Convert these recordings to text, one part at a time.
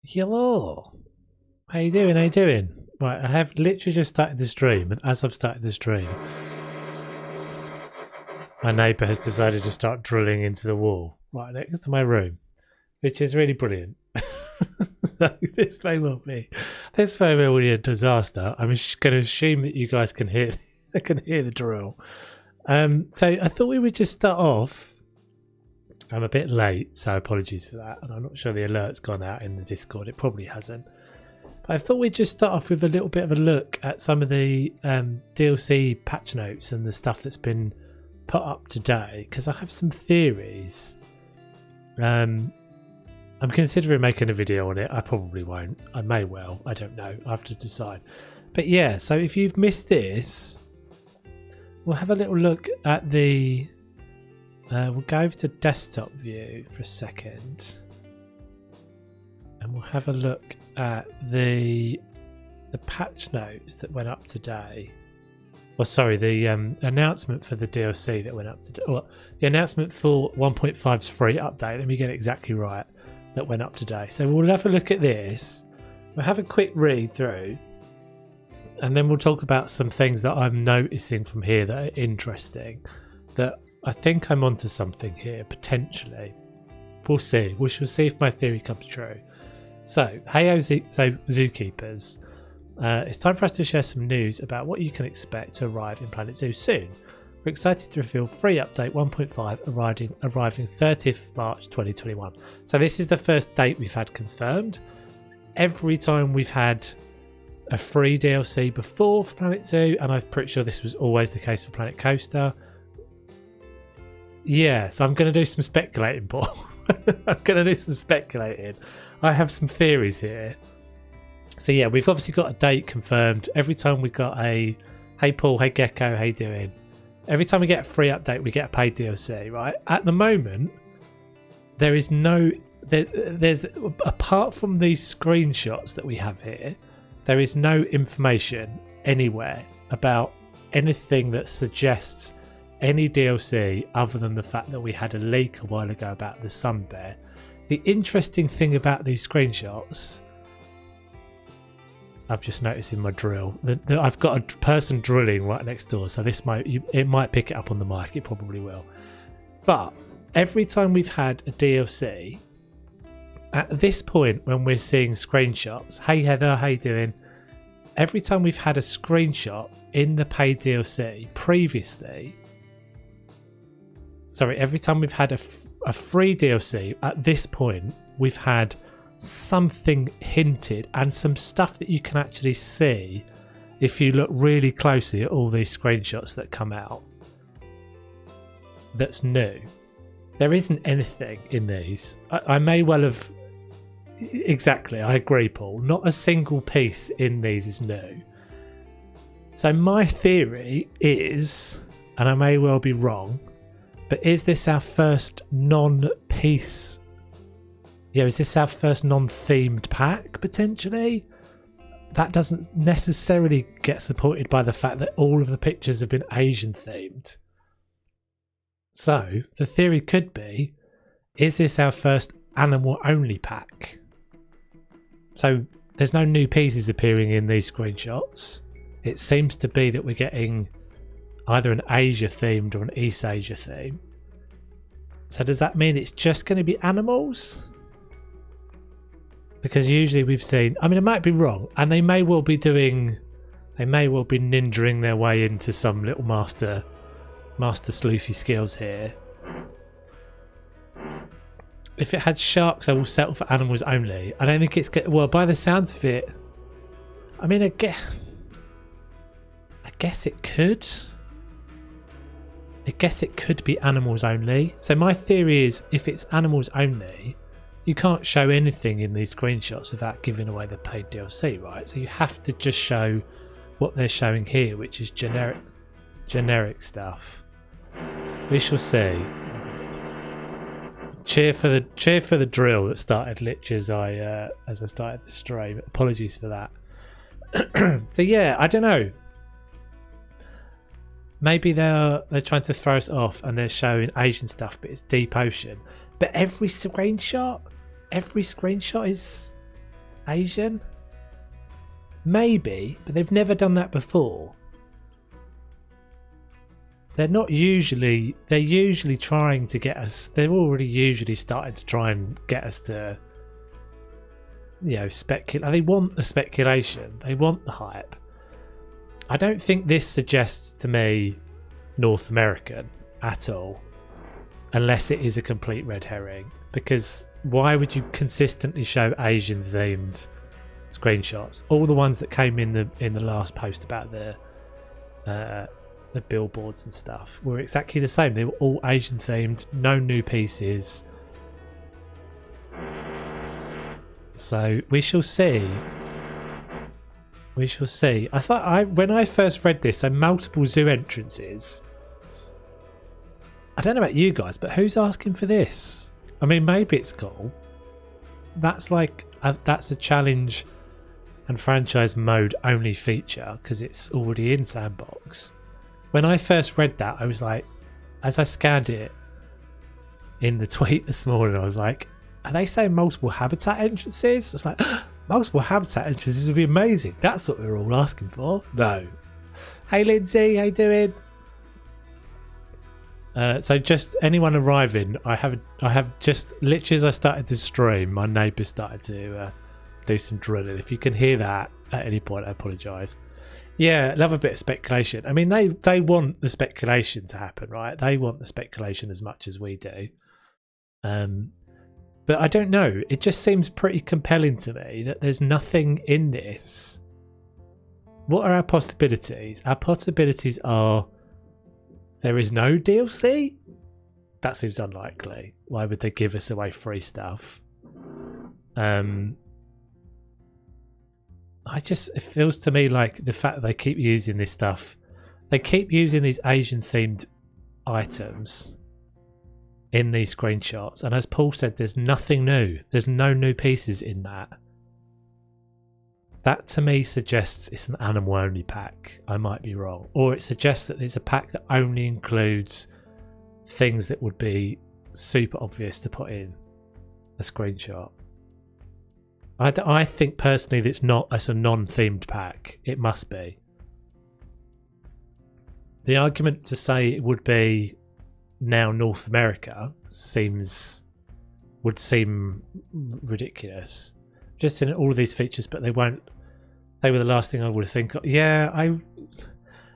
Hello. How you doing? How you doing? Right, I have literally just started the stream, and as I've started the stream, my neighbour has decided to start drilling into the wall right next to my room, which is really brilliant. So this may well be a disaster. I'm going to assume that you guys can hear the drill. So I thought we would just start off. I'm a bit late, so apologies for that. And I'm not sure the alert's gone out in the Discord. It probably hasn't. But I thought we'd just start off with a little bit of a look at some of the DLC patch notes and the stuff that's been put up today, because I have some theories. I'm considering making a video on it. I probably won't. I may well. I don't know. I have to decide. But yeah, so if you've missed this, we'll have a little look at the... we'll go over to desktop view for a second. And we'll have a look at the patch notes that went up today. Well, sorry, the announcement for the DLC that went up today. Well, the announcement for 1.5's free update. Let me get it exactly right. That went up today. So we'll have a look at this. We'll have a quick read through, and then we'll talk about some things that I'm noticing from here that are interesting. That I think I'm onto something here potentially. We'll see. We shall see if my theory comes true. So, Zookeepers, it's time for us to share some news about what you can expect to arrive in Planet Zoo soon. We're excited to reveal free update 1.5 arriving 30th of March 2021. So this is the first date we've had confirmed. Every time we've had a free DLC before for Planet Zoo, and I'm pretty sure this was always the case for Planet Coaster. Yeah, so I'm going to do some speculating, Paul. I'm going to do some speculating. I have some theories here. So yeah, we've obviously got a date confirmed. Every time we got a hey Paul, hey Gecko, how you doing? Every time we get a free update, we get a paid DLC, right? At the moment, there is there's apart from these screenshots that we have here, there is no information anywhere about anything that suggests any DLC other than the fact that we had a leak a while ago about the Sun Bear. The interesting thing about these screenshots, I've just noticed in my drill that I've got a person drilling right next door, so it might pick it up on the mic. It probably will. But every time we've had a DLC, at this point when we're seeing screenshots, hey Heather, how you doing? Every time we've had a screenshot in the paid DLC previously, every time we've had a free DLC, at this point we've had something hinted and some stuff that you can actually see if you look really closely at all these screenshots that come out that's new. There isn't anything in these. I may well have... Exactly, I agree, Paul. Not a single piece in these is new. So my theory is, and I may well be wrong, but is this our first non-piece... Yeah, is this our first non-themed pack, potentially? That doesn't necessarily get supported by the fact that all of the pictures have been Asian-themed. So, the theory could be, is this our first animal-only pack? So, there's no new pieces appearing in these screenshots. It seems to be that we're getting either an Asia-themed or an East Asia theme. So does that mean it's just going to be animals? Because usually we've seen, I mean, I might be wrong, and they may well be ninjaing their way into some little master sleuthy skills here. If it had sharks, I will settle for animals only. I don't think it's good. Well, by the sounds of it, I mean, I guess it could. I guess it could be animals only. So my theory is, if it's animals only, you can't show anything in these screenshots without giving away the paid DLC, right? So you have to just show what they're showing here, which is generic stuff. We shall see. Cheer for the drill that started literally as I started the stream. Apologies for that. So yeah, I don't know. Maybe they're trying to throw us off and they're showing Asian stuff, but it's deep ocean. But every screenshot is Asian? Maybe, but they've never done that before. They're usually trying to get us, they're already usually started to try and get us to, speculate. They want the speculation, they want the hype. I don't think this suggests to me North American at all, unless it is a complete red herring, because why would you consistently show Asian themed screenshots? All the ones that came in the last post about the billboards and stuff were exactly the same. They were all Asian themed, no new pieces. So we shall see. We shall see. I thought when I first read this, so multiple zoo entrances. I don't know about you guys, but who's asking for this? I mean, maybe it's cool. That's that's a challenge and franchise mode only feature because it's already in Sandbox. When I first read that, I was like, as I scanned it in the tweet this morning, I was like, are they saying multiple habitat entrances? I was like, multiple habitat entrances would be amazing. That's what we were all asking for. No. Hey Lindsay, how you doing? So just anyone arriving, I have just literally as I started this stream, my neighbour started to do some drilling. If you can hear that at any point, I apologise. Yeah, love a bit of speculation. I mean, they want the speculation to happen, right? They want the speculation as much as we do. But I don't know. It just seems pretty compelling to me that there's nothing in this. What are our possibilities? Our possibilities are there is no DLC? That seems unlikely. Why would they give us away free stuff? It feels to me like the fact that they keep using this stuff, they keep using these Asian themed items in these screenshots, and as Paul said, there's nothing new. There's no new pieces in that. That to me suggests it's an animal only pack. I might be wrong. Or it suggests that it's a pack that only includes things that would be super obvious to put in a screenshot. I think personally that it's a non-themed pack. It must be. The argument to say it would be now North America would seem ridiculous. Just in all of these features, but they won't. They were the last thing I would think of. Yeah,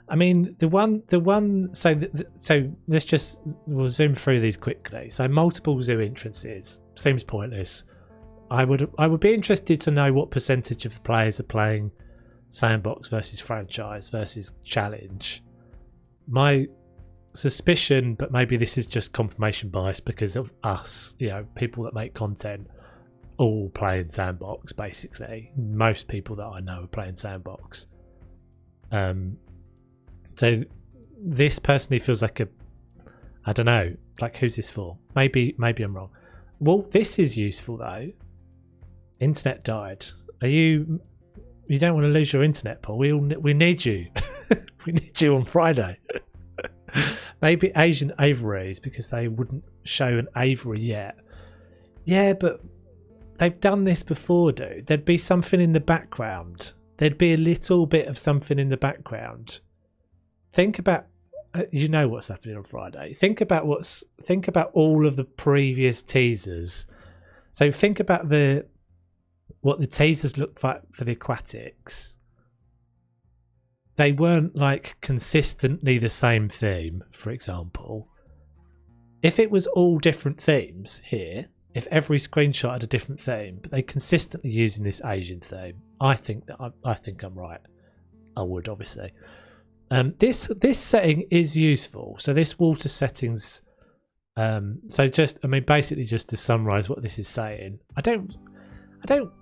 I mean the one. So we'll zoom through these quickly. So multiple zoo entrances seems pointless. I would be interested to know what percentage of the players are playing Sandbox versus franchise versus challenge. My suspicion, but maybe this is just confirmation bias because of us, people that make content all playing Sandbox basically. Most people that I know are playing Sandbox. So this personally feels like I don't know, like who's this for? Maybe I'm wrong. Well, this is useful though. Internet died. You don't want to lose your internet, Paul. We need you. We need you on Friday. Maybe Asian aviaries because they wouldn't show an aviary yet. Yeah, but they've done this before, dude. There'd be something in the background. There'd be a little bit of something in the background. Think about, what's happening on Friday. Think about all of the previous teasers. So think about what the teasers looked like for the aquatics. They weren't like consistently the same theme, for example. If it was all different themes here, if every screenshot had a different theme, but they consistently using this Asian theme, I think I'm right. I would obviously. This setting is useful. So this water settings. Basically just to summarize what this is saying, I don't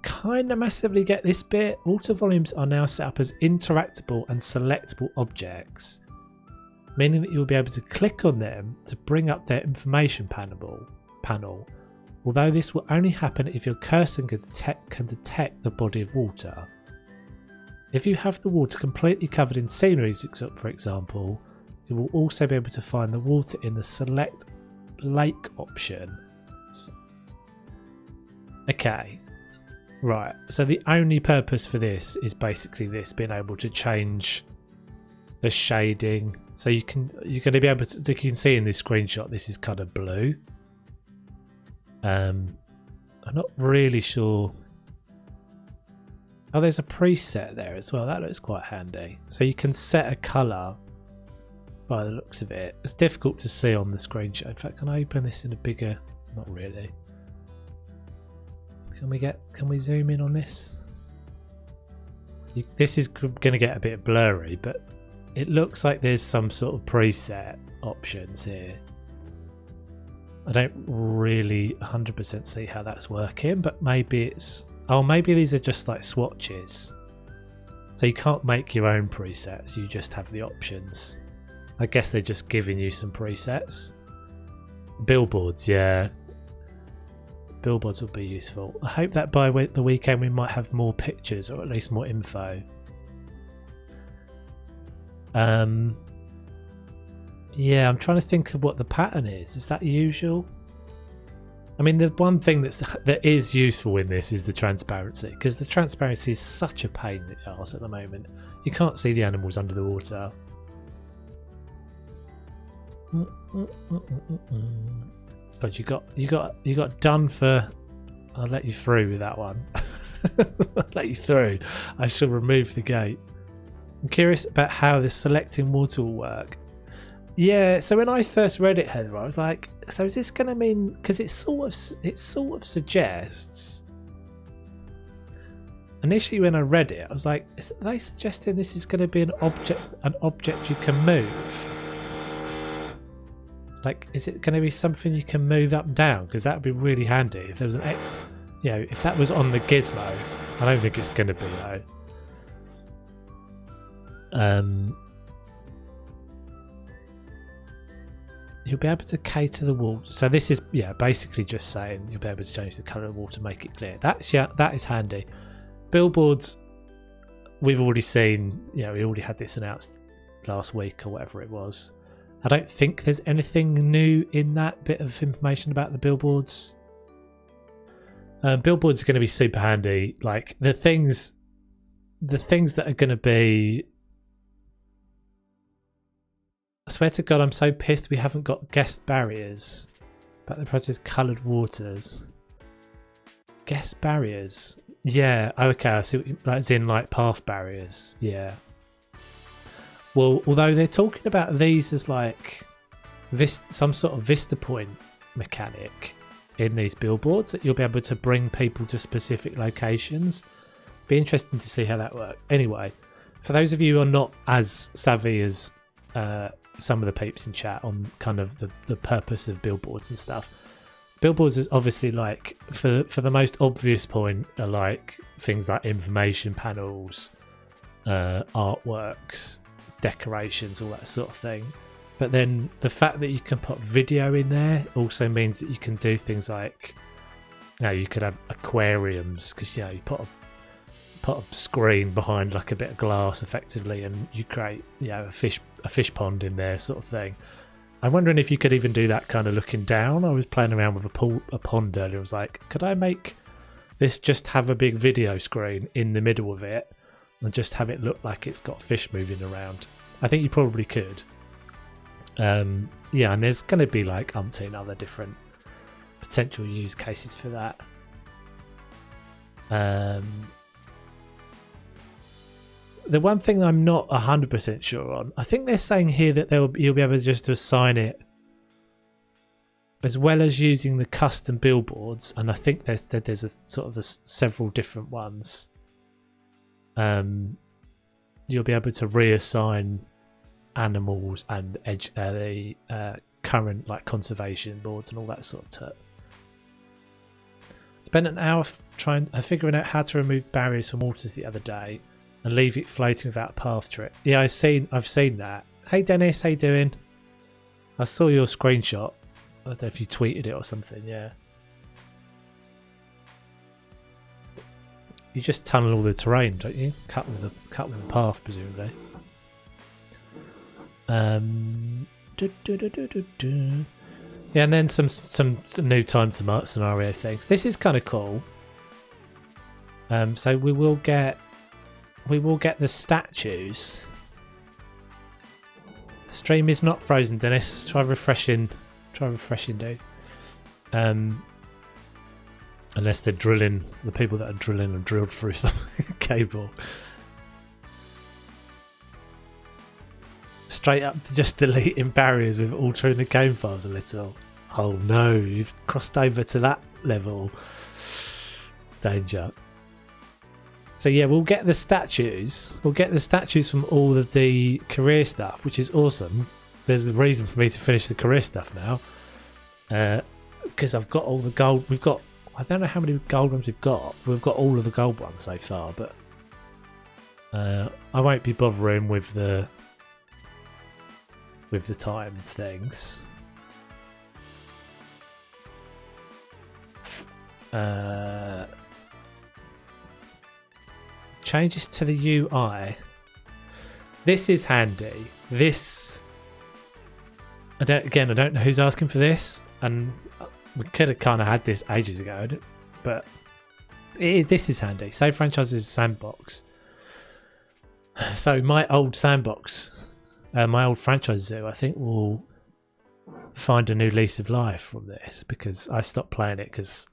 kind of massively get this bit. Water volumes are now set up as interactable and selectable objects, meaning that you'll be able to click on them to bring up their information panel. Although this will only happen if your cursor can detect the body of water. If you have the water completely covered in scenery, for example, you will also be able to find the water in the select lake option. Okay. Right, so the only purpose for this is basically this, being able to change the shading. So you're going to be able to, you can see in this screenshot, this is kind of blue. I'm not really sure. Oh, there's a preset there as well. That looks quite handy. So you can set a colour by the looks of it. It's difficult to see on the screenshot. In fact, can I open this in a bigger? Not really. Can we zoom in on this? This is going to get a bit blurry, but it looks like there's some sort of preset options here. I don't really 100% see how that's working, but maybe it's... Oh, maybe these are just like swatches. So you can't make your own presets, you just have the options. I guess they're just giving you some presets. Billboards, yeah. Billboards will be useful. I hope that by the weekend we might have more pictures, or at least more info. Yeah, I'm trying to think of what the pattern is. Is that usual? I mean, the one thing that is useful in this is the transparency, because the transparency is such a pain in the arse at the moment. You can't see the animals under the water. God, you got done for. I'll let you through with that one. I'll let you through. I shall remove the gate. I'm curious about how this selecting water will work. Yeah, so when I first read it, Heather, I was like, so is this going to mean, because it sort of suggests. Initially, when I read it, I was like, are they suggesting this is going to be an object you can move? Like, is it going to be something you can move up and down? Because that would be really handy if there was an, you know, if that was on the gizmo. I don't think it's going to be though. You'll be able to cater the water. So this is, yeah, basically just saying you'll be able to change the colour of the water, make it clear. That is handy. Billboards, we've already seen, you know, we already had this announced last week or whatever it was. I don't think there's anything new in that bit of information about the billboards. Billboards are going to be super handy. Like the things that are going to be. I swear to God, I'm so pissed we haven't got guest barriers. But the project is coloured waters. Guest barriers. Yeah, okay, I see what you, that's in like path barriers. Yeah. Well, although they're talking about these as like some sort of Vista Point mechanic in these billboards, that you'll be able to bring people to specific locations. Be interesting to see how that works. Anyway, for those of you who are not as savvy as some of the peeps in chat on kind of the purpose of billboards and stuff. Billboards is obviously like, for the most obvious point, are like things like information panels, artworks, decorations, all that sort of thing. But then the fact that you can put video in there also means that you can do things like, you know, you could have aquariums, because, you know, you put a screen behind like a bit of glass effectively, and you create, you know, a fish pond in there, sort of thing. I'm wondering if you could even do that kind of looking down. I was playing around with a pond earlier. I was like, could I make this just have a big video screen in the middle of it and just have it look like it's got fish moving around? I think you probably could. Yeah, and there's going to be like umpteen other different potential use cases for that. The one thing I'm not 100% sure on, I think they're saying here that you'll be able just to assign it as well as using the custom billboards, and I think there's a sort of several different ones. You'll be able to reassign animals and the current like conservation boards and all that sort of stuff. Spent an hour figuring out how to remove barriers from waters the other day and leave it floating without a path trip. Yeah, I've seen that. Hey Dennis, how you doing? I saw your screenshot. I don't know if you tweeted it or something. Yeah. You just tunnel all the terrain, don't you? Cut with the path, presumably. Yeah, and then some new time scenario things. This is kind of cool. So we will get the statues. The stream is not frozen, Dennis. Try refreshing, dude. Unless they're drilling, the people that are drilling have drilled through some cable. Straight up to just deleting barriers with altering the game files a little. Oh no, you've crossed over to that level. Danger. So yeah, we'll get the statues. We'll get the statues from all of the career stuff, which is awesome. There's the reason for me to finish the career stuff now. Because I've got all the gold. I don't know how many gold ones we've got. We've got all of the gold ones so far, but I won't be bothering with the timed things. Changes to the UI. This is handy. This, I don't know who's asking for this, and we could have kind of had this ages ago, but this is handy. Say Franchises Sandbox. So my old sandbox, my old franchise zoo, I think will find a new lease of life from this, because I stopped playing it because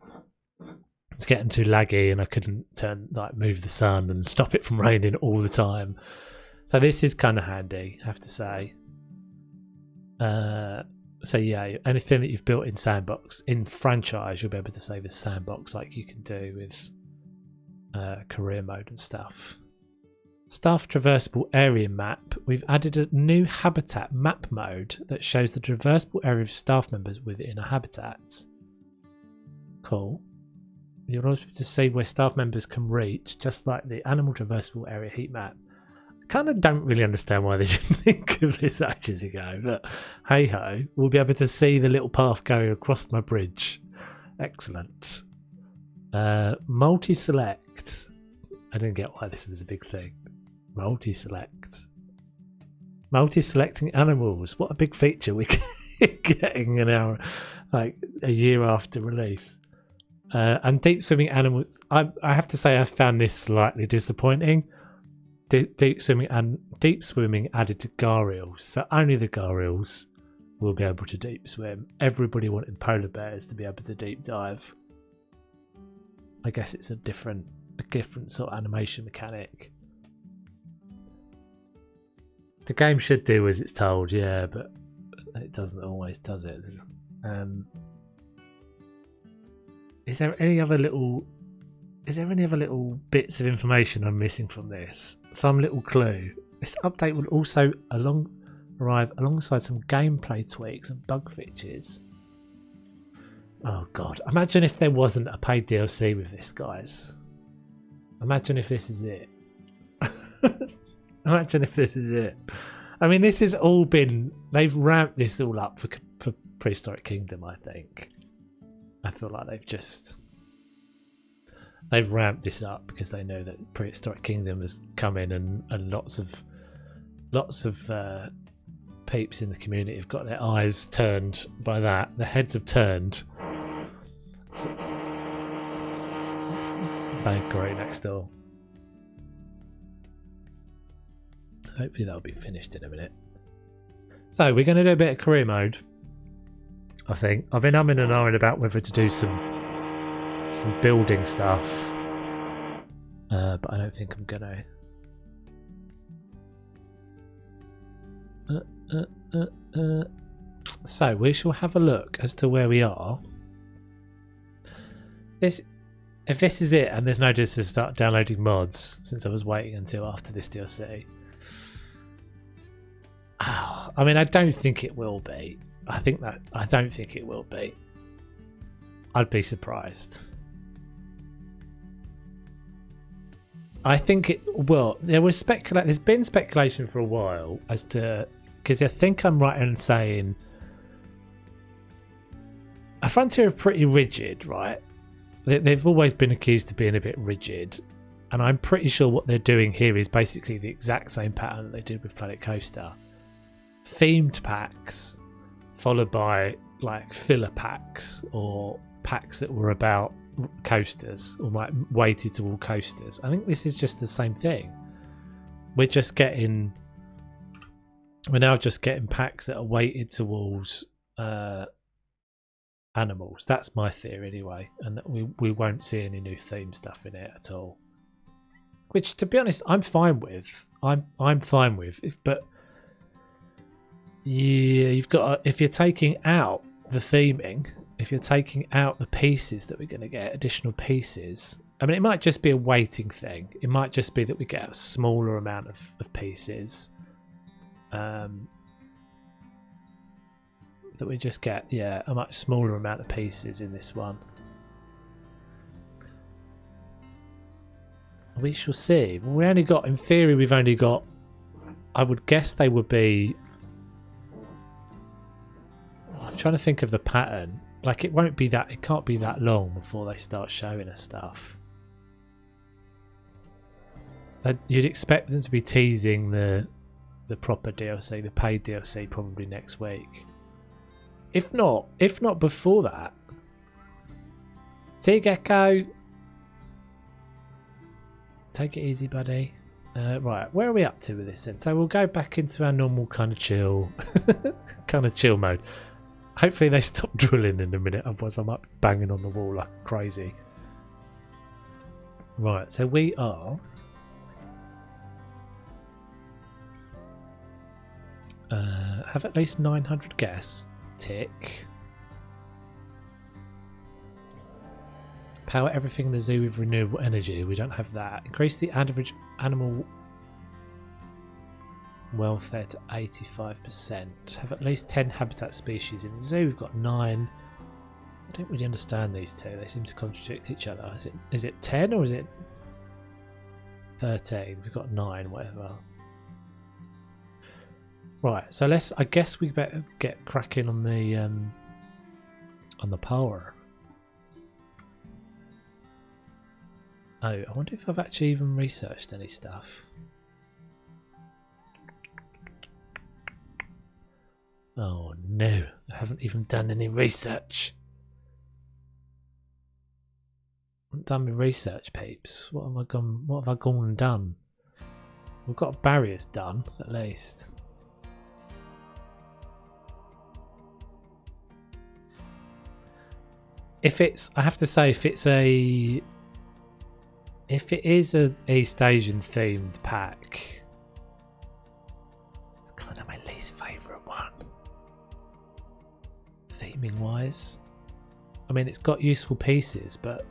it's getting too laggy and I couldn't move the sun and stop it from raining all the time. So this is kind of handy, I have to say. So yeah, anything that you've built in Sandbox, in Franchise, you'll be able to save as Sandbox like you can do with career mode and stuff. Staff traversable area map. We've added a new habitat map mode that shows the traversable area of staff members within a habitat. Cool. You'll also be able to see where staff members can reach, just like the animal traversable area heat map. Kind of don't really understand why they didn't think of this ages ago, but hey ho, we'll be able to see the little path going across my bridge. Excellent. Multi-select. I didn't get why this was a big thing. Multi-select. Multi-selecting animals. What a big feature we're getting in our, like, a year after release. And deep swimming animals. I have to say I found this slightly disappointing. Deep swimming added to gharials, so only the gharials will be able to deep swim. Everybody wanted polar bears to be able to deep dive. I guess it's a different sort of animation mechanic. The game should do as it's told, yeah, but it doesn't always, does it? Is there any other little bits of information I'm missing from this? Some little clue. This update will also arrive alongside some gameplay tweaks and bug fixes. Oh god, imagine if there wasn't a paid DLC with this, guys. Imagine if this is it. Imagine if this is it. I mean, this has all been... They've ramped this all up for Prehistoric Kingdom, I think. I feel like they've ramped this up because they know that Prehistoric Kingdom has come in and lots of peeps in the community have got their eyes turned by that. Their heads have turned. So, great next door. Hopefully that'll be finished in a minute. So we're going to do a bit of career mode. I think I've been umming and ahhing about whether to do some building stuff, but I don't think I'm gonna. So we shall have a look as to where we are. If this is it, and there's no just to start downloading mods, since I was waiting until after this DLC. Oh, I mean, I don't think it will be. I don't think it will be. I'd be surprised. I think it. Well, there's been speculation for a while as to, because I think I'm right in saying Frontier are pretty rigid, right? They've always been accused of being a bit rigid, and I'm pretty sure what they're doing here is basically the exact same pattern that they did with Planet Coaster. Themed packs followed by like filler packs or packs that were about coasters or like weighted to all coasters. I think this is just the same thing. We're now just getting packs that are weighted towards animals. That's my theory anyway, and that we won't see any new theme stuff in it at all. Which, to be honest, I'm fine with. I'm fine with. But yeah, you've got if you're taking out the theming, if you're taking out the pieces that we're going to get, additional pieces. I mean, it might just be a weighting thing. It might just be that we get a smaller amount of pieces. That we just get, yeah, a much smaller amount of pieces in this one. We shall see. Well, we only got, in theory, we've only got, I would guess they would be, I'm trying to think of the pattern. Like, it won't be that, it can't be that long before they start showing us stuff. You'd expect them to be teasing the proper DLC, the paid DLC, probably next week. If not before that. See you, Gecko. Take it easy, buddy. Right, where are we up to with this then? So we'll go back into our normal kind of chill mode. Hopefully they stop drilling in a minute, otherwise I'm up banging on the wall like crazy. Right, so we are have at least 900 guests. Tick. Power everything in the zoo with renewable energy. We don't have that. Increase the average animal welfare to 85%. Have at least 10 habitat species in the zoo. We've got 9. I don't really understand these two. They seem to contradict each other. Is it 10 or is it 13? We've got 9, whatever. Right, so I guess we better get cracking on the power. Oh, I wonder if I've actually even researched any stuff. Oh no, I haven't even done any research. I haven't done my research, peeps. What have I gone and done? We've got barriers done, at least. I have to say, if it is a East Asian themed pack, it's kind of my least favourite one. Theming wise. I mean, it's got useful pieces, but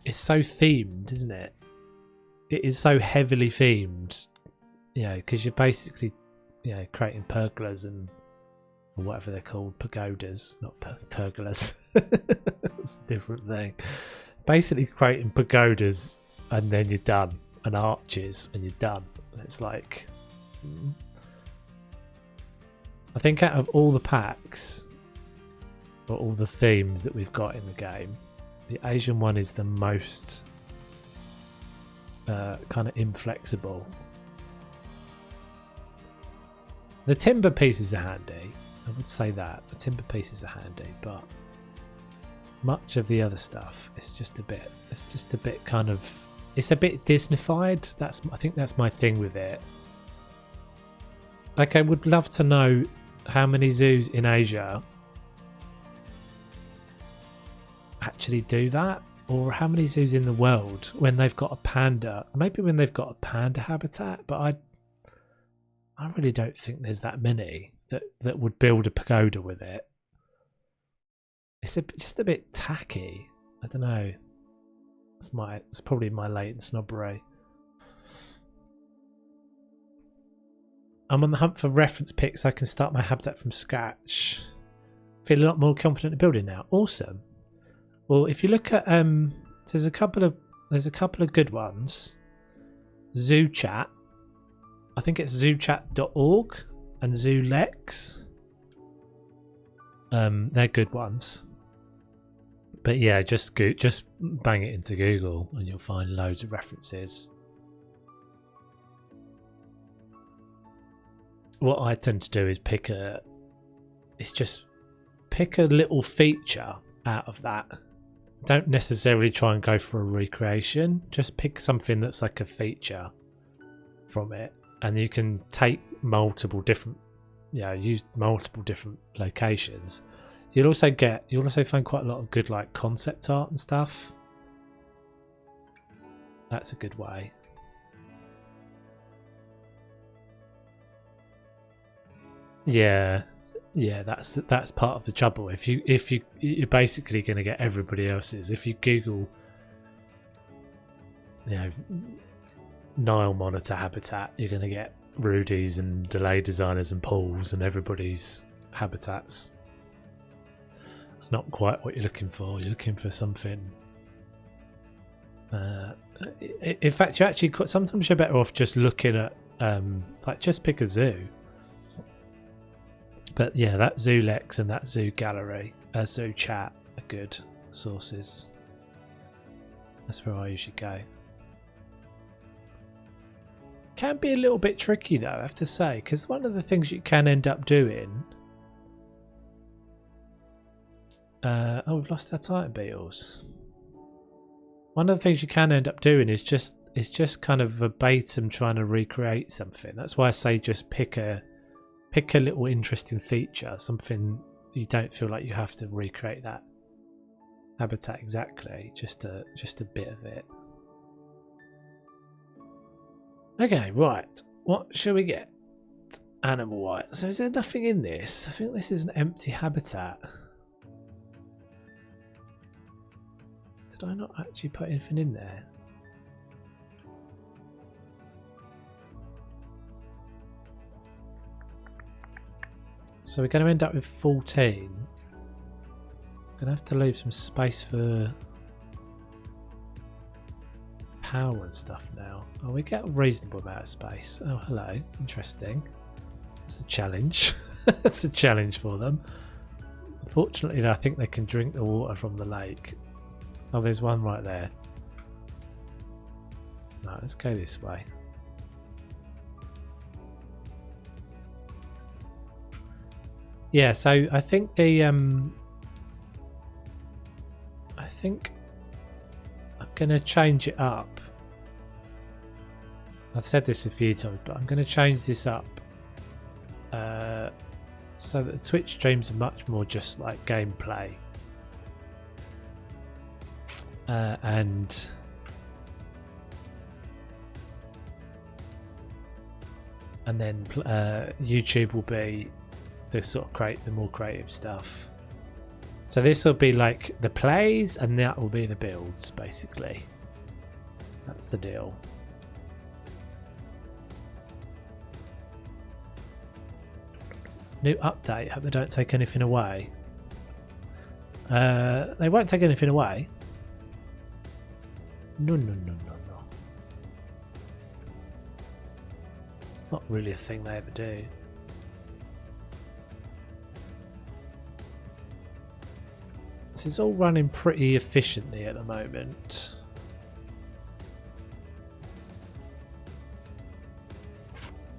it's so themed, isn't it? It is so heavily themed, you know, because you're basically, you know, creating pergolas and whatever they're called, pagodas, not pergolas. It's a different thing. Basically creating pagodas and then you're done, and arches and you're done. It's like, I think out of all the packs or all the themes that we've got in the game, the Asian one is the most kind of inflexible. The timber pieces are handy. I would say that the timber pieces are handy, but much of the other stuff is just a bit. It's just a bit kind of. It's a bit Disneyfied. I think that's my thing with it. Like, I would love to know how many zoos in Asia actually do that, or how many zoos in the world when they've got a panda. Maybe when they've got a panda habitat, but I really don't think there's that many that would build a pagoda with it. It's just a bit tacky. I don't know. It's probably my latent snobbery. I'm on the hunt for reference pics. I can start my habitat from scratch. Feel a lot more confident in building now. Awesome. Well, if you look at there's a couple of good ones. Zoo Chat. I think it's zoochat.org and Zoolex. They're good ones. But yeah, just bang it into Google and you'll find loads of references. What I tend to do is it's just pick a little feature out of that. Don't necessarily try and go for a recreation. Just pick something that's like a feature from it, and you can take multiple different, use multiple different locations. You'll also find quite a lot of good like concept art and stuff. That's a good way. Yeah, that's part of the trouble. If you're basically going to get everybody else's. If you Google, Nile monitor habitat, you're going to get Rudy's and Delay Designers and Paul's and everybody's habitats. Not quite what you're looking for. You're looking for something. In fact, sometimes you're better off just looking at like just pick a zoo. But yeah, that Zoolex and that Zoo Gallery, Zoo Chat are good sources. That's where I usually go. Can be a little bit tricky though, I have to say, because one of the things you can end up doing. We've lost our Titan Beetles. One of the things you can end up doing is just kind of verbatim trying to recreate something. That's why I say just pick a little interesting feature, something you don't feel like you have to recreate that habitat exactly, just a bit of it. Okay, right. What shall we get animal-wise? So is there nothing in this? I think this is an empty habitat. Did I not actually put anything in there? So we're going to end up with 14. I'm going to have to leave some space for power and stuff now. Oh, we get a reasonable amount of space. Oh, hello. Interesting. That's a challenge. That's a challenge for them. Unfortunately, I think they can drink the water from the lake. Oh, there's one right there. No, let's go this way. Yeah, so I think I'm gonna change it up. I've said this a few times, but I'm gonna change this up so that the Twitch streams are much more just like gameplay, and then YouTube will be the sort of the more creative stuff. So this will be like the plays, and that will be the builds, basically. That's the deal. New update. Hope they don't take anything away. They won't take anything away. No. It's not really a thing they ever do. This is all running pretty efficiently at the moment.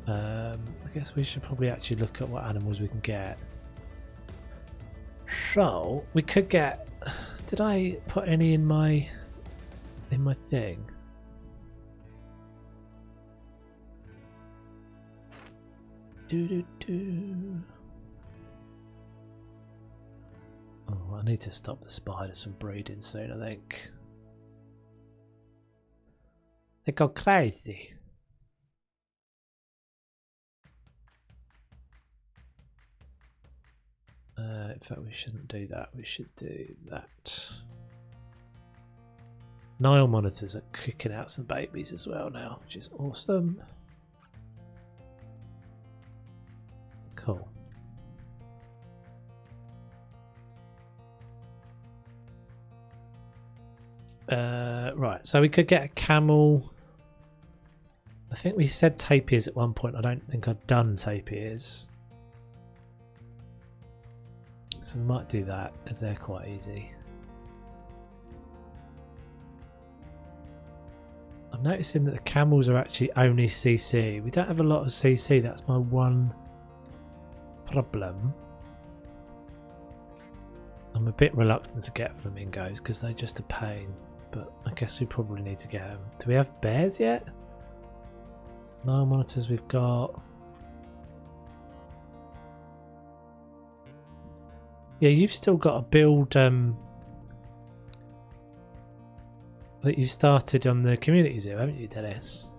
I guess we should probably actually look at what animals we can get. So we could get. Did I put any in my thing? Oh, I need to stop the spiders from breeding soon, I think. They go crazy. In fact, we shouldn't do that. We should do that. Nile monitors are kicking out some babies as well now, which is awesome. Cool. Right, so we could get a camel. I think we said tapirs at one point. I don't think I've done tapirs. So we might do that because they're quite easy. I'm noticing that the camels are actually only CC. We don't have a lot of CC. That's my one problem. I'm a bit reluctant to get flamingos because they're just a pain, but I guess we probably need to get them. Do we have bears yet? No monitors we've got. Yeah, you've still got to build that you started on the community zoo, haven't you, Dennis?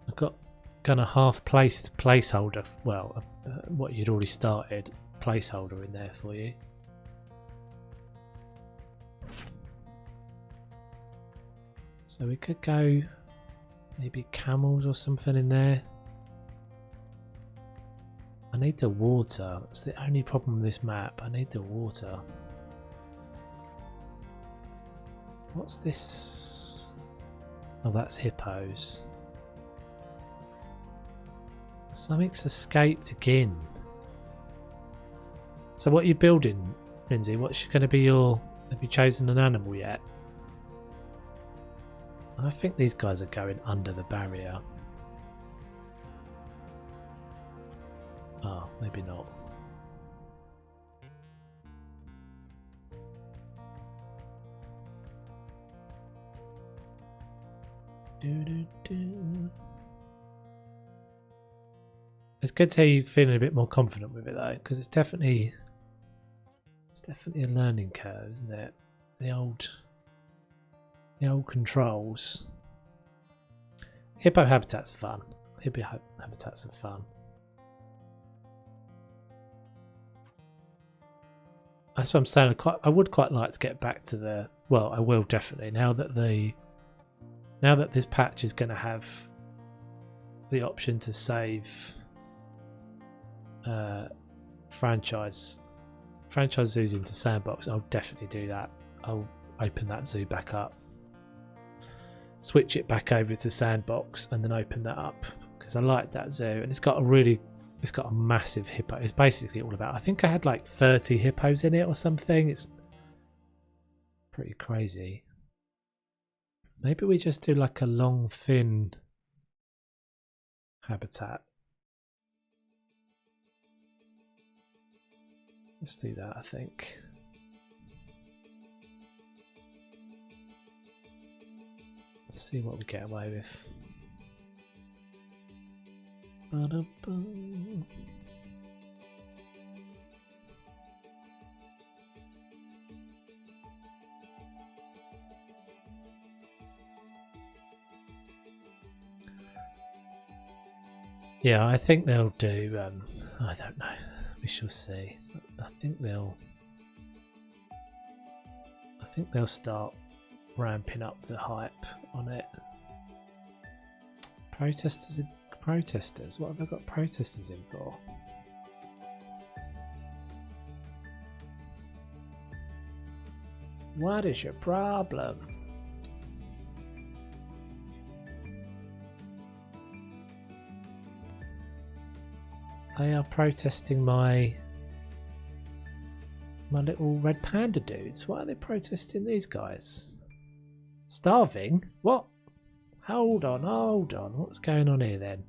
I've got kind of half-placed placeholder, well, what you'd already started, placeholder in there for you. So we could go maybe camels or something in there. I need the water. That's the only problem with this map. I need the water. What's this? Oh, that's hippos. Something's escaped again. So what are you building, Lindsay? What's going to be your... Have you chosen an animal yet? I think these guys are going under the barrier. Oh, maybe not. It's good to hear you feeling a bit more confident with it though, because it's definitely a learning curve, isn't it? The old controls. Hippo habitats are fun. Hippo habitats are fun. That's what I'm saying. I would quite like to get back to the... Well, I will definitely. Now that this patch is going to have the option to save franchise zoos into sandbox, I'll definitely do that. I'll open that zoo back up, switch it back over to sandbox, and then open that up because I like that zoo, and it's got a massive hippo. It's basically all about, I think I had like 30 hippos in it or something. It's pretty crazy. Maybe we just do like a long, thin habitat. Let's do that, I think. Let's see what we get away with. Ba-da-ba. Yeah, I think they'll do. I don't know. We shall see. I think they'll start ramping up the hype on it. Protesters. What have I got protesters in for? What is your problem? They are protesting my little red panda dudes. Why are they protesting these guys? Starving? What? Hold on. What's going on here then?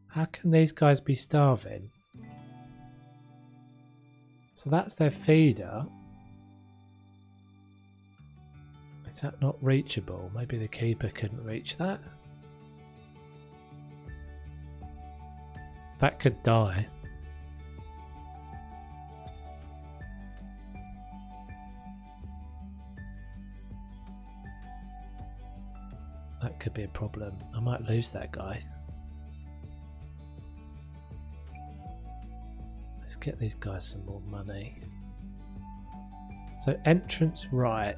How can these guys be starving? So that's their feeder. Is that not reachable? Maybe the keeper couldn't reach that. That could die. That could be a problem. I might lose that guy. Let's get these guys some more money. So entrance right.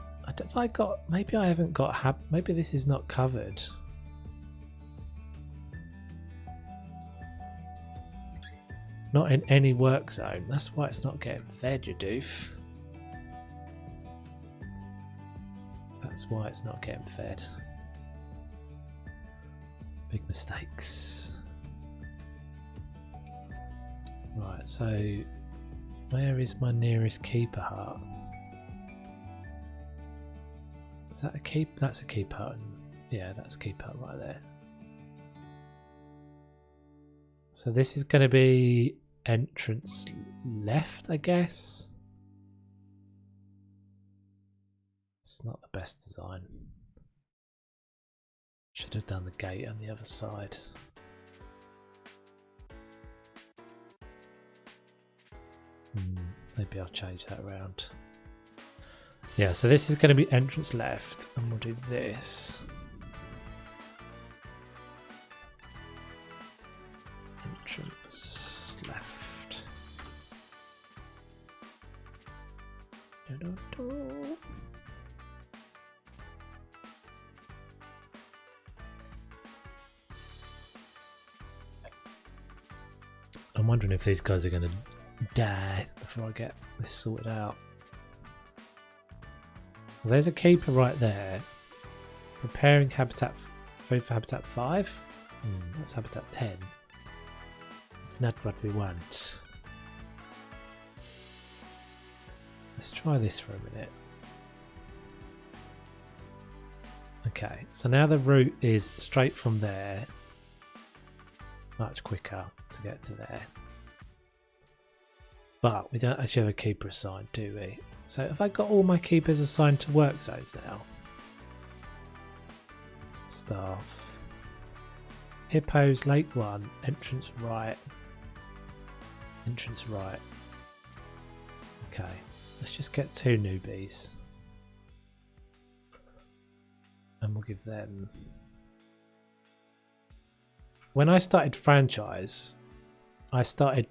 Maybe I haven't got, maybe this is not covered. Not in any work zone. That's why it's not getting fed, you doof. That's why it's not getting fed. Big mistakes. Right, so where is my nearest keeper hut? Is that a keep? That's a keep hut. Yeah, that's a keep hut right there. So this is going to be entrance left, I guess. It's not the best design. Should have done the gate on the other side. Maybe I'll change that around. Yeah, so this is going to be entrance left, and we'll do this. Entrance left. I'm wondering if these guys are going to die before I get this sorted out. Well, there's a keeper right there. Preparing habitat food for habitat 5. That's habitat 10. It's not what we want. Let's try this for a minute. Okay, so now the route is straight from there. Much quicker to get to there. But we don't actually have a keeper assigned, do we? So have I got all my keepers assigned to work zones now? Staff. Hippos, Lake 1, entrance right. Entrance right. Okay, let's just get 2 newbies. And we'll give them... When I started franchise, I started...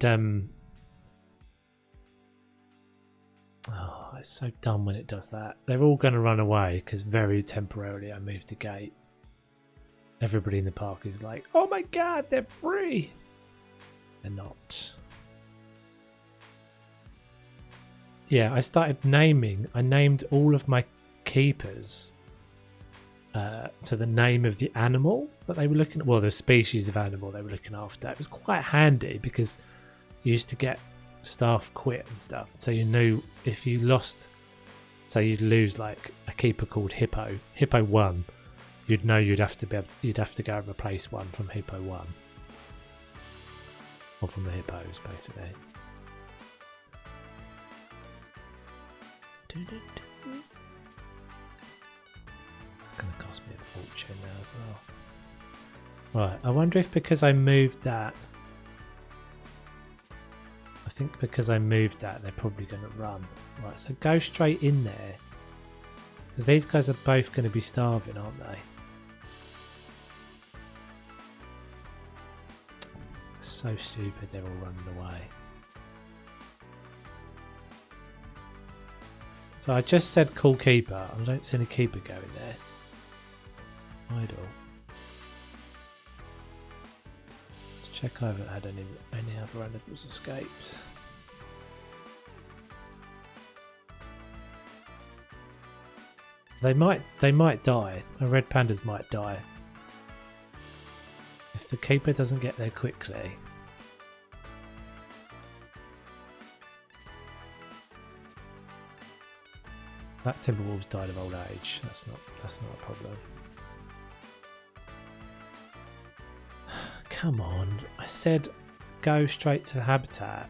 Oh, it's so dumb when it does that. They're all going to run away because very temporarily I moved the gate. Everybody in the park is like, oh my god, they're free! They're not. Yeah, I started naming. I named all of my keepers to the name of the animal that they were looking at. Well, the species of animal they were looking after. It was quite handy because you used to get staff quit and stuff. So you knew if you lost, so you'd lose like a keeper called Hippo 1, you'd know you'd have to go and replace one from Hippo 1. Or from the hippos, basically. It's going to cost me a fortune now as well. Right, I wonder if because I moved that... I think because I moved that, they're probably going to run. Right, so go straight in there. Because these guys are both going to be starving, aren't they? So stupid, they're all running away. So I just said call keeper. I don't see any keeper going there. Idle. Let's check I haven't had any other animals escaped. They might die. The red pandas might die. If the keeper doesn't get there quickly. That Timberwolves died of old age. That's not a problem. Come on. I said go straight to the habitat.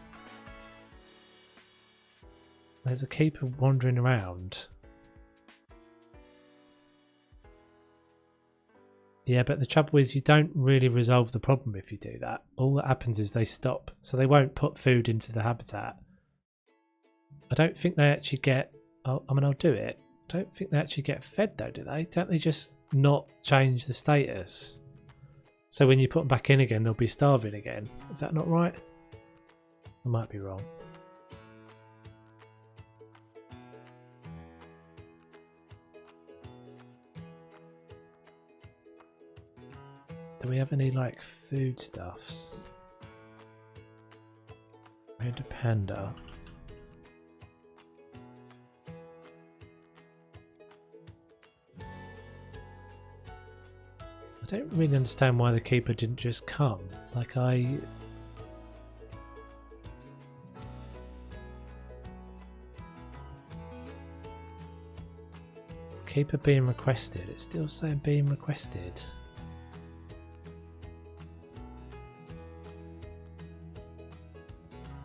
There's a keeper wandering around. Yeah, but the trouble is you don't really resolve the problem if you do that. All that happens is they stop. So they won't put food into the habitat. I don't think they actually get... I mean, I'll do it. I don't think they actually get fed though, do they? Don't they just not change the status? So when you put them back in again, they'll be starving again. Is that not right? I might be wrong. Do we have any like foodstuffs? Red panda. I don't really understand why the keeper didn't just come. Like keeper being requested. It's still saying being requested.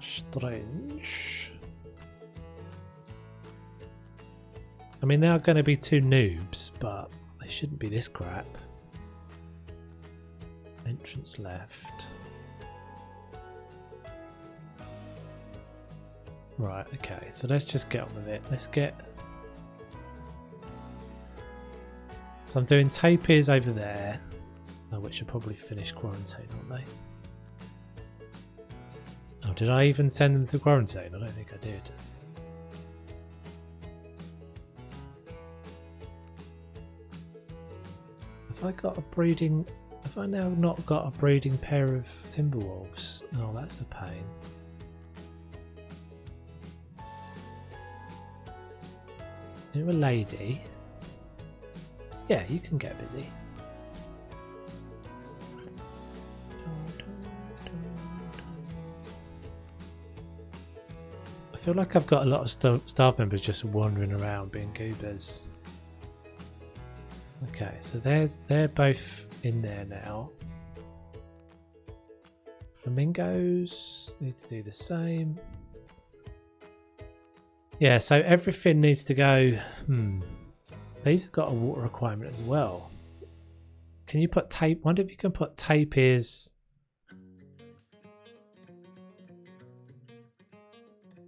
Strange. I mean, they are going to be two noobs, but they shouldn't be this crap. Entrance left. Right, okay, so let's just get on with it. Let's get... So I'm doing tapirs over there, which are probably finished quarantine, aren't they? Oh, did I even send them to quarantine? I don't think I did. Have I got a breeding... Have I now not got a breeding pair of Timberwolves? Oh, that's a pain. You're a lady. Yeah, you can get busy. I feel like I've got a lot of staff members just wandering around being goobers. Okay, so they're both in there now. Flamingos need to do the same. Yeah, so everything needs to go. These have got a water requirement as well. Can you put tape? Wonder if you can put tapirs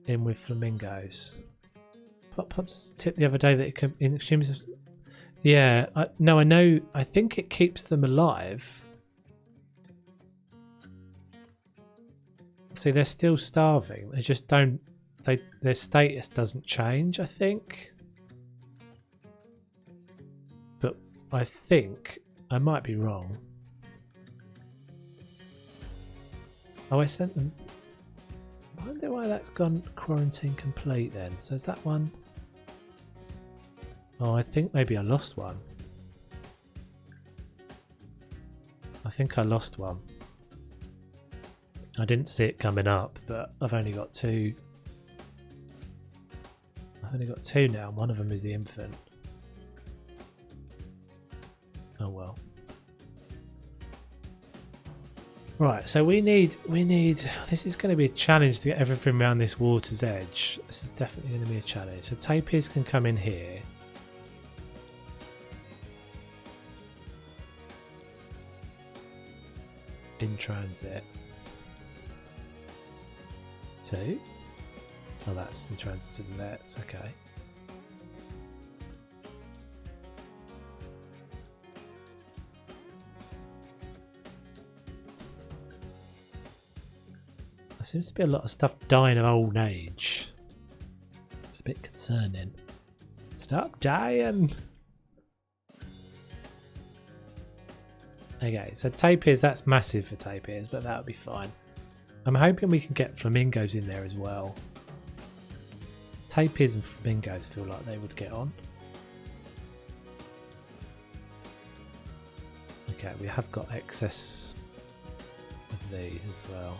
in with flamingos. Pop's tip the other day that it can in extremes. Yeah, no, I know. I think it keeps them alive. See, they're still starving. They just don't. Their status doesn't change, I think. But I think I might be wrong. Oh, I sent them. I wonder why that's gone quarantine complete then. So is that one? Oh, I think maybe I lost one. I think I lost one. I didn't see it coming up, but I've only got two. I've only got two now, and one of them is the infant. Oh well. Right, so we need, this is going to be a challenge to get everything around this water's edge. This is definitely going to be a challenge. So tapirs can come in here. In transit. 2. Oh, that's in transit to the vets, okay. There seems to be a lot of stuff dying of old age. It's a bit concerning. Stop dying! Okay, so tapirs, that's massive for tapirs, but that'll be fine. I'm hoping we can get flamingos in there as well. Tapirs and flamingos feel like they would get on. Okay, we have got excess of these as well.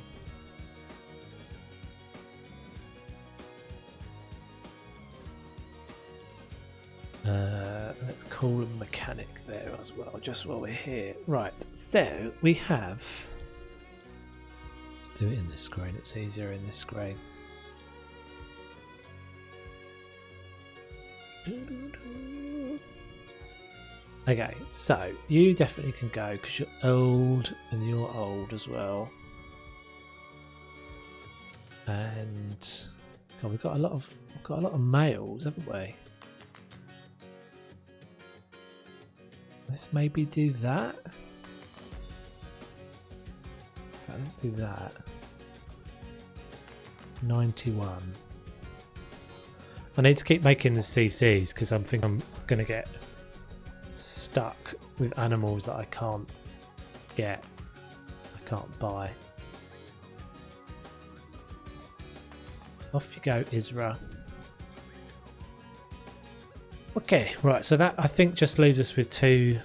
Let's call a mechanic there as well, just while we're here. Right, so we have... Let's do it in this screen, it's easier in this screen. Okay, so you definitely can go because you're old and you're old as well. And God, we've got a lot of males, haven't we? Let's maybe do that. Okay, let's do that. 91. I need to keep making the CCs because I think I'm going to get stuck with animals that I can't get. I can't buy. Off you go, Isra. Okay, right, so that I think just leaves us with a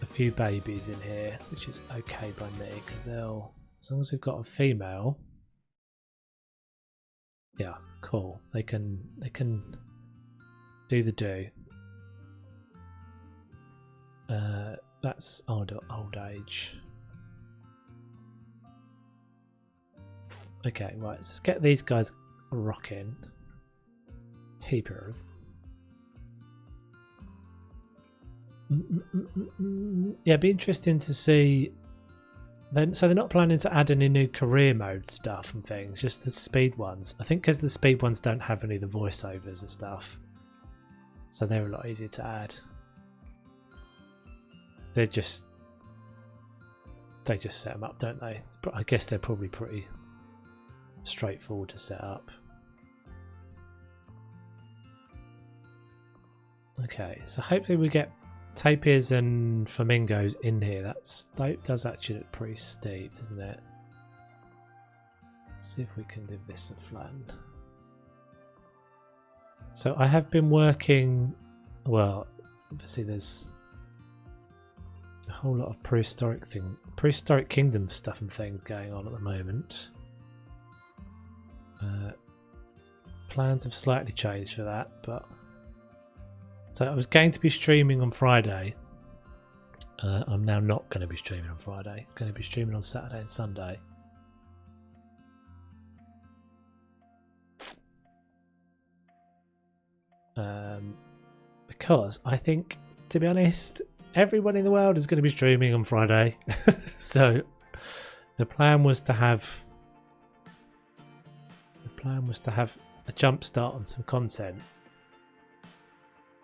few babies in here, which is okay by me because they'll, as long as we've got a female. Yeah, cool. They can do the do. That's old age. Okay, right, let's get these guys rocking. Heapers. Yeah, it'd be interesting to see. So they're not planning to add any new career mode stuff and things, just the speed ones. I think because the speed ones don't have any of the voiceovers and stuff, so they're a lot easier to add. They just set them up, don't they? But I guess they're probably pretty straightforward to set up. Okay, so hopefully we get tapirs and flamingos in here. That does actually look pretty steep, doesn't it? Let's see if we can give this a flatten. So I have been working, well, obviously there's a whole lot of prehistoric kingdom stuff and things going on at the moment. Plans have slightly changed for that, but so I was going to be streaming on Friday. I'm now not going to be streaming on Friday. I'm going to be streaming on Saturday and Sunday. Because I think, to be honest, everyone in the world is going to be streaming on Friday. So the plan was to have a jump start on some content.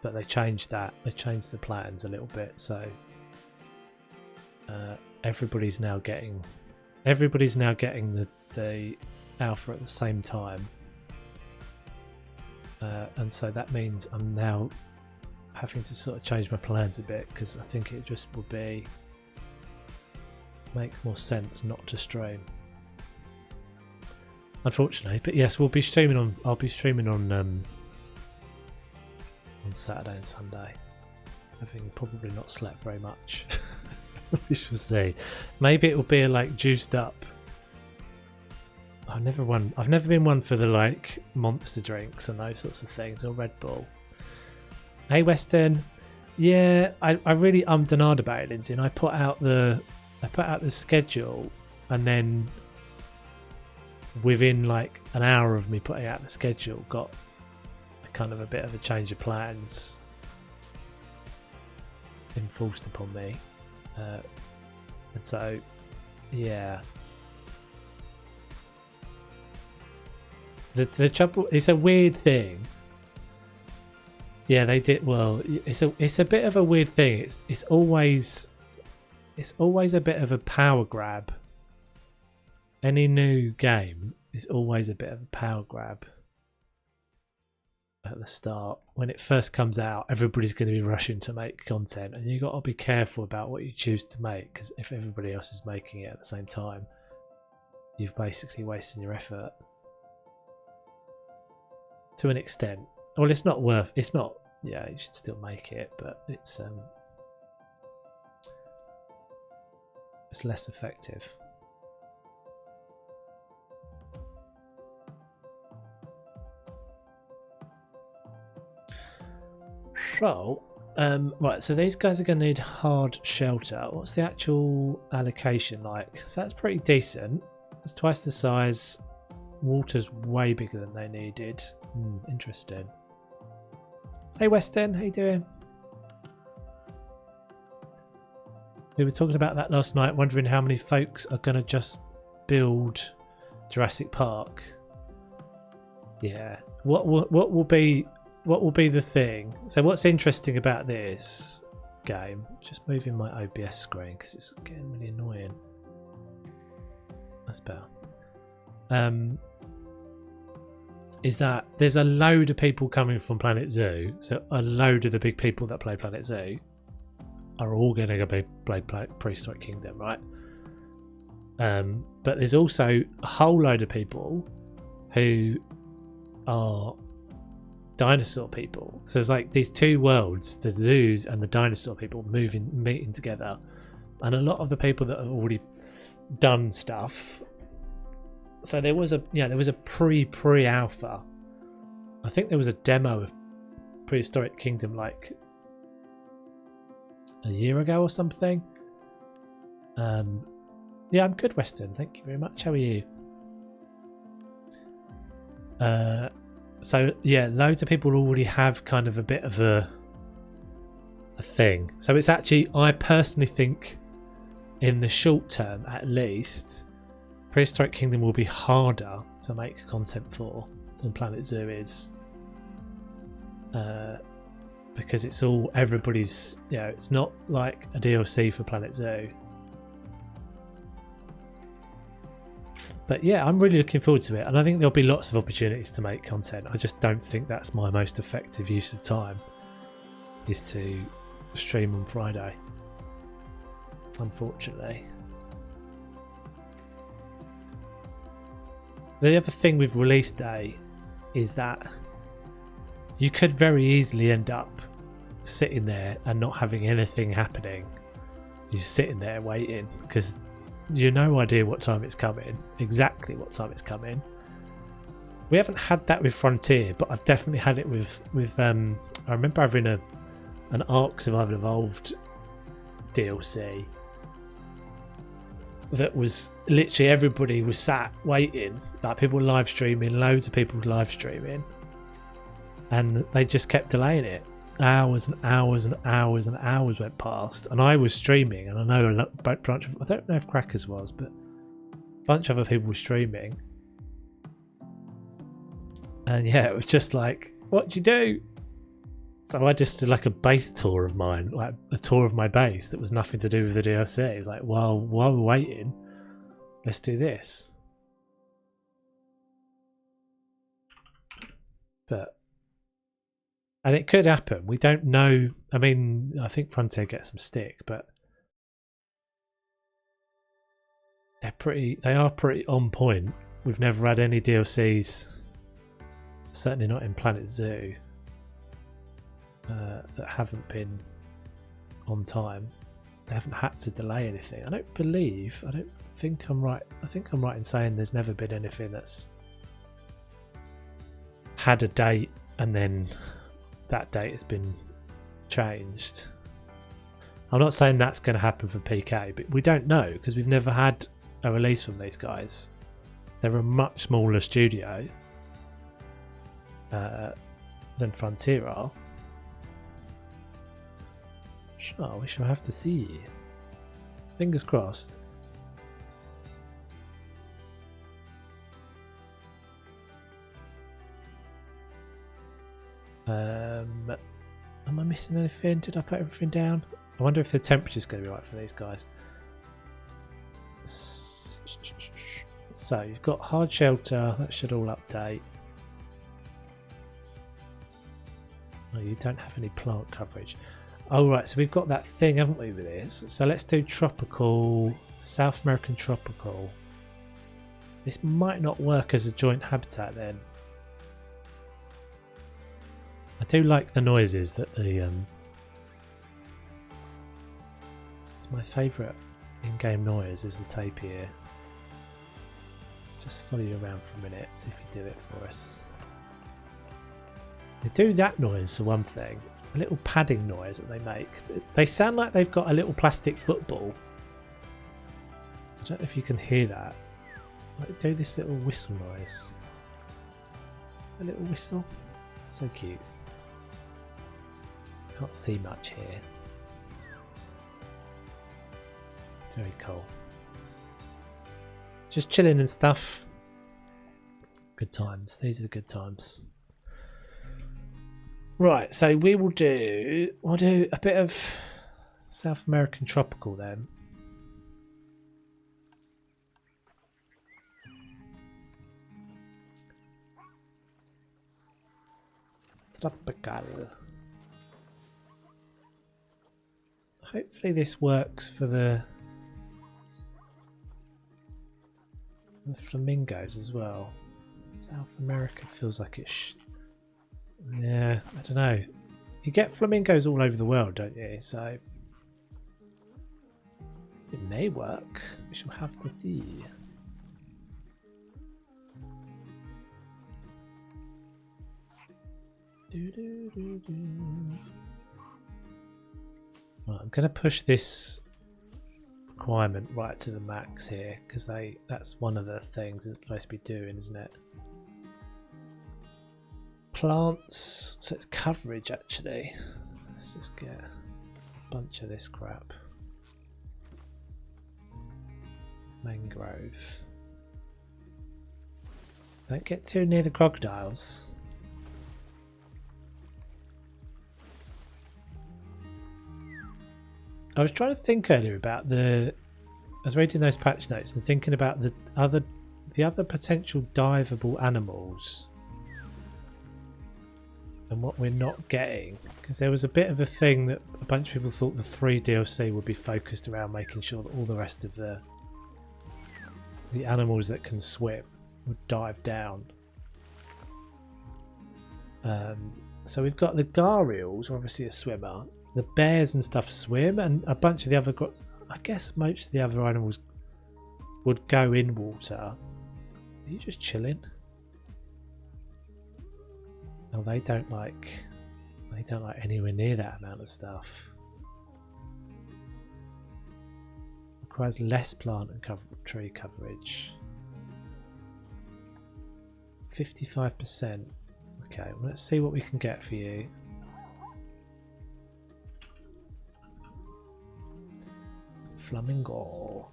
But they changed that. They changed the plans a little bit, so everybody's now getting the alpha at the same time, and so that means I'm now having to sort of change my plans a bit because I think it just would make more sense not to stream, unfortunately. But yes, we'll be streaming on. I'll be streaming on Saturday and Sunday, having probably not slept very much. We shall see. Maybe it will be like juiced up. I've never been one for the like monster drinks and those sorts of things, or Red Bull. Hey Weston, yeah, I really ummed and ahed about it, Lindsay, and I put out the schedule, and then within like an hour of me putting out the schedule, got kind of a bit of a change of plans enforced upon me, and so yeah, the trouble, it's a weird thing. Yeah, they did well. It's a bit of a weird thing. It's always a bit of a power grab. Any new game is always a bit of a power grab. At the start, when it first comes out, everybody's going to be rushing to make content, and you've got to be careful about what you choose to make, because if everybody else is making it at the same time, you've basically wasted your effort to an extent. Well, it's not. Yeah, you should still make it, but it's less effective. So, right, so these guys are going to need hard shelter. What's the actual allocation like? So that's pretty decent. It's twice the size. Water's way bigger than they needed. Interesting. Hey Weston, how you doing? We were talking about that last night, wondering how many folks are going to just build Jurassic Park. Yeah. What will be the thing? So what's interesting about this game? Just moving my OBS screen because it's getting really annoying. That's better. Is that there's a load of people coming from Planet Zoo, so a load of the big people that play Planet Zoo are all going to go play Prehistoric Kingdom, right? But there's also a whole load of people who are dinosaur people. So it's like these two worlds, the zoos and the dinosaur people, meeting together. And a lot of the people that have already done stuff. So there was a pre-alpha. I think there was a demo of Prehistoric Kingdom like a year ago or something. Yeah, I'm good, Weston. Thank you very much. How are you? So yeah, loads of people already have kind of a bit of a thing. So it's actually, I personally think, in the short term at least, Prehistoric Kingdom will be harder to make content for than Planet Zoo is, because it's all everybody's. You know, it's not like a DLC for Planet Zoo. But yeah, I'm really looking forward to it, and I think there'll be lots of opportunities to make content. I just don't think that's my most effective use of time, is to stream on Friday, unfortunately. The other thing with release day is that you could very easily end up sitting there and not having anything happening. You're sitting there waiting because you no idea what time it's coming, exactly what time it's coming. We haven't had that with Frontier, but I've definitely had it with I remember having an Ark Survival Evolved DLC that was literally everybody was sat waiting, like people were live streaming, loads of people were live streaming, and they just kept delaying it. Hours and hours and hours and hours went past, and I was streaming, and I know a bunch of, I don't know if Crackers was, but a bunch of other people were streaming, and yeah, it was just like, what'd you do? So I just did like a base tour of mine, like a tour of my base that was nothing to do with the DLC. It was like, while we're waiting, let's do this. And it could happen. We don't know. I mean, I think Frontier gets some stick, but they are pretty on point. We've never had any DLCs, certainly not in Planet Zoo, that haven't been on time. They haven't had to delay anything. I don't think I'm right. I think I'm right in saying there's never been anything that's had a date and then that date has been changed. I'm not saying that's going to happen for PK, but we don't know because we've never had a release from these guys. They're a much smaller studio than Frontier are. Oh, we shall have to see. Fingers crossed. Am I missing anything? Did I put everything down? I wonder if the temperature's going to be right for these guys. So you've got hard shelter. That should all update. Oh, you don't have any plant coverage. Oh right, so we've got that thing, haven't we, with this? So let's do tropical, South American tropical. This might not work as a joint habitat then. I do like the noises that the it's my favourite in-game noise is the tapir. Let's just follow you around for a minute, see if you do it for us. They do that noise for one thing, a little padding noise that they make. They sound like they've got a little plastic football. I don't know if you can hear that. Like, do this little whistle noise. A little whistle. So cute. Can't see much here. It's very cool. Just chilling and stuff. Good times. These are the good times. Right, so we'll do a bit of South American tropical then. Tropical. Hopefully this works for the flamingos as well. South America feels like it's... Yeah, I don't know. You get flamingos all over the world, don't you? So it may work. We shall have to see. Right, I'm going to push this requirement right to the max here because that's one of the things it's supposed to be doing, isn't it? plants. So it's coverage actually. Let's just get a bunch of this crap. Mangrove. Don't get too near the crocodiles. I was trying to think earlier about I was reading those patch notes and thinking about the other potential diveable animals and what we're not getting, because there was a bit of a thing that a bunch of people thought the 3 DLC would be focused around making sure that all the rest of the animals that can swim would dive down. So we've got the gharials, obviously a swimmer. The bears and stuff swim, and a bunch of the other, I guess most of the other animals would go in water. Are you just chilling? Oh, they don't like anywhere near that amount of stuff. Requires less plant and tree coverage. 55%. Okay, well, let's see what we can get for you. Flamingo.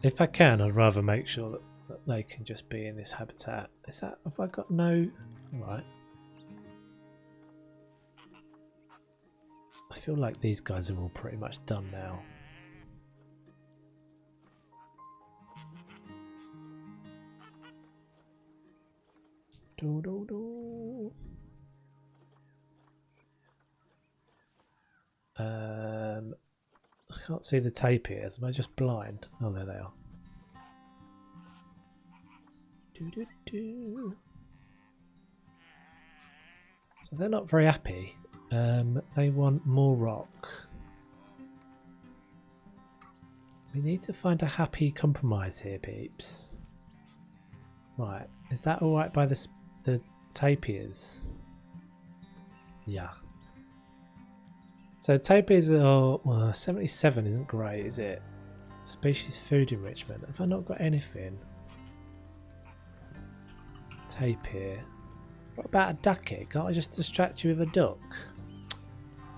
If I can, I'd rather make sure that they can just be in this habitat. Is that, have I got no... Right. I feel like these guys are all pretty much done now. Do, do, do. I can't see the tapirs. Am I just blind? Oh, there they are. Do, do, do. So they're not very happy. They want more rock. We need to find a happy compromise here, peeps. Right, is that all right by the tapirs? Yeah. So tapirs are, well, 77 isn't great, is it? Species food enrichment. Have I not got anything? Tapir. What about a ducky? Can't I just distract you with a duck?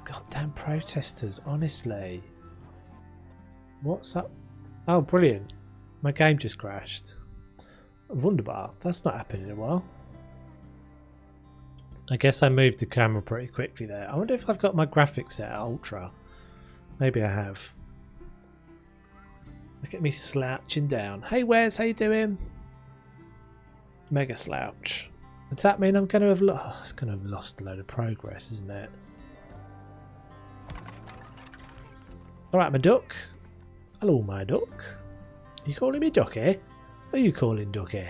Goddamn protesters, honestly. What's up? Oh, brilliant. My game just crashed. Wunderbar. That's not happened in a while. I guess I moved the camera pretty quickly there. I wonder if I've got my graphics set at ultra. Maybe I have. Look at me slouching down. Hey Wes, how you doing? Mega slouch. Does that mean I'm going to have it's going to have lost a load of progress, isn't it? Alright, my duck. Hello, my duck. You calling me Ducky? What are you calling Ducky?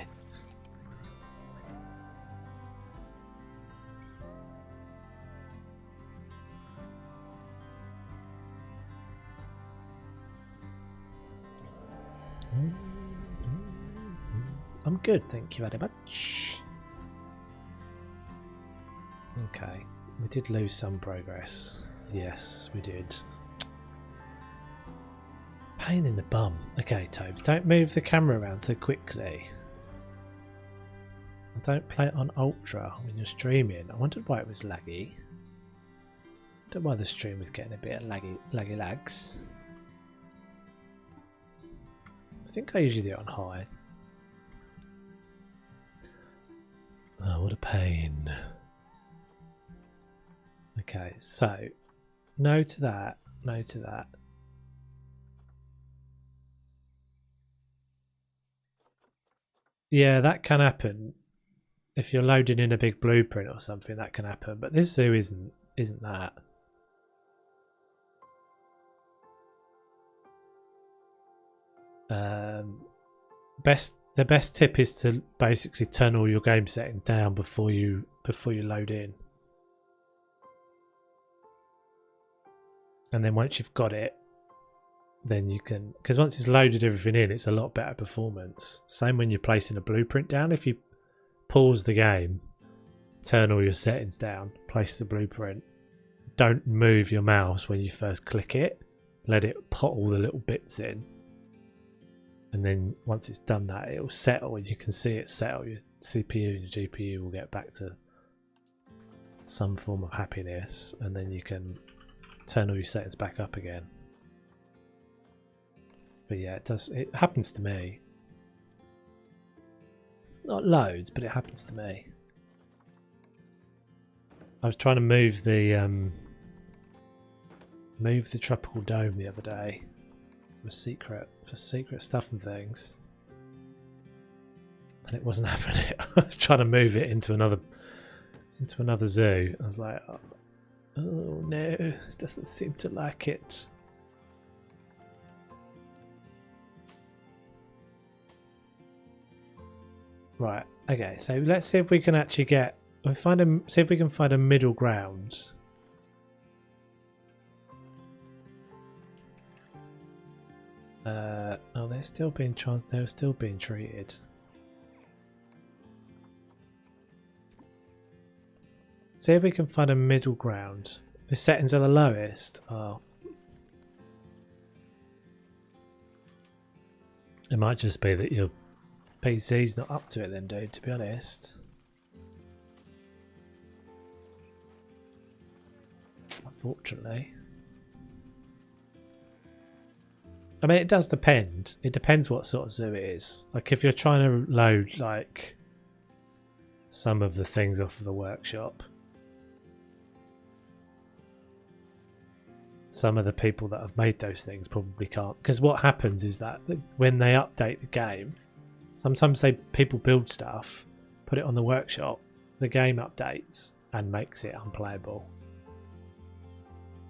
I'm good, thank you very much. Okay, we did lose some progress. Yes, we did. Pain in the bum. Okay, Tobes, don't move the camera around so quickly. And don't play it on ultra when you're streaming. I wondered why it was laggy. I don't know why the stream was getting a bit of laggy lags. I think I usually do it on high. Oh, what a pain. Okay, so no to that, no to that. Yeah, that can happen. If you're loading in a big blueprint or something, that can happen. But this zoo isn't that. The best tip is to basically turn all your game settings down before you load in. And then once you've got it, then you can, because once it's loaded everything in, it's a lot better performance. Same when you're placing a blueprint down. If you pause the game, turn all your settings down, place the blueprint, don't move your mouse when you first click it, let it put all the little bits in. And then once it's done that, it'll settle and you can see it settle. Your CPU and your GPU will get back to some form of happiness, and then you can turn all your settings back up again. But yeah, it happens to me. Not loads, but it happens to me. I was trying to move the tropical dome the other day for secret stuff and things, and it wasn't happening. I was trying to move it into another zoo. I was like, oh no, it doesn't seem to like it. Right, okay, so let's see if we can actually see if we can find a middle ground. Oh, they're still being treated. See if we can find a middle ground. The settings are the lowest. Oh. It might just be that your PC's not up to it then, dude, to be honest. Unfortunately. I mean, it does depend. It depends what sort of zoo it is. Like, if you're trying to load, like, some of the things off of the workshop, some of the people that have made those things probably can't. Because what happens is that when they update the game, sometimes people build stuff, put it on the workshop, the game updates and makes it unplayable.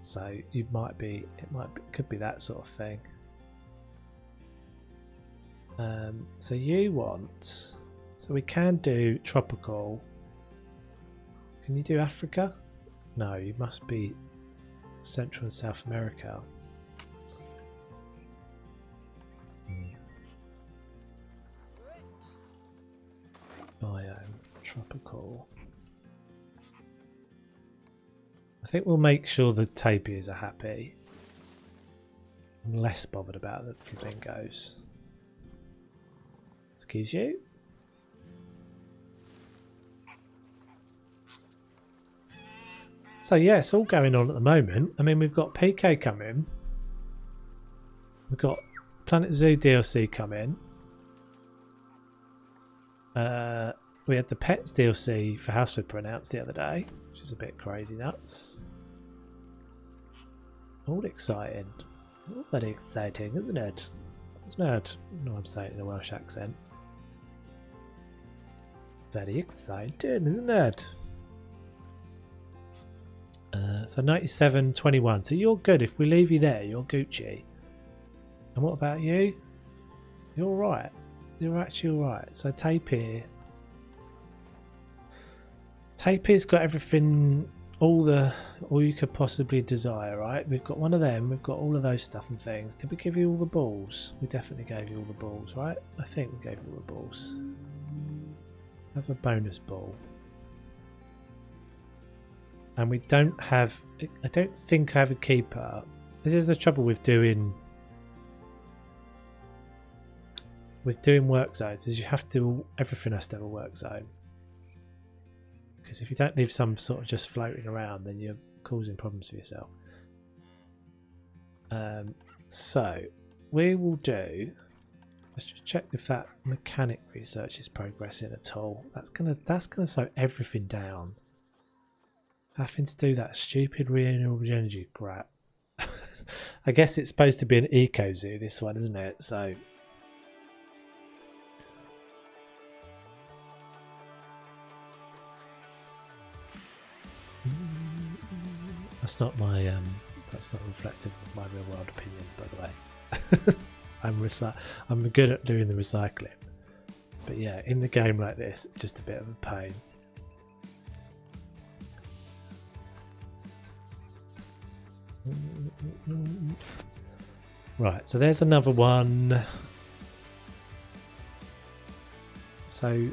So could be that sort of thing. So we can do tropical. Can you do Africa? No, you must be Central and South America. Biome, tropical. I think we'll make sure the tapirs are happy. I'm less bothered about the flamingos. Excuse you? So yeah, it's all going on at the moment. I mean, we've got PK coming. We've got Planet Zoo DLC coming. We had the Pets DLC for House Flipper announced the other day, which is a bit crazy nuts. All exciting. All very exciting, isn't it? Isn't it? No, I'm saying it in a Welsh accent. Very exciting, isn't it? So 97.21. So you're good. If we leave you there, you're Gucci. And what about you? You're alright. You're actually alright. So Tapir. Tapir's got everything, all you could possibly desire, right? We've got one of them, we've got all of those stuff and things. Did we give you all the balls? We definitely gave you all the balls, right? I think we gave you all the balls. Have a bonus ball. And we don't have, I don't think I have a keeper. This is the trouble with doing work zones, is you have to, everything has to have a work zone. Because if you don't leave some sort of just floating around, then you're causing problems for yourself. So we will do, let's just check if that mechanic research is progressing at all. That's gonna slow everything down. Having to do that stupid renewable energy crap. I guess it's supposed to be an eco zoo, this one, isn't it? So that's not reflective of my real world opinions, by the way. I'm good at doing the recycling, but yeah, in the game like this, it's just a bit of a pain. Right, so there's another one. So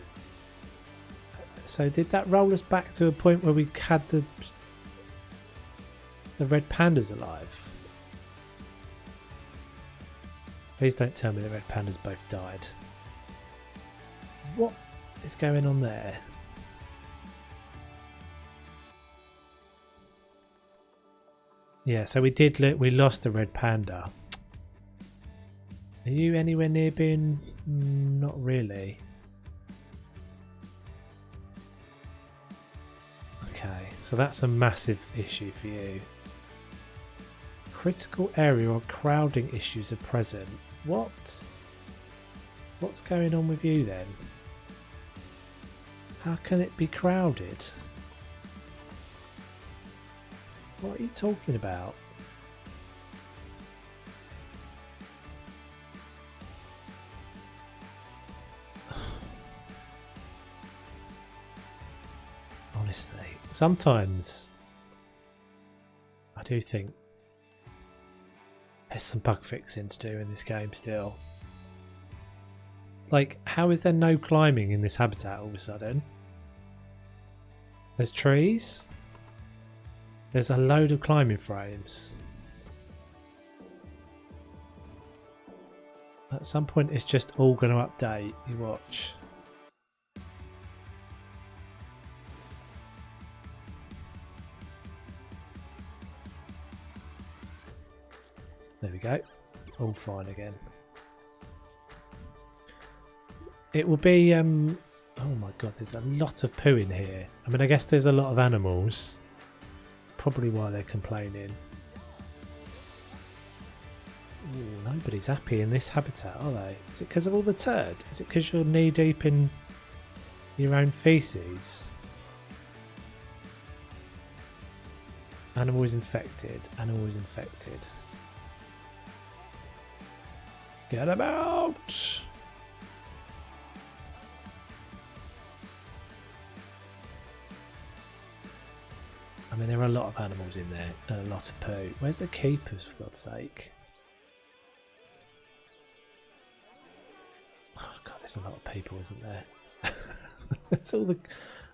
did that roll us back to a point where we had the red pandas alive? Please don't tell me the red pandas both died. What is going on there? Yeah, so we lost a red panda. Are you anywhere near being... not really. Okay, so that's a massive issue for you. Critical area or crowding issues are present. What? What's going on with you then? How can it be crowded? What are you talking about? Honestly, sometimes I do think there's some bug fixing to do in this game still. Like, how is there no climbing in this habitat all of a sudden? There's trees. There's a load of climbing frames. At some point it's just all going to update. You watch. There we go. All fine again. It will be... oh my god, there's a lot of poo in here. I mean, I guess there's a lot of animals. Probably why they're complaining. Ooh, nobody's happy in this habitat, are they? Is it because of all the turd? Is it because you're knee deep in your own feces? Animal is infected. Animal is infected. Get them out! I mean, there are a lot of animals in there and a lot of poo. Where's the keepers, for God's sake? Oh god, there's a lot of people, isn't there? It's all the...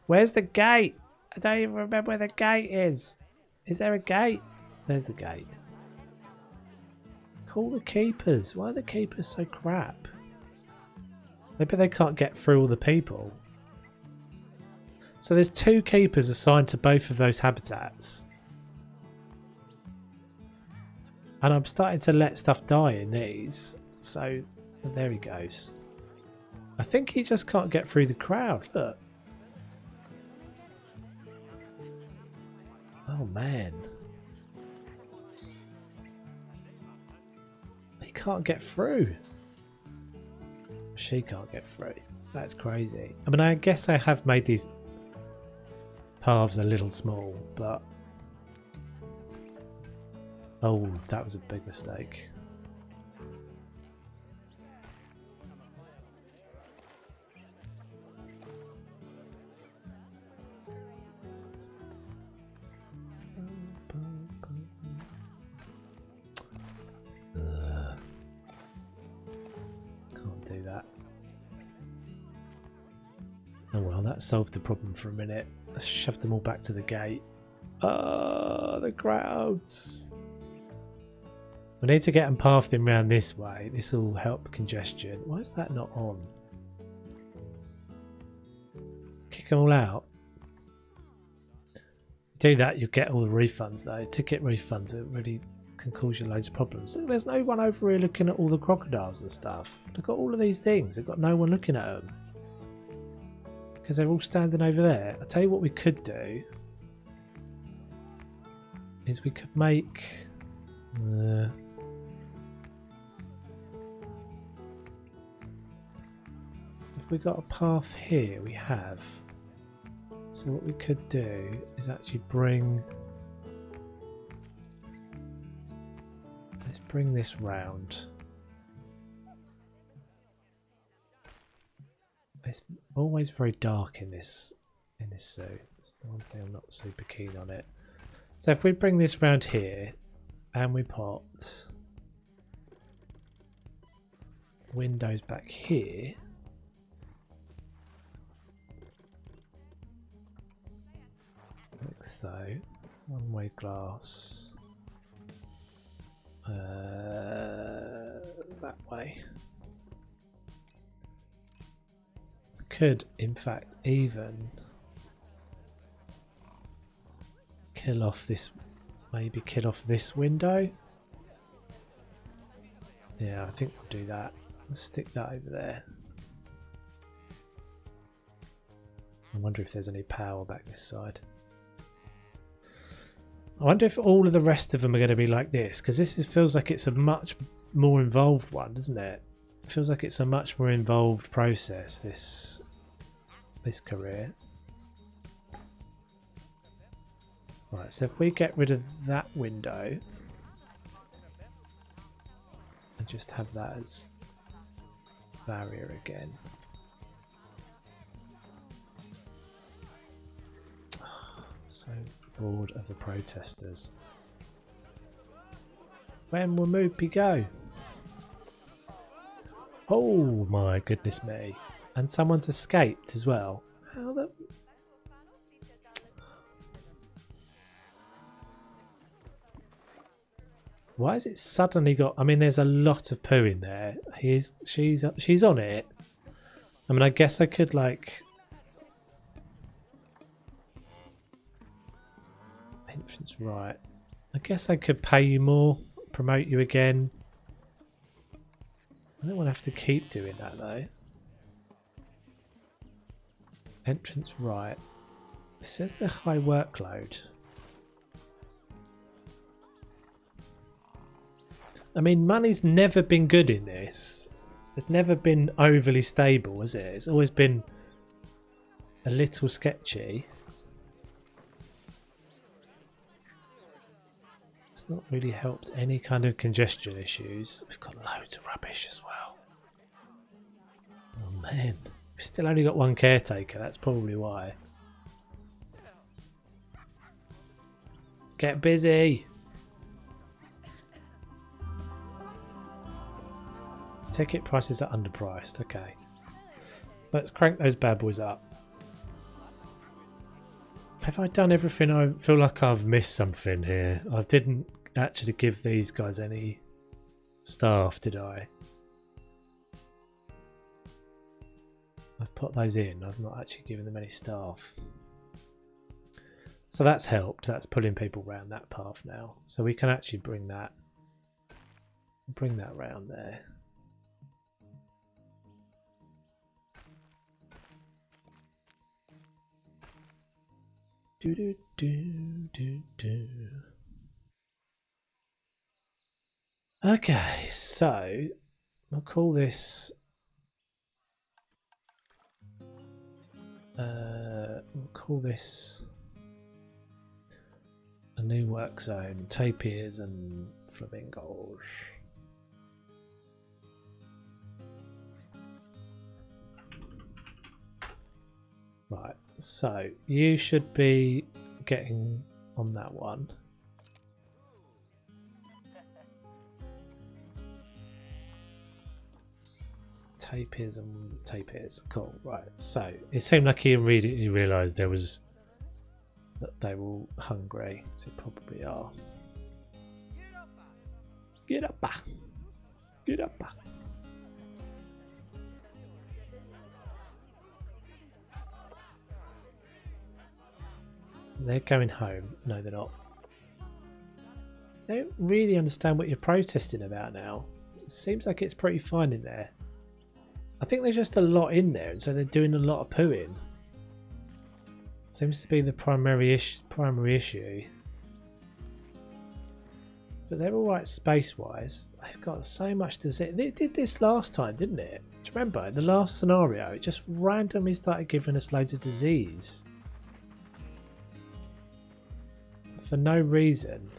Where's the gate? I don't even remember where the gate is. Is there a gate? There's the gate. Call the keepers. Why are the keepers so crap? Maybe they can't get through all the people. So there's 2 keepers assigned to both of those habitats. And I'm starting to let stuff die in these. So there he goes. I think he just can't get through the crowd. Look. Oh man. He can't get through. She can't get through. That's crazy. I mean, I guess I have made these paths a little small, but... Oh, that was a big mistake. Can't do that. Oh well, that solved the problem for a minute. Let's shove them all back to the gate. Oh, the crowds. We need to get them pathing round this way. This will help congestion. Why is that not on? Kick them all out. Do that, you'll get all the refunds though. Ticket refunds are really can cause you loads of problems. Look, there's no one over here looking at all the crocodiles and stuff. Look at all of these things. They've got no one looking at them. Because they're all standing over there. I'll tell you what we could do. Is we could make... if we got a path here, we have. So what we could do is actually bring... Let's bring this round. It's always very dark in this zoo. It's the one thing I'm not super keen on it. So if we bring this round here and we put windows back here, like so, one-way glass. That way. Could, in fact, even kill off this. Maybe kill off this window. Yeah, I think we'll do that. Let's stick that over there. I wonder if there's any power back this side. I wonder if all of the rest of them are going to be like this, because feels like it's a much more involved one, doesn't it? It feels like it's a much more involved process, this career. Right, so if we get rid of that window and just have that as barrier again. So bored of the protesters. When will Moopy go? Oh my goodness me. And someone's escaped as well. How the... Why has it suddenly got... I mean, there's a lot of poo in there. She's on it. I mean, I guess I could, like... Entrance right. I guess I could pay you more, promote you again. I don't want to have to keep doing that, though. Entrance right. It says the high workload. I mean, money's never been good in this. It's never been overly stable, has it? It's always been a little sketchy. It's not really helped any kind of congestion issues. We've got loads of rubbish as well. Oh man. We've still only got one caretaker, that's probably why. Get busy! Ticket prices are underpriced, okay. Let's crank those bad boys up. Have I done everything? I feel like I've missed something here. I didn't actually give these guys any staff, did I? I've put those in. I've not actually given them any staff. So that's helped. That's pulling people around that path now. So we can actually bring that round there. Do do do do do. Okay, so I'll call this. We'll call this a new work zone. Tapirs and flamingos. Right, so you should be getting on that one. Tapirs and tapirs. Cool, right. So it seemed like he immediately realised that they were all hungry. So they probably are. Get up, get up. They're going home. No, they're not. They don't really understand what you're protesting about now. It seems like it's pretty fine in there. I think there's just a lot in there, and so they're doing a lot of pooing. Seems to be the primary issue. But they're all right space-wise. They've got so much to say. They did this last time, didn't it? Do you remember? In the last scenario, it just randomly started giving us loads of disease. For no reason.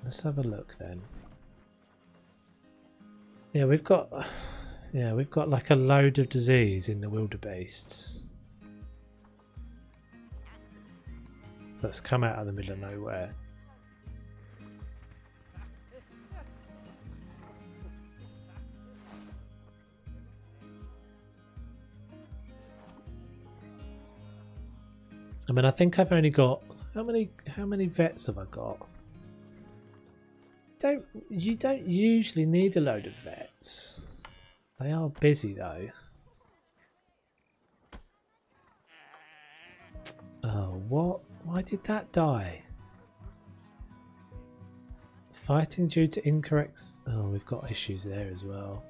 Let's have a look then. Yeah, we've got like a load of disease in the wildebeests that's come out of the middle of nowhere. mean, I think I've only got how many vets have I got? You don't usually need a load of vets. They are busy though. Oh, what? Why did that die? Fighting due to incorrect... Oh, we've got issues there as well.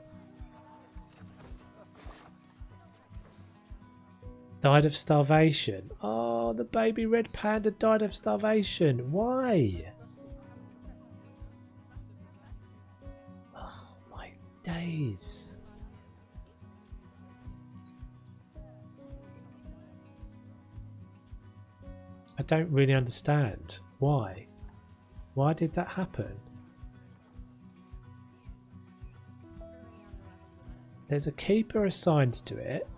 Died of starvation. Oh, the baby red panda died of starvation. Why? Oh, my days. I don't really understand. Why? Why did that happen? There's a keeper assigned to it.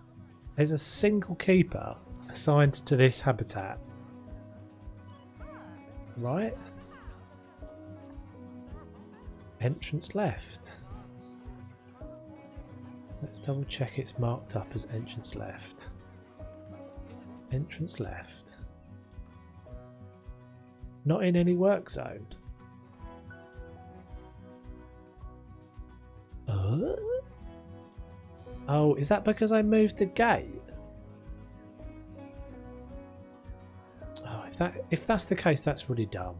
There's a single keeper assigned to this habitat. Right? Entrance left. Let's double check it's marked up as entrance left. Entrance left. Not in any work zone. Oh, is that because I moved the gate? Oh, if that's the case, that's really dumb.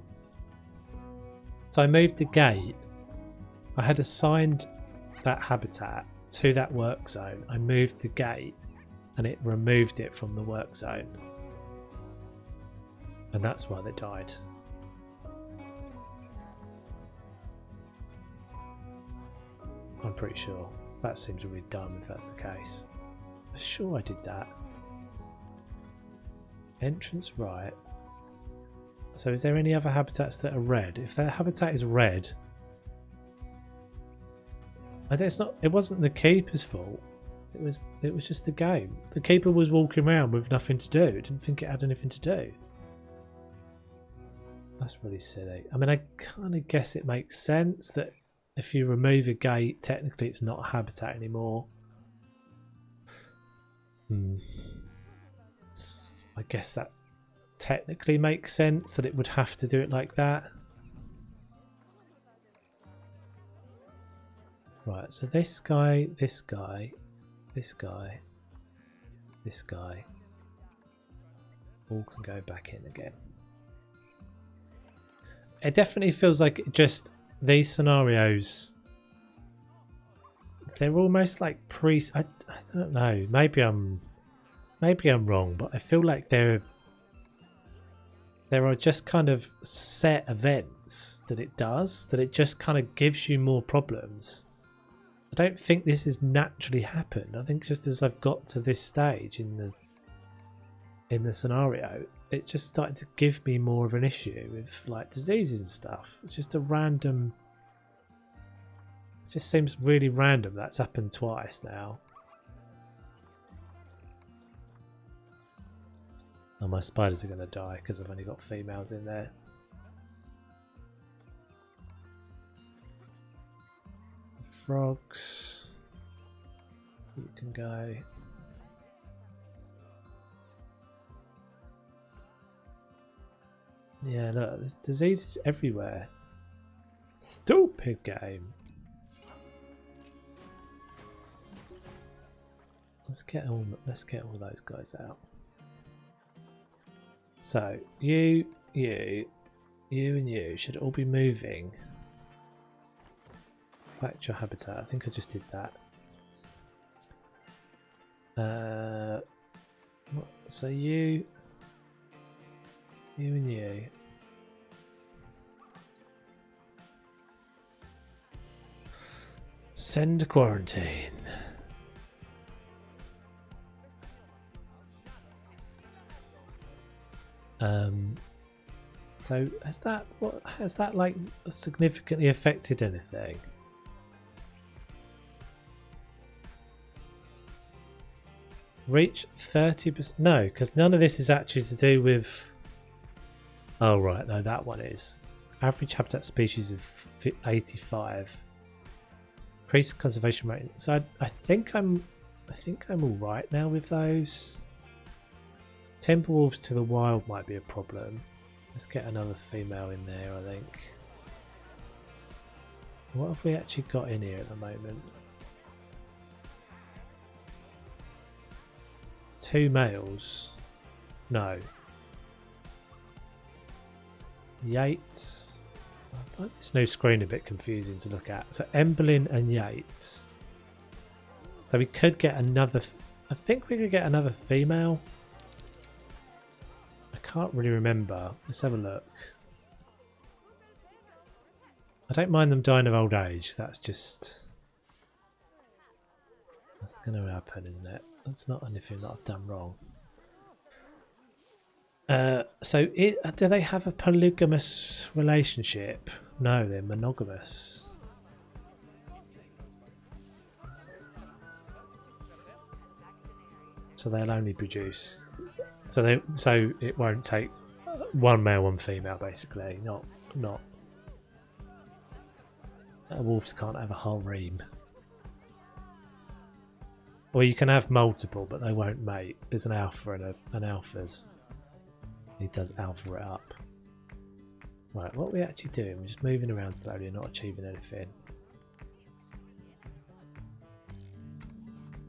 So I moved the gate. I had assigned that habitat to that work zone. I moved the gate and it removed it from the work zone. And that's why they died. I'm pretty sure. That seems really dumb if that's the case. I'm sure I did that. Entrance right. So is there any other habitats that are red? If that habitat is red... it wasn't the keeper's fault. It was just the game. The keeper was walking around with nothing to do. It didn't think it had anything to do. That's really silly. I mean, I kind of guess it makes sense that if you remove a gate, technically it's not a habitat anymore. I guess that technically makes sense that it would have to do it like that. Right, so this guy, this guy, this guy, this guy all can go back in again. It definitely feels like just these scenarios, they're almost like I don't know, maybe I'm wrong, but I feel like there are just kind of set events that it does, that it just kind of gives you more problems. I don't think this has naturally happened. I think just as I've got to this stage in the scenario, it just started to give me more of an issue with like diseases and stuff. It's just a random... It just seems really random that's happened twice now. Oh, my spiders are going to die because I've only got females in there. Frogs. You can go. Yeah, look, there's diseases everywhere. Stupid game. Let's get all those guys out. So you and you should all be moving back to your habitat. I think I just did that. So you and you. Send quarantine. So has that like significantly affected anything? Reach 30%? No, because none of this is actually to do with... Oh right, no, that one is. Average habitat species of 85. Increased conservation rate. So I think I'm all right now with those. Timberwolves to the wild might be a problem. Let's get another female in there, I think. What have we actually got in here at the moment? 2 males. No. Yates. I find this new screen a bit confusing to look at. So Emberlin and Yates. So we could get another... I think we could get another female. I can't really remember. Let's have a look. I don't mind them dying of old age. That's just... That's going to happen, isn't it? That's not anything that I've done wrong. Do they have a polygamous relationship? No, they're monogamous. So they'll only produce. So it won't take 1 male, 1 female, basically. Not. Wolves can't have a whole ream. Or you can have multiple, but they won't mate. There's an alpha and an alphas. He does alpha it up. Right, what are we actually doing? We're just moving around slowly and not achieving anything.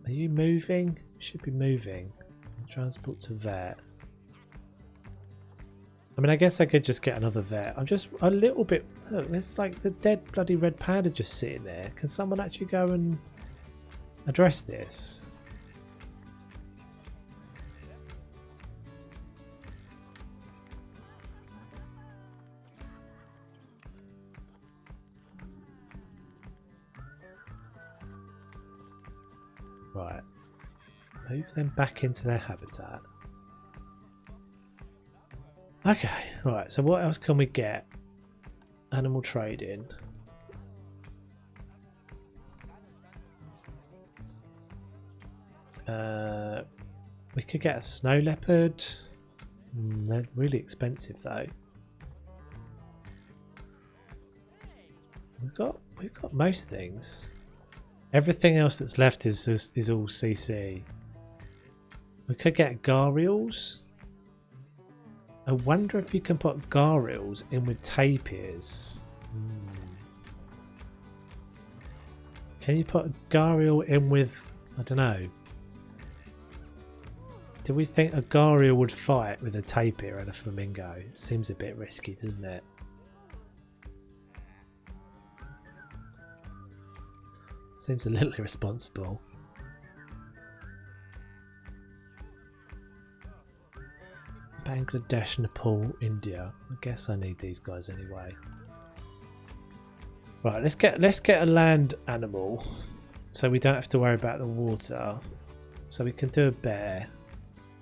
Are you moving? You should be moving. Transport to vet. I mean, I guess I could just get another vet. I'm just a little bit... Look, there's like the dead bloody red panda just sitting there. Can someone actually go and address this? Right. Move them back into their habitat. Okay, right, so what else can we get? Animal trading. We could get a snow leopard. They're really expensive though. We've got most things. Everything else that's left is all CC. We could get gharials. I wonder if you can put gharials in with tapirs. Can you put a gharial in with... I don't know. Do we think a gharial would fight with a tapir and a flamingo? It seems a bit risky, doesn't it? Seems a little irresponsible. Bangladesh, Nepal, India. I guess I need these guys anyway. Right, let's get a land animal, so we don't have to worry about the water. So we can do a bear.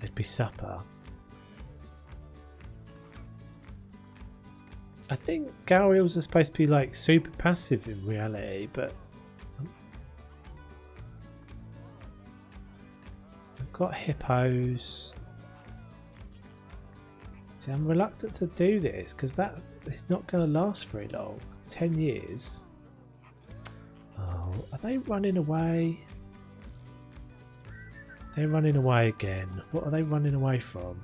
It'd be supper. I think gharials are supposed to be like super passive in reality, but I've got hippos. See, I'm reluctant to do this because it's not going to last very long. 10 years. Oh, are they running away? They're running away again. What are they running away from?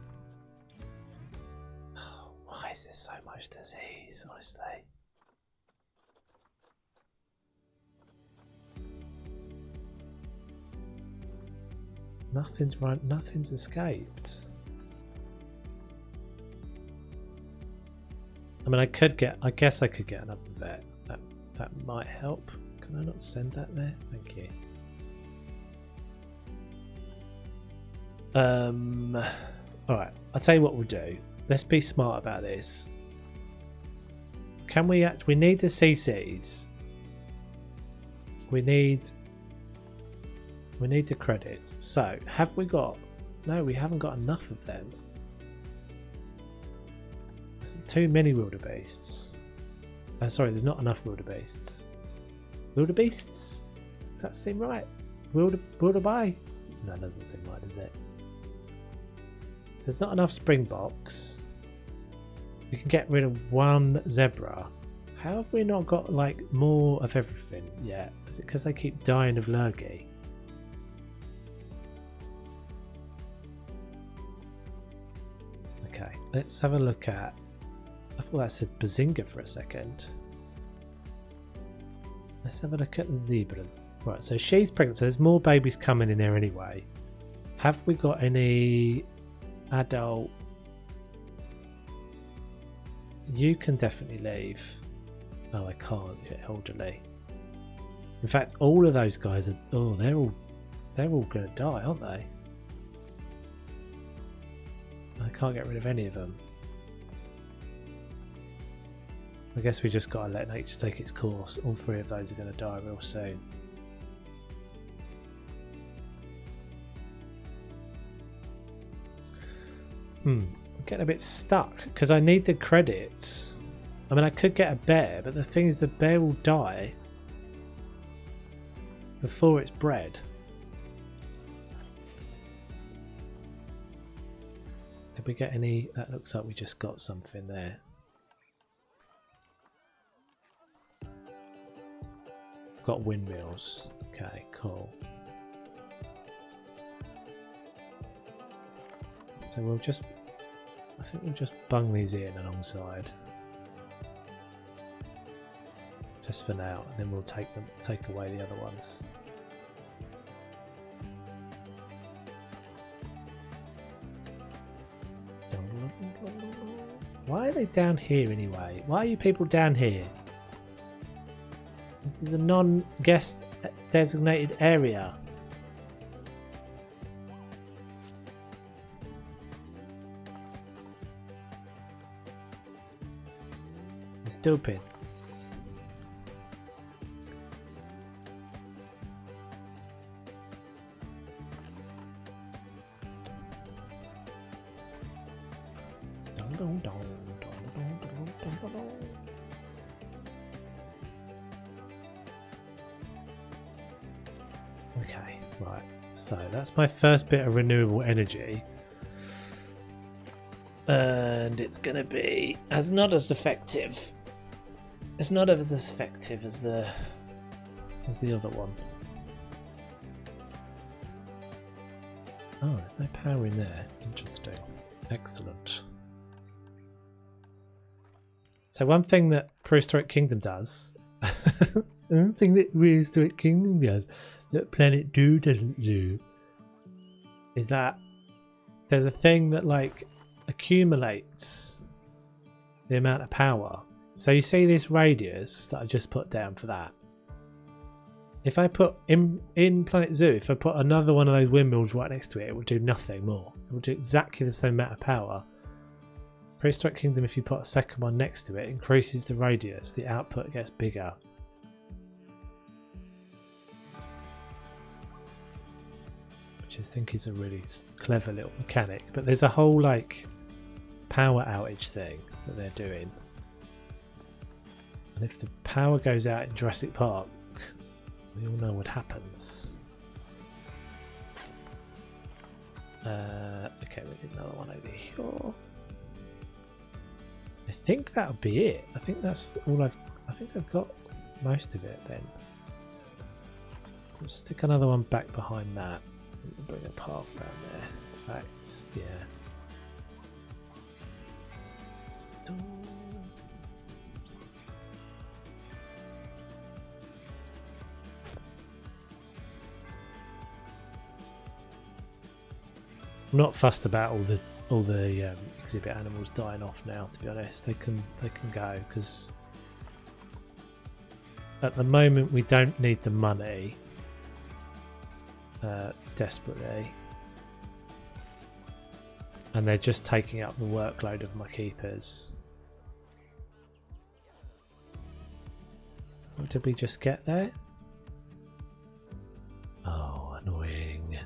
Oh, why is there so much disease, honestly? Nothing's escaped. I mean, I guess I could get another vet. That might help. Can I not send that there? Thank you. Alright, I'll tell you what we'll do. Let's be smart about this. Can we need the CCs. We need the credits. So, have we got... No, we haven't got enough of them. There's too many wildebeests. Sorry, there's not enough wildebeests. Wildebeests? Does that seem right? Wildebeest? No, it doesn't seem right, does it? So there's not enough springboks. We can get rid of 1 zebra. How have we not got like more of everything yet? Is it because they keep dying of lurgy? let's have a look at... I thought that said Bazinga for a second. Let's have a look at the zebras. Right, so she's pregnant, so there's more babies coming in there anyway. Have we got any adult? You can definitely leave. Oh, I can't. You're elderly. In fact, all of those guys are... Oh, they're all going to die, aren't they? I can't get rid of any of them. I guess we just got to let nature take its course. All three of those are going to die real soon. I'm getting a bit stuck because I need the credits. I mean, I could get a bear, but the thing is the bear will die before it's bred. Did we get any? That looks like we just got something there. Got windmills. Okay, cool. So we'll just... I think we'll just bung these in alongside. Just for now, and then we'll take away the other ones. Why are they down here anyway? Why are you people down here? This is a non-guest designated area. Stupids. Okay, right. So that's my first bit of renewable energy. And it's going to be not as effective. It's not as effective as the other one. Oh, there's no power in there. Interesting. Excellent. So one thing that Prehistoric Kingdom does, one thing that Prehistoric Kingdom does that Planet Do doesn't do, is that there's a thing that like accumulates the amount of power. So you see this radius that I just put down for that. If I put in Planet Zoo, if I put another one of those windmills right next to it, it will do nothing more. It will do exactly the same amount of power. Prehistoric Kingdom, if you put a second one next to it, increases the radius, the output gets bigger. Which I think is a really clever little mechanic. But there's a whole like power outage thing that they're doing. And if the power goes out in Jurassic Park, we all know what happens. Okay, we need another one over here. I think that'll be it. I think that's all I think I've got most of it then. So we'll stick another one back behind that. And bring a path around there. In fact, yeah. I'm not fussed about all the exhibit animals dying off now. To be honest, they can go because at the moment we don't need the money desperately, and they're just taking up the workload of my keepers. What did we just get there? Oh, annoying.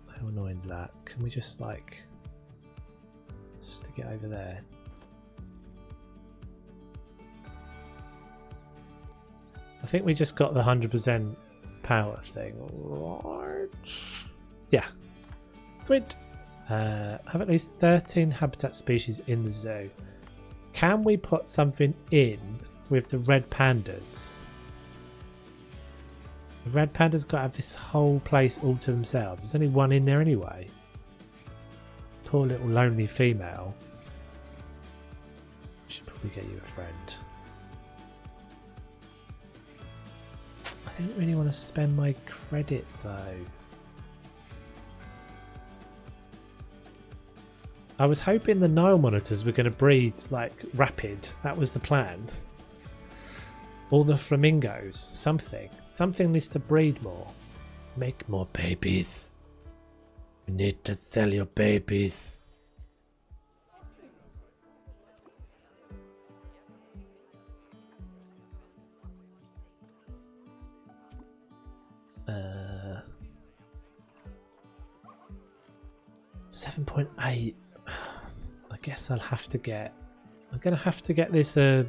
How annoying is that? Can we just like stick it over there? I think we just got the 100% power thing, right? Yeah. Sweet. Have at least 13 habitat species in the zoo. Can we put something in with the red pandas? The red pandas got to have this whole place all to themselves. There's only one in there anyway. poor little lonely female. Should probably get you a friend. I don't really want to spend my credits though. I was hoping the Nile monitors were going to breed like rapid. That was the plan. All the flamingos. Something needs to breed more. Make more babies. You need to sell your babies. Uh, 7.8. I guess I'll have to get. I'm gonna have to get this a.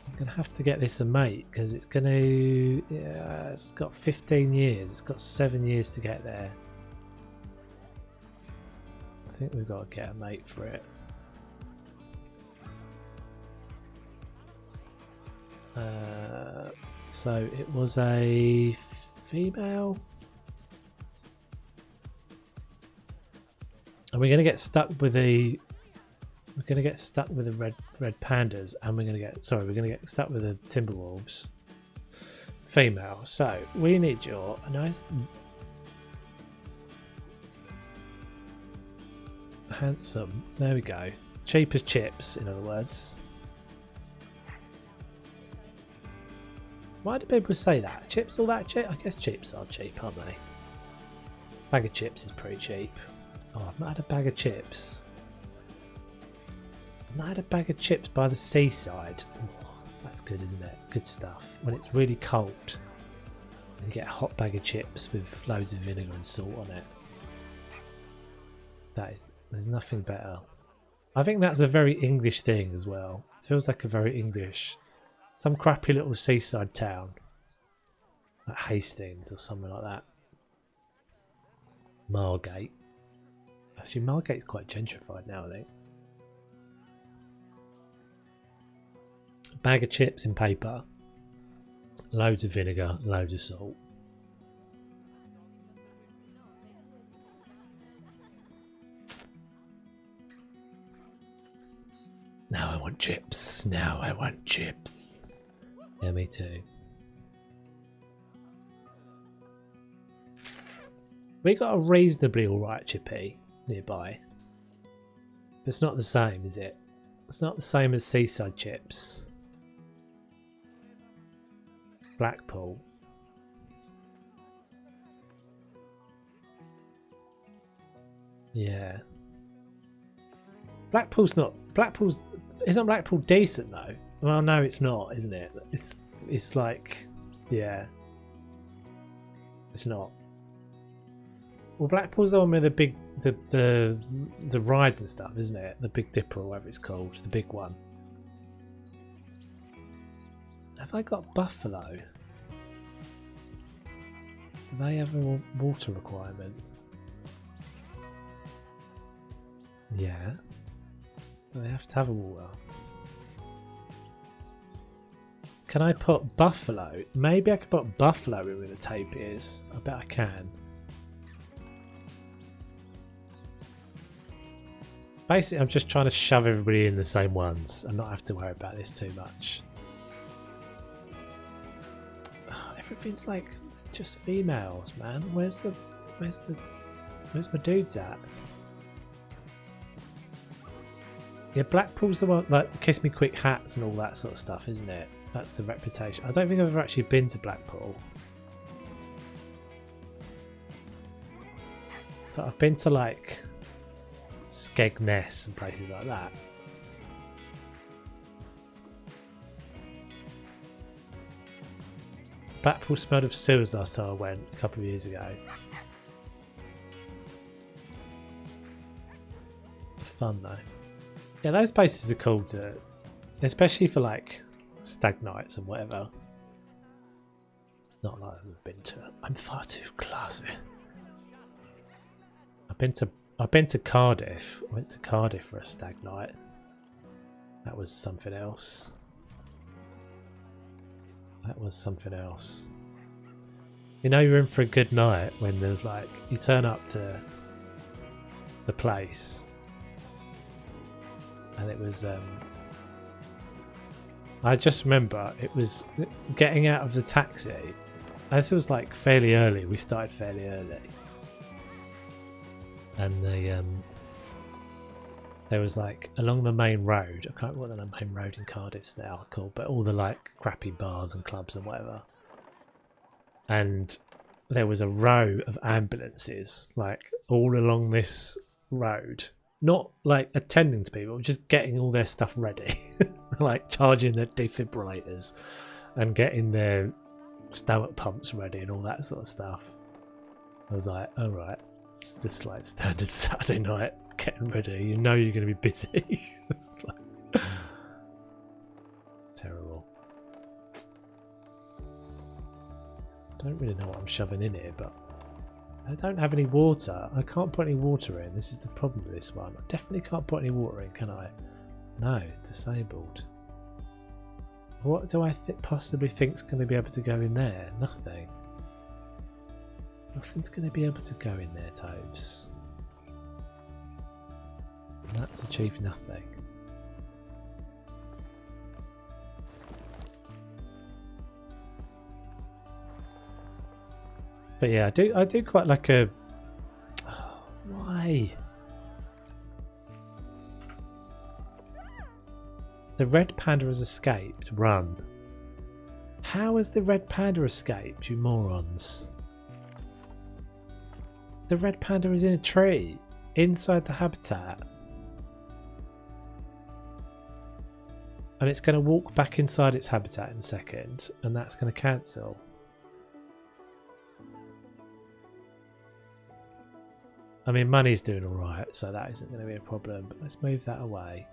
I'm gonna have to get this a mate because it's gonna. Yeah, it's got 15 years. It's got 7 years to get there. I think we've got to get a mate for it. So it was a female. And we're gonna get stuck with the. We're gonna get stuck with the red pandas, and we're gonna get stuck with the Timberwolves. Female. So we need your nice, handsome. There we go. Cheap as chips, in other words. Why do people say that? Chips all that cheap? I guess chips are cheap, aren't they? Bag of chips is pretty cheap. Oh, I've not had a bag of chips. I've not had a bag of chips by the seaside. Oh, that's good, isn't it? Good stuff. When it's really cold, and you get a hot bag of chips with loads of vinegar and salt on it. There's nothing better. I think that's a very English thing as well. Feels like a very English. Some crappy little seaside town. Like Hastings or something like that. Margate. Actually, Margate's quite gentrified now, I think. A bag of chips in paper. Loads of vinegar, loads of salt. Now I want chips. Now I want chips. Yeah, me too. We got a reasonably alright chippy nearby. It's not the same, is it? It's not the same as seaside chips. Blackpool. Yeah. Isn't Blackpool decent though? Well, no, it's not, isn't it? It's like, yeah, it's not. Well, Blackpool's the one with the big, the rides and stuff, isn't it? The Big Dipper or whatever it's called, the big one. Have I got Buffalo? Do they have a water requirement? Yeah. Do they have to have a water? Can I put Buffalo? Maybe I could put Buffalo in where the tape is. I bet I can. Basically, I'm just trying to shove everybody in the same ones and not have to worry about this too much. Oh, everything's like just females, man. Where's my dudes at? Yeah, Blackpool's the one, like Kiss Me Quick hats and all that sort of stuff, isn't it? That's the reputation. I don't think I've ever actually been to Blackpool. But I've been to like Skegness and places like that. Blackpool smelled of sewers last time I went, a couple of years ago. It's fun though. Yeah, those places are cool to, especially for like stag nights and whatever. Not like I've been to. I'm far too classy. I've been to Cardiff. I went to Cardiff for a stag night. That was something else. That was something else. You know you're in for a good night when there's like, you turn up to the place, and it was. I just remember it was getting out of the taxi. This was like fairly early. We started fairly early, and there was like along the main road. I can't remember what the main road in Cardiff's now called, but all the like crappy bars and clubs and whatever. And there was a row of ambulances like all along this road, not like attending to people, just getting all their stuff ready, like charging their defibrillators and getting their stomach pumps ready and all that sort of stuff. I was like, all right, it's just like standard Saturday night getting ready. You know you're going to be busy. It's like terrible. I don't really know what I'm shoving in here, but I don't have any water. I can't put any water in. This is the problem with this one. I definitely can't put any water in, can I? No, disabled. What do I possibly think's going to be able to go in there? Nothing. Nothing's going to be able to go in there, Toves. And that's achieved nothing. But yeah, I do quite like a. Oh, why? The red panda has escaped. Run. How has the red panda escaped, you morons? The red panda is in a tree inside the habitat. And it's going to walk back inside its habitat in a second, and that's going to cancel. I mean, money's doing alright, so that isn't going to be a problem, but let's move that away.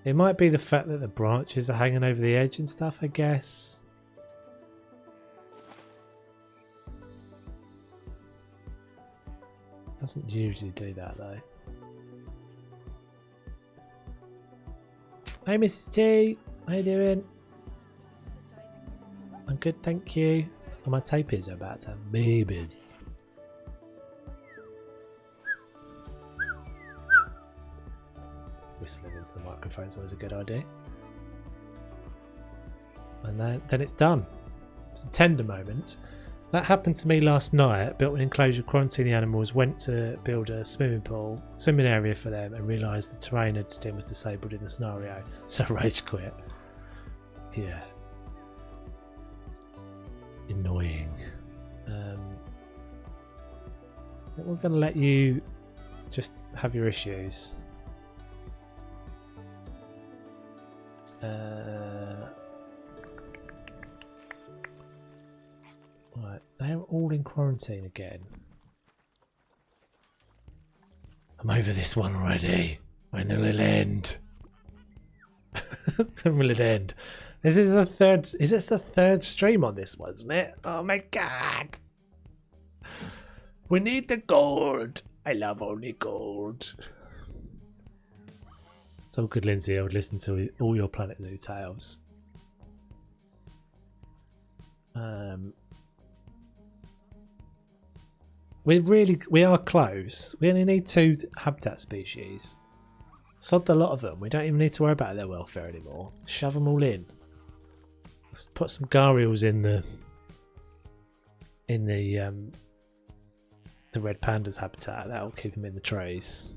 It might be the fact that the branches are hanging over the edge and stuff, I guess. Doesn't usually do that, though. Hey, Mrs. T. How you doing? I'm good, thank you. And my tapirs are about to have babies. Whistling into the microphone is always a good idea. And then it's done. It's a tender moment. That happened to me last night. Built an enclosure, quarantined the animals, went to build a swimming area for them, and realised the terrain editing was disabled in the scenario. So rage quit. Yeah. Annoying. We're going to let you just have your issues. Right, they're all in quarantine again. I'm over this one already. When will it end? When will it end? This is the third. Is this the third stream on this one, isn't it? Oh my god! We need the gold. I love only gold. It's all good, Lindsay. I would listen to all your Planet Zoo tales. We are close. We only need 2 habitat species. Sod the lot of them. We don't even need to worry about their welfare anymore. Shove them all in. Let's put some gharials in the red panda's habitat. That'll keep them in the trays.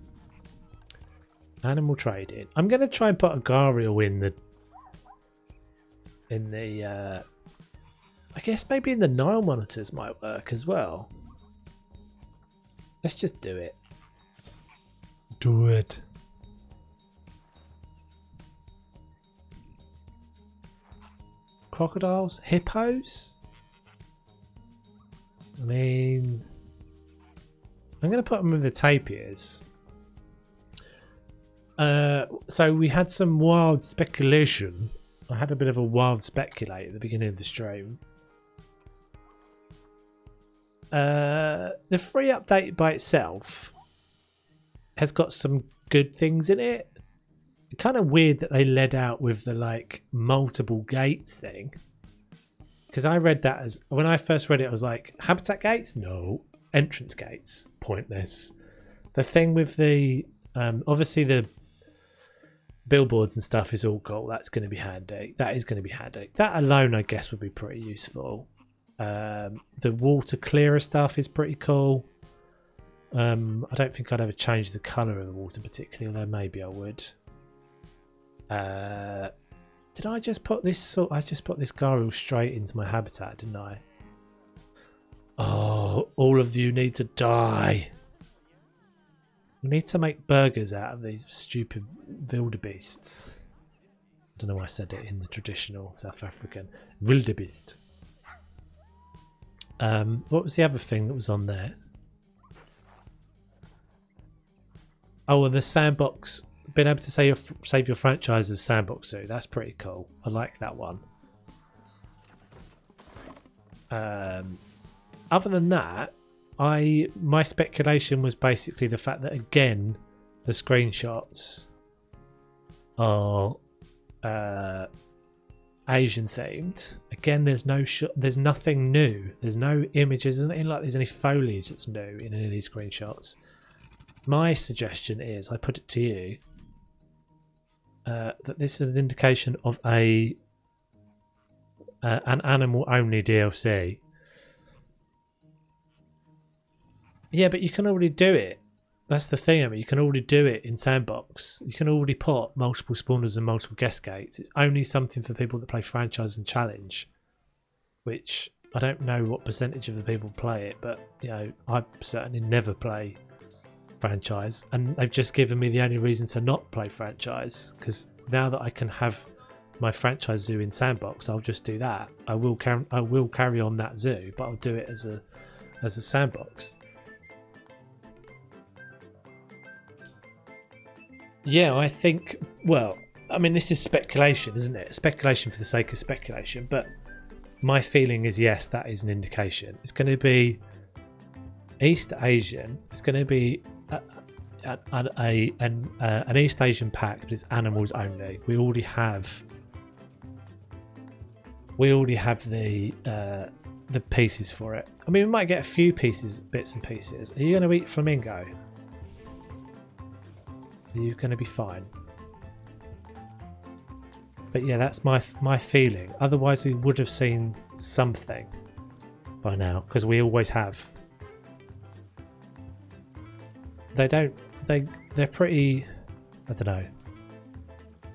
Animal trading. I'm going to try and put a gharial in the I guess maybe in the Nile monitors might work as well. Let's just do it. Do it. Crocodiles? Hippos? I mean, I'm going to put them with the tapirs. So we had some wild speculation. I had a bit of a wild speculate at the beginning of the stream. The free update by itself has got some good things in it. Kind of weird that they led out with the like multiple gates thing, because I read that as, when I first read it, I was like, habitat gates? No. Entrance gates? Pointless. The thing with the obviously the billboards and stuff is all cool. That's going to be handy. That is going to be handy. That alone, I guess, would be pretty useful. The water clearer stuff is pretty cool. I don't think I'd ever change the colour of the water particularly, although maybe I would. Did I just put this? I just put this Gharial straight into my habitat, didn't I? Oh, all of you need to die. We need to make burgers out of these stupid wildebeests. I don't know why I said it in the traditional South African. Wildebeest. What was the other thing that was on there? Oh, and the sandbox. Being able to save your franchise as Sandbox Zoo. That's pretty cool. I like that one. Other than that, my speculation was basically the fact that again the screenshots are Asian themed. Again, there's nothing new. There's no images. It's not like there's any foliage that's new in any of these screenshots. My suggestion is, I put it to you, that this is an indication of an animal only DLC. Yeah, but you can already do it. That's the thing. I mean, you can already do it in Sandbox. You can already put multiple spawners and multiple guest gates. It's only something for people that play franchise and challenge, which I don't know what percentage of the people play it, but you know, I certainly never play franchise, and they've just given me the only reason to not play franchise, because now that I can have my franchise zoo in Sandbox, I'll just do that. I will carry on that zoo, but I'll do it as a Sandbox. Yeah, I think, well, I mean, this is speculation, isn't it? Speculation for the sake of speculation, but my feeling is yes, that is an indication. It's going to be East Asian. It's going to be an East Asian pack, but it's animals only. We already have the pieces for it. I mean, we might get a few bits and pieces. Are you going to eat flamingo? Are you going to be fine? But yeah, that's my feeling. Otherwise, we would have seen something by now, because we always have. They're pretty, I don't know.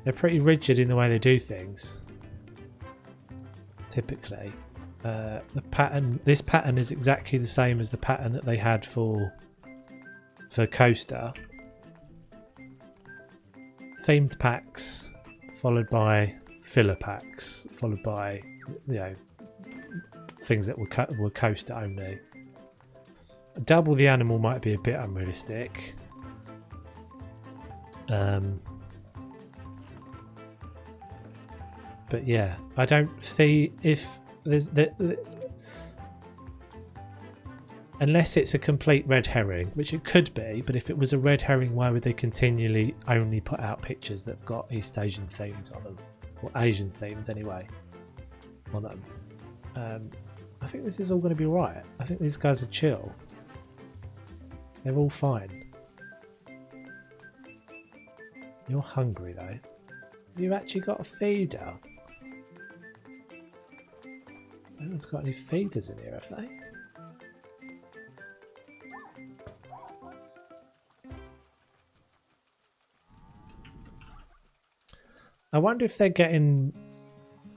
They're pretty rigid in the way they do things. Typically, this pattern is exactly the same as the pattern that they had for Coaster. Themed packs, followed by filler packs, followed by, you know, things that were Coaster only. Double the animal might be a bit unrealistic. But yeah, I don't see if there's unless it's a complete red herring, which it could be, but if it was a red herring, why would they continually only put out pictures that have got East Asian themes on them? Or Asian themes anyway on them. I think this is all going to be right. I think these guys are chill. They're all fine. You're hungry though. You've actually got a feeder. No one's got any feeders in here, have they? I wonder if they're getting...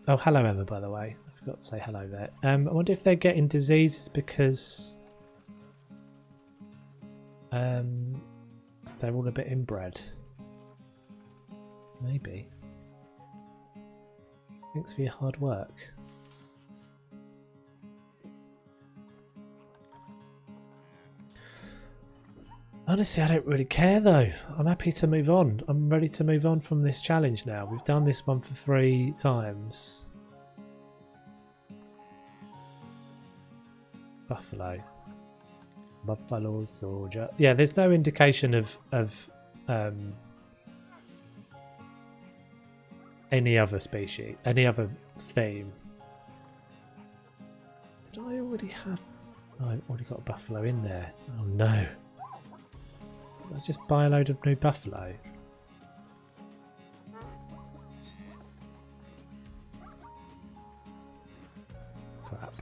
Oh, hello Emma, by the way. I forgot to say hello there. I wonder if they're getting diseases because they're all a bit inbred. Maybe. Thanks for your hard work. Honestly, I don't really care though. I'm happy to move on. I'm ready to move on from this challenge now. We've done this one for 3 times. Buffalo soldier. Yeah, there's no indication of any other species, any other theme. Did I already have... Oh, I've already got a buffalo in there. Oh no. I'll just buy a load of new buffalo. Crap.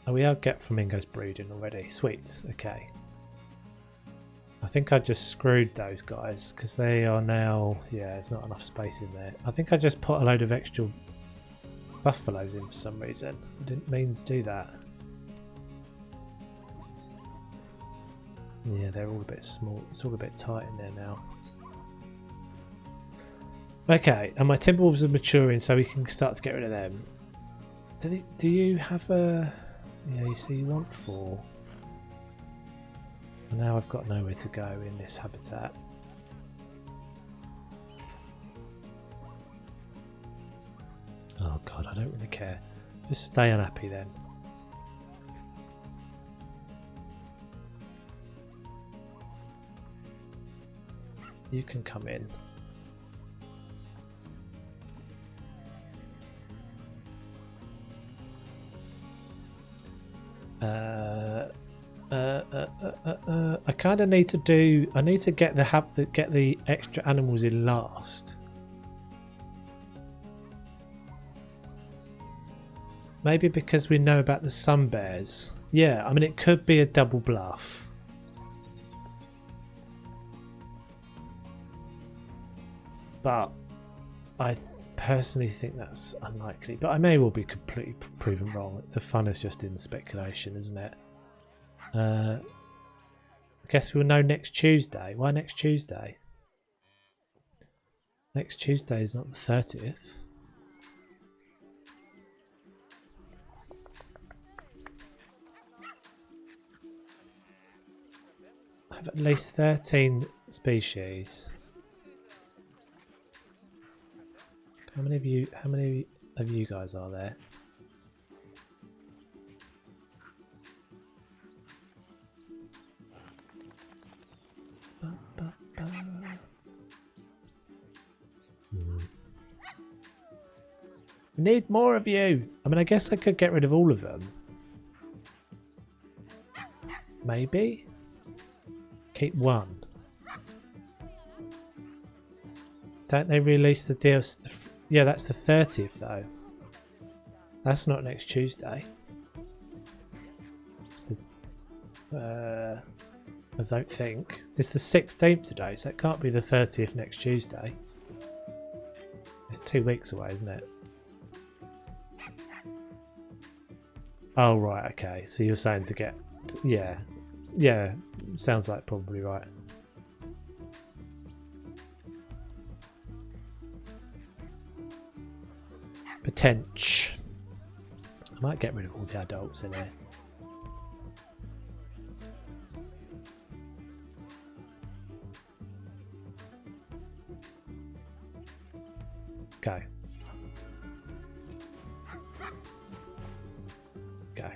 Oh, we have get flamingos breeding already. Sweet. Okay. I think I just screwed those guys because they are now... Yeah, there's not enough space in there. I think I just put a load of extra buffaloes in for some reason. I didn't mean to do that. Yeah, they're all a bit small. It's all a bit tight in there now. Okay, and my Timberwolves are maturing, so we can start to get rid of them. Do you have a... Yeah, you see, you want 4. Now I've got nowhere to go in this habitat. Oh god, I don't really care. Just stay unhappy then. You can come in. I kind of need to do. I need to get the extra animals in last. Maybe because we know about the sun bears. Yeah, I mean it could be a double bluff. But I personally think that's unlikely. But I may well be completely proven wrong. The fun is just in speculation, isn't it? I guess we'll know next Tuesday. Why next Tuesday? Next Tuesday is not the 30th. I have at least 13 species. How many of you guys are there? Need more of you. I mean, I guess I could get rid of all of them. Maybe. Keep 1. Don't they release the DLC? Yeah, that's the 30th though. That's not next Tuesday. It's the... I don't think. It's the 16th today, so it can't be the 30th next Tuesday. It's 2 weeks away, isn't it? Oh, right, okay. So you're saying to get... Yeah. Yeah, sounds like probably right. Potential. I might get rid of all the adults in here. Go. Go.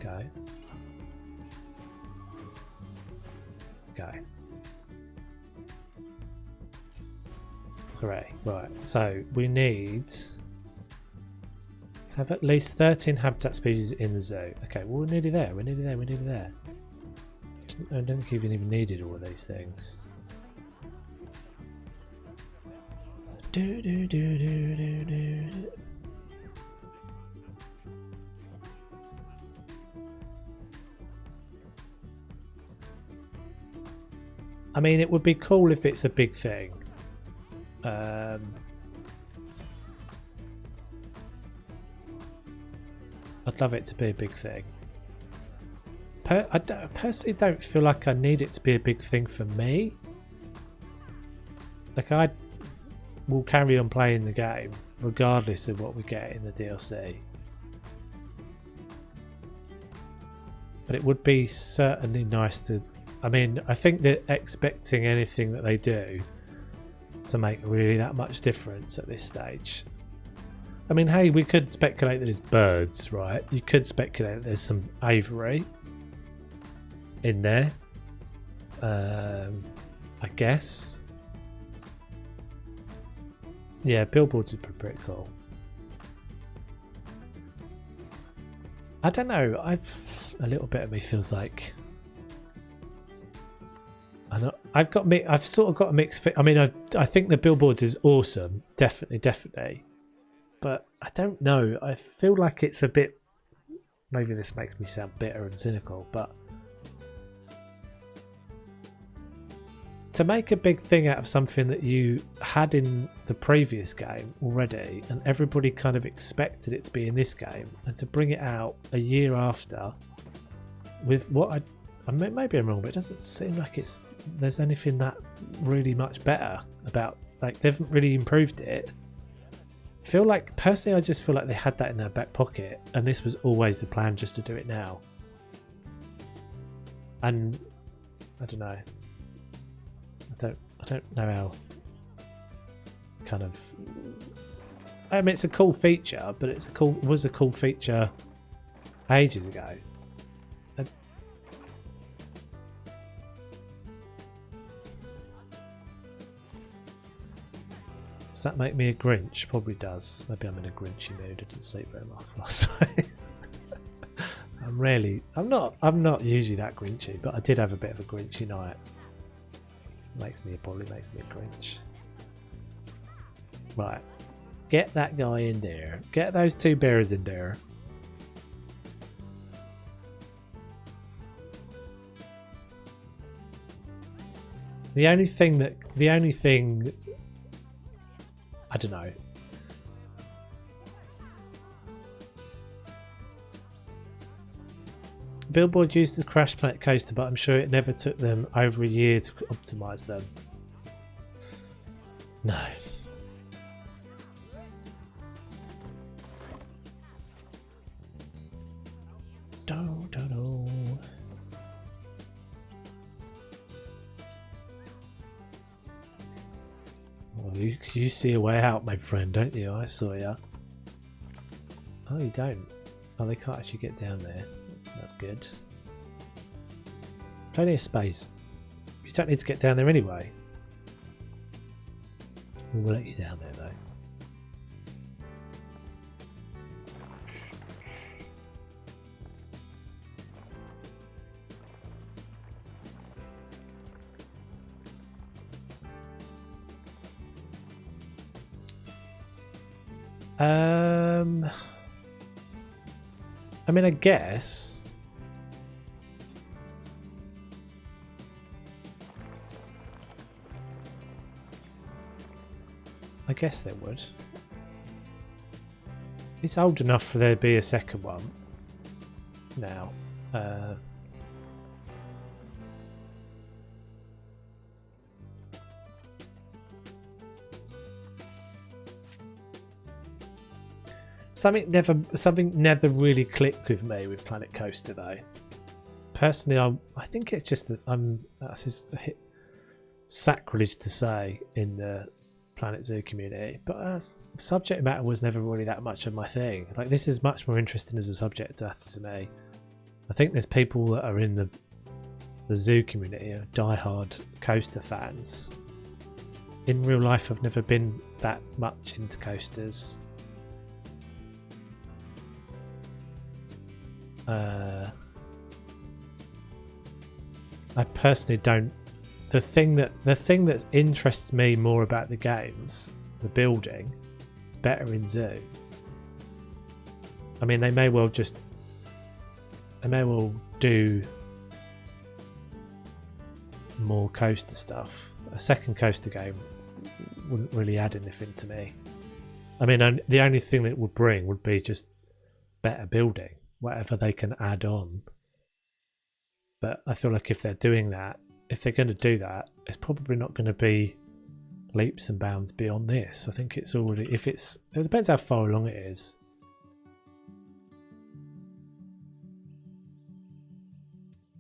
Go. Go. Hooray. Right, so we need have at least 13 habitat species in the zoo. Okay, well we're nearly there, we're nearly there, we're nearly there. I don't think we even needed all of these things. Do, do, do, do, do, do. I mean, it would be cool if it's a big thing. I'd love it to be a big thing. I personally don't feel like I need it to be a big thing for me. Like, I will carry on playing the game regardless of what we get in the DLC. But it would be certainly nice to... I mean, I think that expecting anything that they do to make really that much difference at this stage. I mean, hey, we could speculate that it's birds, right? You could speculate that there's some aviary in there. I guess. Yeah, billboards are pretty cool. I don't know. A little bit of me feels like I've sort of got a mixed. I mean, I think the billboards is awesome, definitely. But I don't know. I feel like it's a bit. Maybe this makes me sound bitter and cynical, but to make a big thing out of something that you had in the previous game already, and everybody kind of expected it to be in this game, and to bring it out a year after with what I mean, maybe I'm wrong, but it doesn't seem like there's anything that really much better about, like, they haven't really improved it. I feel like, personally, I just feel like they had that in their back pocket, and this was always the plan, just to do it now. And I don't know. I don't know how kind of. I mean, it's a cool feature, but it was a cool feature ages ago. Does that make me a Grinch? Probably does. Maybe I'm in a Grinchy mood. I didn't sleep very much last night. I'm not usually that Grinchy, but I did have a bit of a Grinchy night. Probably makes me a Grinch. Right. Get that guy in there. Get those two bears in there. The only thing I don't know. Billboard used the Crash Planet Coaster, but I'm sure it never took them over a year to optimize them. No. Well, you see a way out, my friend, don't you? I saw ya. Oh, you don't. Oh, they can't actually get down there. That's not good. Plenty of space. You don't need to get down there anyway. We'll let you down there, though. I mean, I guess. I guess they would. It's old enough for there to be a second one now. Something never really clicked with me with Planet Coaster though. Personally, I think it's just that's sacrilege to say in the Planet Zoo community, but subject matter was never really that much of my thing. Like, this is much more interesting as a subject matter to me. I think there's people that are in the zoo community are diehard coaster fans. In real life, I've never been that much into coasters. I personally don't. The thing that interests me more about the games, the building, is better in Zoo. I mean, they may well do more coaster stuff. A second coaster game wouldn't really add anything to me. I mean, the only thing that it would bring would be just better building, whatever they can add on. But I feel like if they're doing that, if they're going to do that, it's probably not going to be leaps and bounds beyond this. I think it's already, it depends how far along it is.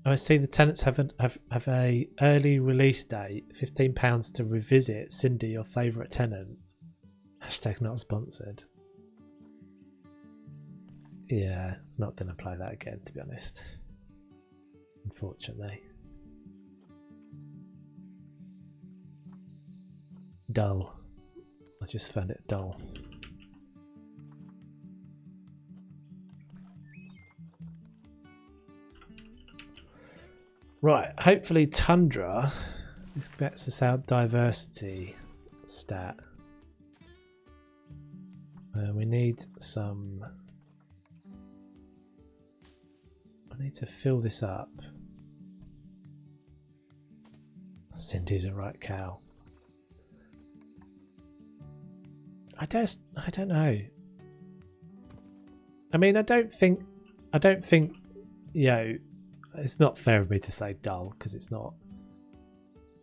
I see the tenants have a early release date, £15 to revisit. Cindy, your favourite tenant. Hashtag not sponsored. Yeah, not going to play that again, to be honest. Unfortunately. Dull. I just found it dull. Right, hopefully Tundra. This gets us out diversity stat. We need some. I need to fill this up. Cindy's a right cow. I don't know. I mean, I don't think, you know, it's not fair of me to say dull because it's not.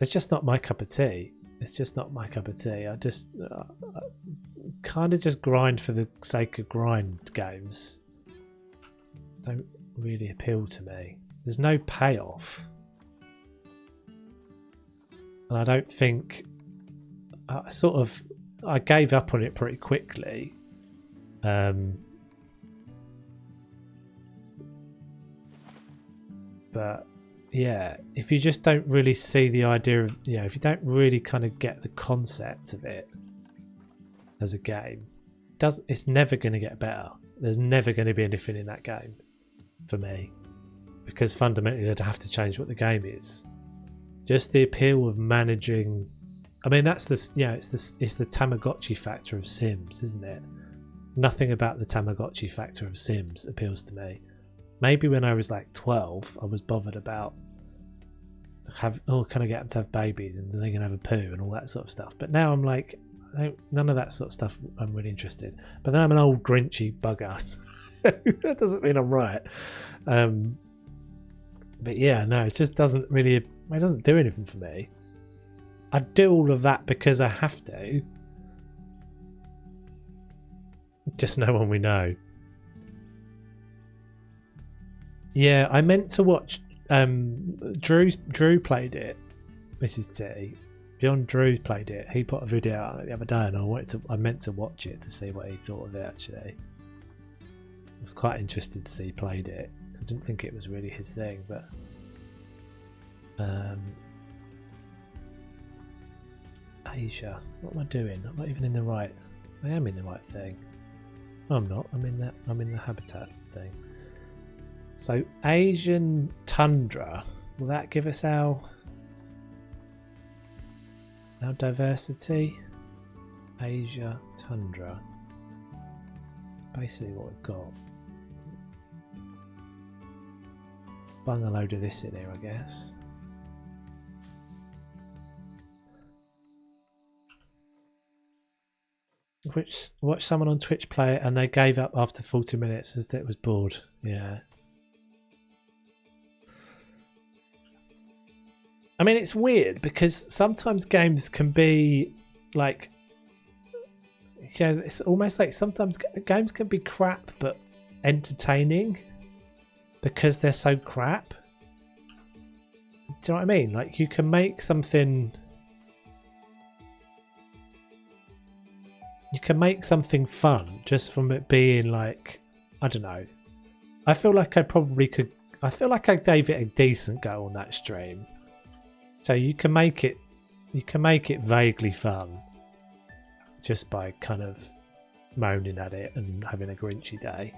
It's just not my cup of tea. It's just not my cup of tea. I just kind of just grind for the sake of grind games. Don't really appeal to me. There's no payoff. And I don't think I gave up on it pretty quickly. But yeah, if you just don't really see the idea of, you know, if you don't really kind of get the concept of it as a game, it's never going to get better. There's never going to be anything in that game for me, because fundamentally they'd have to change what the game is. Just the appeal of managing. I mean, that's the, you know, it's the Tamagotchi factor of Sims, isn't it? Nothing about the Tamagotchi factor of Sims appeals to me. Maybe when I was like 12, I was bothered about can I get them to have babies and they can have a poo and all that sort of stuff. But now I'm like, none of that sort of stuff I'm really interested. But then I'm an old grinchy bugger. That doesn't mean I'm right. But yeah, no, it just doesn't really. It doesn't do anything for me. I do all of that because I have to. Just no one we know. Yeah, I meant to watch. Drew played it. Mrs. T. Beyond Drew played it. He put a video out the other day, and I meant to watch it to see what he thought of it. Actually, I was quite interested to see he played it. I didn't think it was really his thing, but. Asia. What am I doing? I'm not even in the right. I am in the right thing. No, I'm not. I'm in the habitats thing. So Asian tundra. Will that give us our diversity? Asia tundra. Basically what we've got. Bung a load of this in here, I guess. Which watched someone on Twitch play it and they gave up after 40 minutes as it was bored. Yeah. I mean, it's weird because sometimes games can be like, yeah, it's almost like sometimes games can be crap but entertaining because they're so crap. Do you know what I mean? Like, you can make something. You can make something fun just from it being like, I don't know. I feel like I probably could. I feel like I gave it a decent go on that stream. So you can make it vaguely fun just by kind of moaning at it and having a grinchy day.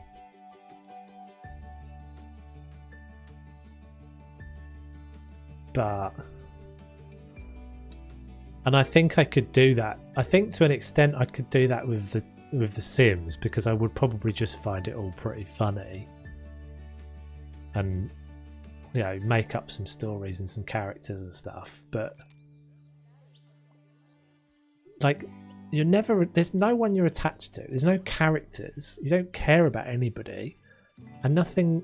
And I think I could do that. I think to an extent I could do that with the Sims, because I would probably just find it all pretty funny. And, you know, make up some stories and some characters and stuff. But like, there's no one you're attached to. There's no characters. You don't care about anybody. And nothing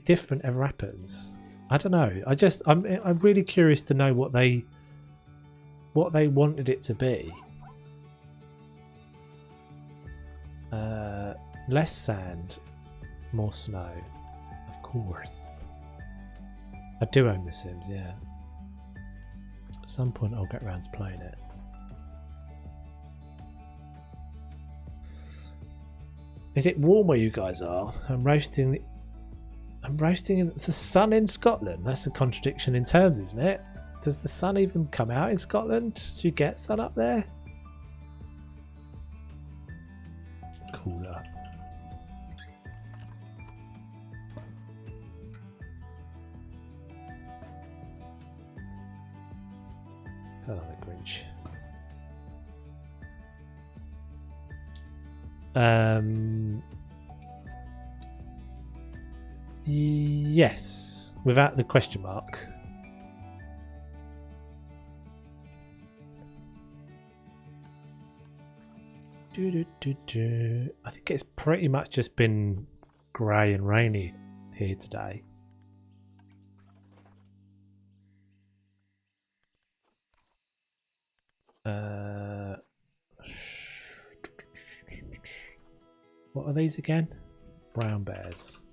different ever happens. I don't know. I'm really curious to know what they wanted it to be. Less sand, more snow. Of course. I do own The Sims, yeah. At some point I'll get around to playing it. Is it warm where you guys are? I'm roasting the sun in Scotland. That's a contradiction in terms, isn't it? Does the sun even come out in Scotland? Do you get sun up there? cooler. God, I'm a Grinch. Yes, without the question mark. I think it's pretty much just been grey and rainy here today. What are these again? Brown bears.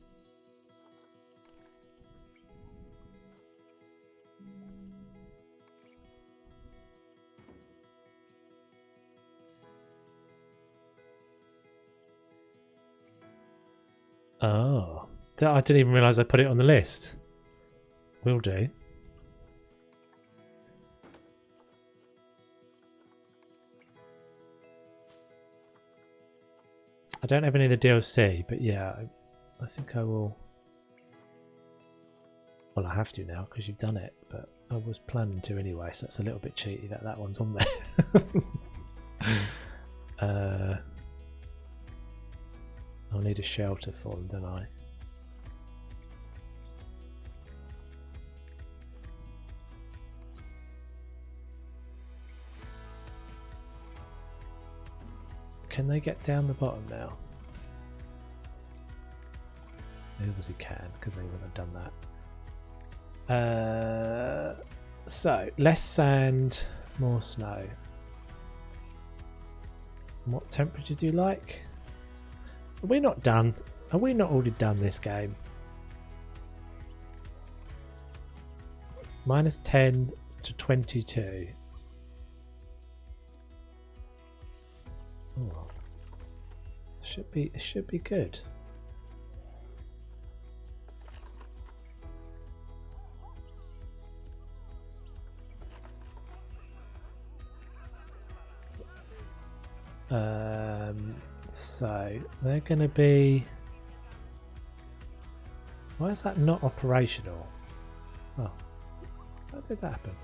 Oh, I didn't even realise I put it on the list. Will do. I don't have any of the DLC, but yeah, I think I will. Well, I have to now because you've done it, but I was planning to anyway, so it's a little bit cheaty that that one's on there. I'll need a shelter for them, don't I? Can they get down the bottom now? They obviously can, because they wouldn't have done that. So, less sand, more snow. And what temperature do you like? Are we not done? Are we not already done this game? -10 to 22. Oh, it should be good. So they're going to be. Why is that not operational? Oh, how did that happen?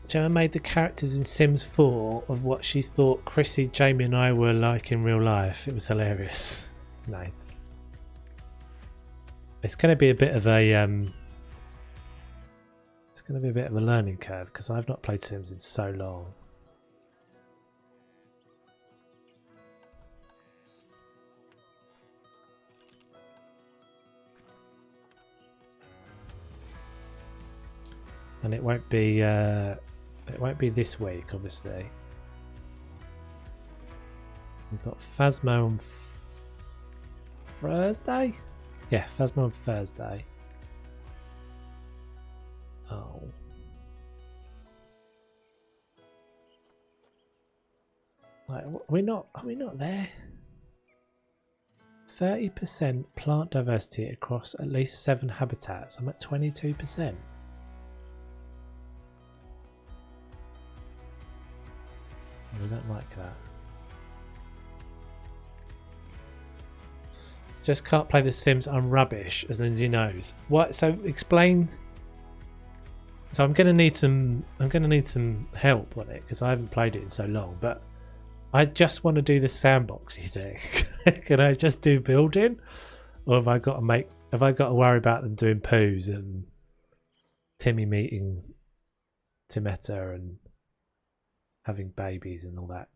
Gemma made the characters in Sims 4 of what she thought Chrissy, Jamie and I were like in real life. It was hilarious. Nice. It's going to be a bit of a learning curve because I've not played Sims in so long. And it won't be this week, obviously. We've got Phasmo on Thursday? Yeah, Phasmo on Thursday. Oh. Like, are we not there? 30% plant diversity across at least 7 habitats. I'm at 22%. We don't like that. Just can't play The Sims. I'm rubbish, as Lindsay knows. What? So explain. So I'm gonna need some help on it because I haven't played it in so long. But I just want to do the sandboxy thing. Can I just do building, or have I got to worry about them doing poos and Timmy meeting Timetta and having babies and all that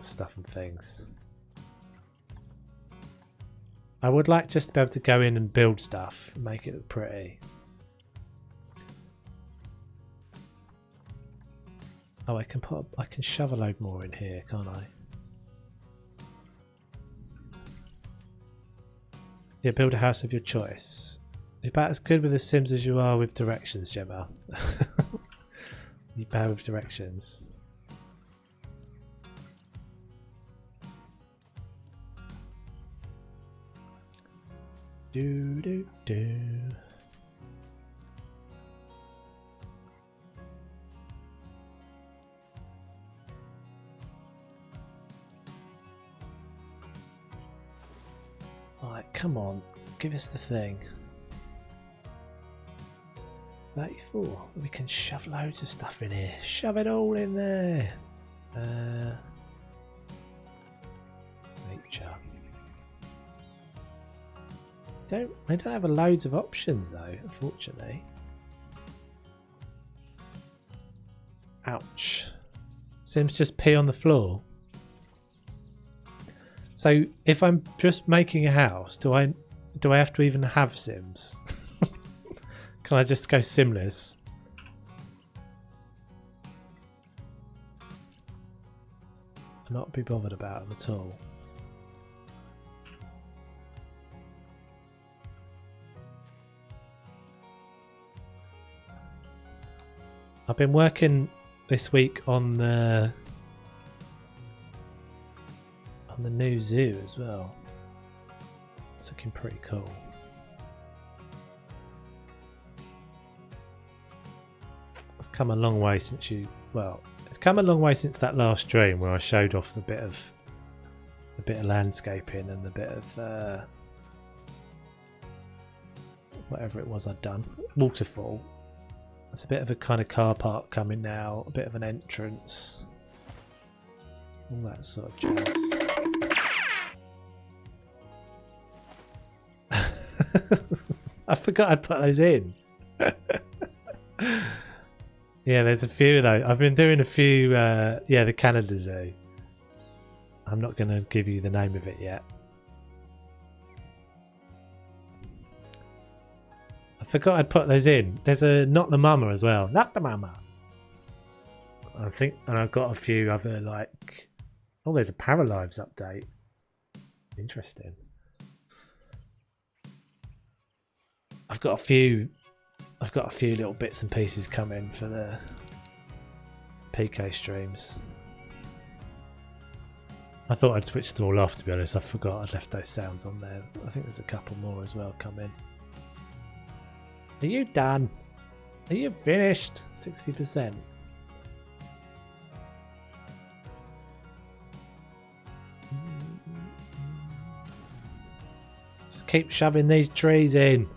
stuff and things? I would like just to be able to go in and build stuff and make it look pretty. Oh, I can shove a load more in here, can't I? Yeah, build a house of your choice. You're about as good with The Sims as you are with directions, Gemma. You bad with directions. Do do do. Right, come on, give us the thing. 34. We can shove loads of stuff in here. Shove it all in there. Nature. I don't have loads of options though, unfortunately. Ouch. Sims just pee on the floor. So if I'm just making a house, do I have to even have Sims? Can I just go Simless? I'll not be bothered about them at all. I've been working this week on the new zoo as well. It's looking pretty cool. It's come a long way since it's come a long way since that last stream where I showed off a bit of landscaping and a bit of whatever it was I'd done. Waterfall. It's a bit of a kind of car park coming now, a bit of an entrance, all that sort of jazz. I forgot I'd put those in. Yeah, there's a few though. I've been doing a few, the Canada Zoo. I'm not going to give you the name of it yet. I forgot I'd put those in. There's a Not the Mama as well. Not the Mama. I think, and I've got a few other like. Oh, there's a Paralives update. Interesting. I've got a few little bits and pieces coming for the PK streams. I thought I'd switched them all off, to be honest. I forgot I'd left those sounds on there. I think there's a couple more as well coming. Are you done? Are you finished? 60%. Just keep shoving these trees in.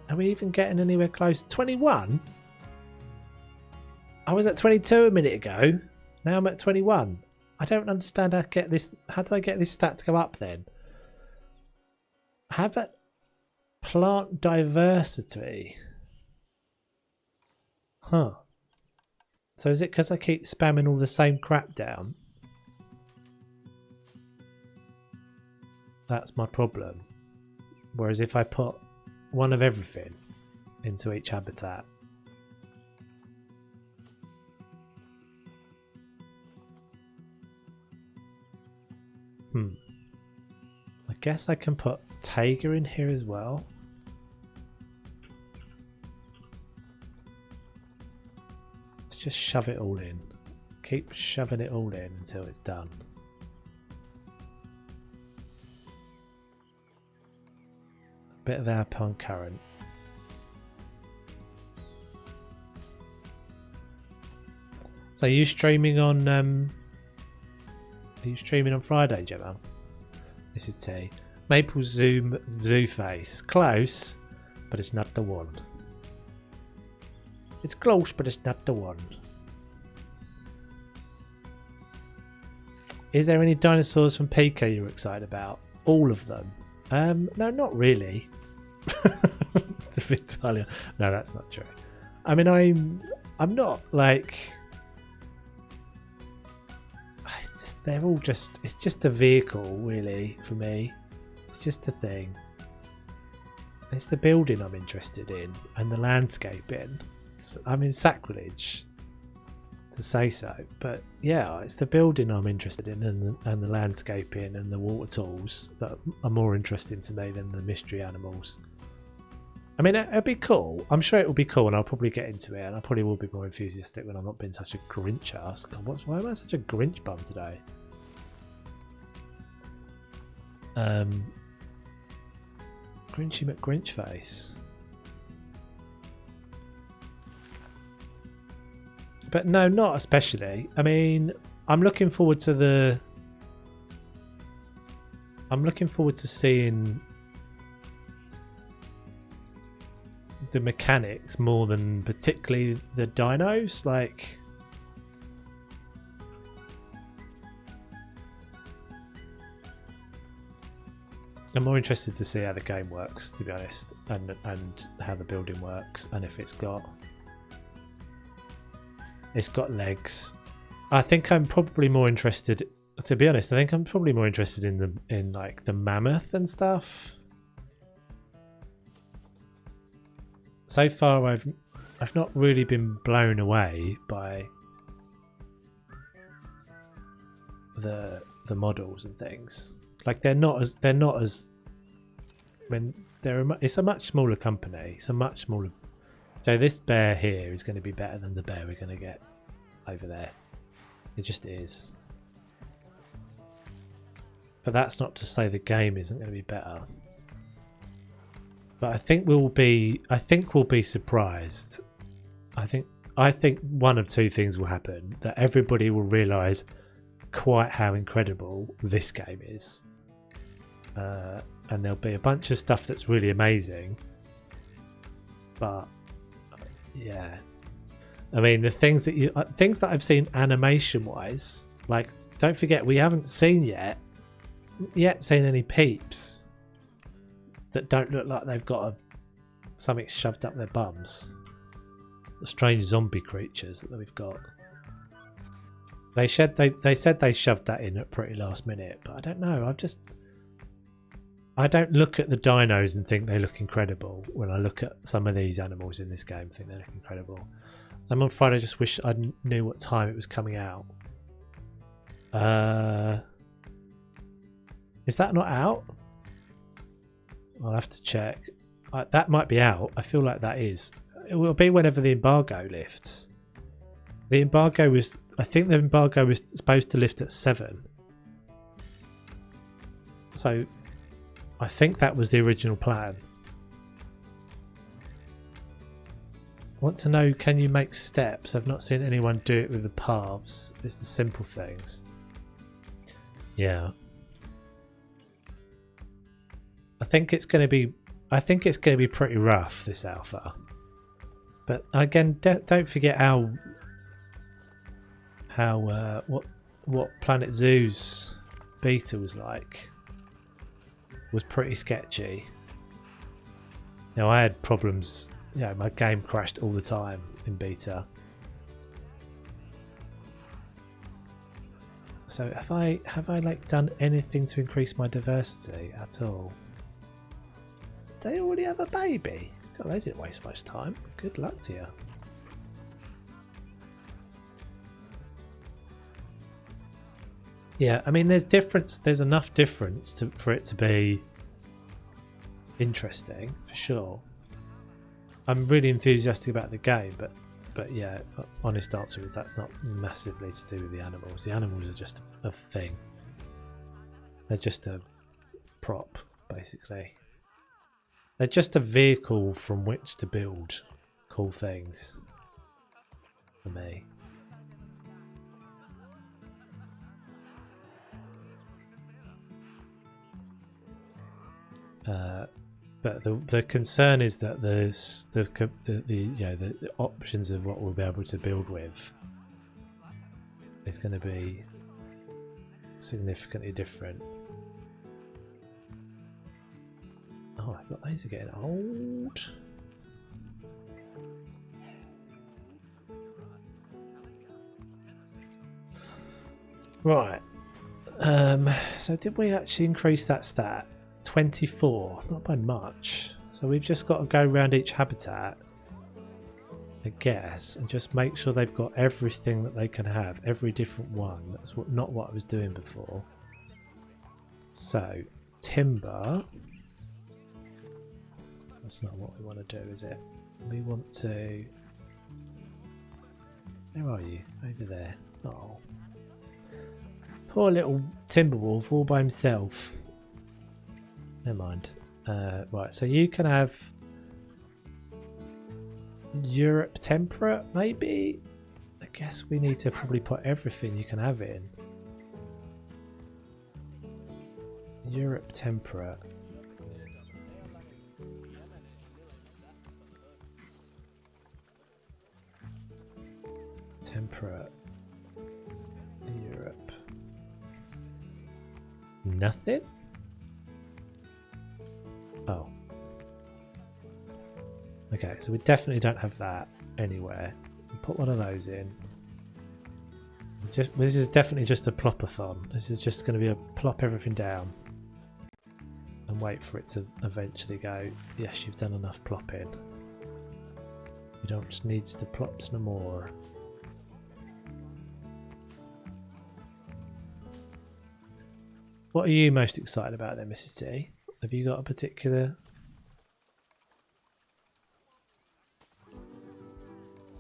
Are we even getting anywhere close? 21? I was at 22 a minute ago. Now I'm at 21. I don't understand how to get this. How do I get this stat to go up then? Have a plant diversity. Huh. So is it because I keep spamming all the same crap down? That's my problem. Whereas if I put one of everything into each habitat. I guess I can put Taiga in here as well. Let's just shove it all in. Keep shoving it all in until it's done. A bit of Alpine Current. So are you streaming on Friday, Gemma? This is T. Maple Zoo Face. Close, but it's not the one. It's close, but it's not the one. Is there any dinosaurs from PK you're excited about? All of them? No, not really. To be entirely, no, that's not true. I mean, I'm not like. They're all just. It's just a vehicle, really, for me. It's just a thing. It's the building I'm interested in and the landscaping. I mean, sacrilege to say so, but yeah, it's the building I'm interested in and the landscaping and the water tools that are more interesting to me than the mystery animals. I mean, it'd be cool. I'm sure it will be cool, and I'll probably get into it, and I probably will be more enthusiastic when I'm not being such a Grinch ass. God, why am I such a Grinch bum today? Grinchy McGrinchface. But no, not especially. I mean, I'm looking forward to seeing the mechanics more than particularly the dinos. Like, I'm more interested to see how the game works, to be honest, and how the building works, and if it's got legs. I think I'm probably more interested, to be honest. I think I'm probably more interested in like the mammoth and stuff. So far, I've not really been blown away by the models and things. Like they're not as when it's a much smaller company. It's a much smaller. So this bear here is going to be better than the bear we're going to get over there. It just is. But that's not to say the game isn't going to be better. But I think we'll be surprised. I think one of two things will happen: that everybody will realise quite how incredible this game is, and there'll be a bunch of stuff that's really amazing. But yeah, I mean, the things that I've seen animation wise, like, don't forget we haven't seen seen any peeps that don't look like they've got something shoved up their bums. The strange zombie creatures that we've got. They said they shoved that in at pretty last minute, but I don't know. I don't look at the dinos and think they look incredible. When I look at some of these animals in this game, I think they look incredible. I'm on Friday. I just wish I knew what time it was coming out. Is that not out? I'll have to check. That might be out. I feel like that is. It will be whenever the embargo lifts. The embargo was. I think the embargo was supposed to lift at 7. So, I think that was the original plan. I want to know, can you make steps? I've not seen anyone do it with the paths. It's the simple things. Yeah. I think it's going to be pretty rough, this alpha. But again, don't forget what Planet Zoo's beta was like. Was pretty sketchy. Now, I had problems. Yeah, my game crashed all the time in beta. So have I like done anything to increase my diversity at all? They already have a baby. God, they didn't waste much time. Good luck to you. Yeah, I mean, there's enough difference for it to be interesting, for sure. I'm really enthusiastic about the game, but yeah, honest answer is that's not massively to do with the animals. The animals are just a thing. They're just a prop, basically. They're just a vehicle from which to build cool things for me. But the concern is that the options of what we'll be able to build with is going to be significantly different. Oh, I thought these are getting old. Right. So did we actually increase that stat? 24, not by much. So we've just got to go around each habitat, I guess, and just make sure they've got everything that they can have, every different one. That's not what I was doing before. So timber. That's not what we want to do, is it? We want to. Where are you? Over there. Oh, poor little Timberwolf all by himself. Never mind. Right, so you can have Europe temperate, maybe? I guess we need to probably put everything you can have in. Europe temperate. Temperate. Europe. Nothing? Oh. Okay, so we definitely don't have that anywhere. We'll put one of those in. This is definitely just a plop-a-thon. This is just going to be a plop everything down and wait for it to eventually go, yes, you've done enough plopping. You don't just need to plop no more. What are you most excited about then, Mrs. T? Have you got a particular...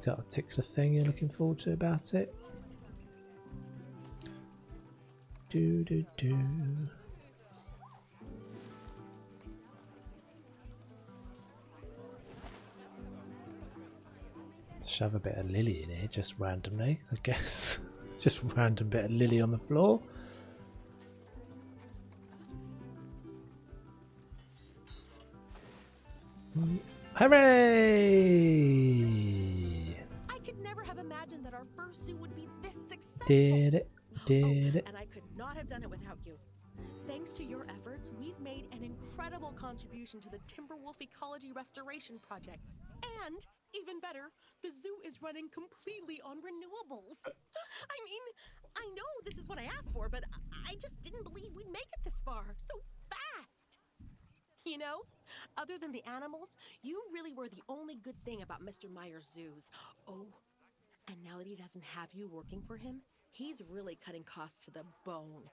Got a particular thing you're looking forward to about it? Do. Shove a bit of Lily in here, just randomly, I guess. Just random bit of Lily on the floor. Hooray! I could never have imagined that our first zoo would be this successful. Did it. And I could not have done it without you. Thanks to your efforts, we've made an incredible contribution to the Timberwolf Ecology Restoration Project. And, even better, the zoo is running completely on renewables. I mean, I know this is what I asked for, but I just didn't believe we'd make it this far so fast. You know, other than the animals, you really were the only good thing about Mr. Meyer's zoos. Oh, and now that he doesn't have you working for him, he's really cutting costs to the bone.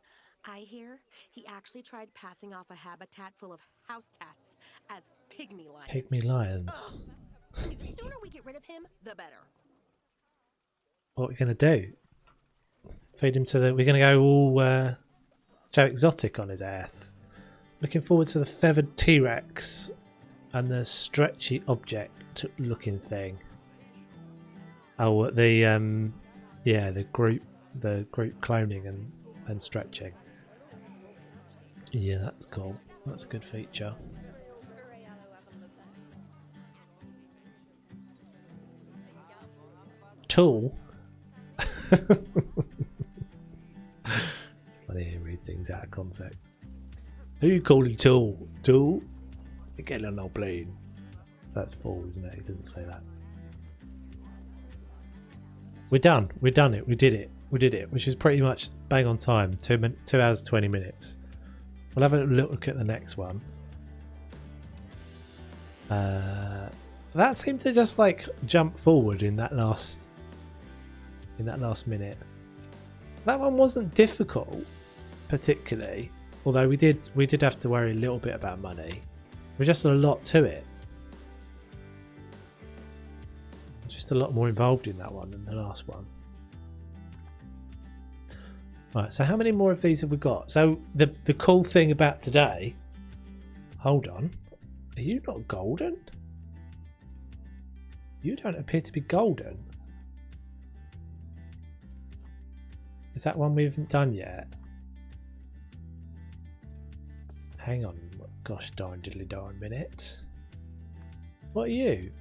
I hear he actually tried passing off a habitat full of house cats as pygmy lions. Pygmy lions. The sooner we get rid of him, the better. What are we going to do? Feed him to the... We're going to go all Joe Exotic on his ass. Looking forward to the feathered T-Rex and the stretchy object looking thing. Oh, the yeah, the group cloning and stretching. Yeah, that's cool. That's a good feature. Tool. It's funny to read things out of context. Who are you calling Tool? Tool? Get on our plane. That's full, isn't it? He doesn't say that. We're done. We've done it. We did it. We did it, which is pretty much bang on time. 2 hours 20 minutes. We'll have a look at the next one. That seemed to just like jump forward in that last minute. That one wasn't difficult particularly, although we did have to worry a little bit about money. There's just a lot to it. Just a lot more involved in that one than the last one. Right, so how many more of these have we got? So the cool thing about today... Hold on. Are you not golden? You don't appear to be golden. Is that one we haven't done yet? Hang on. Gosh darn diddly darn minute. What are you?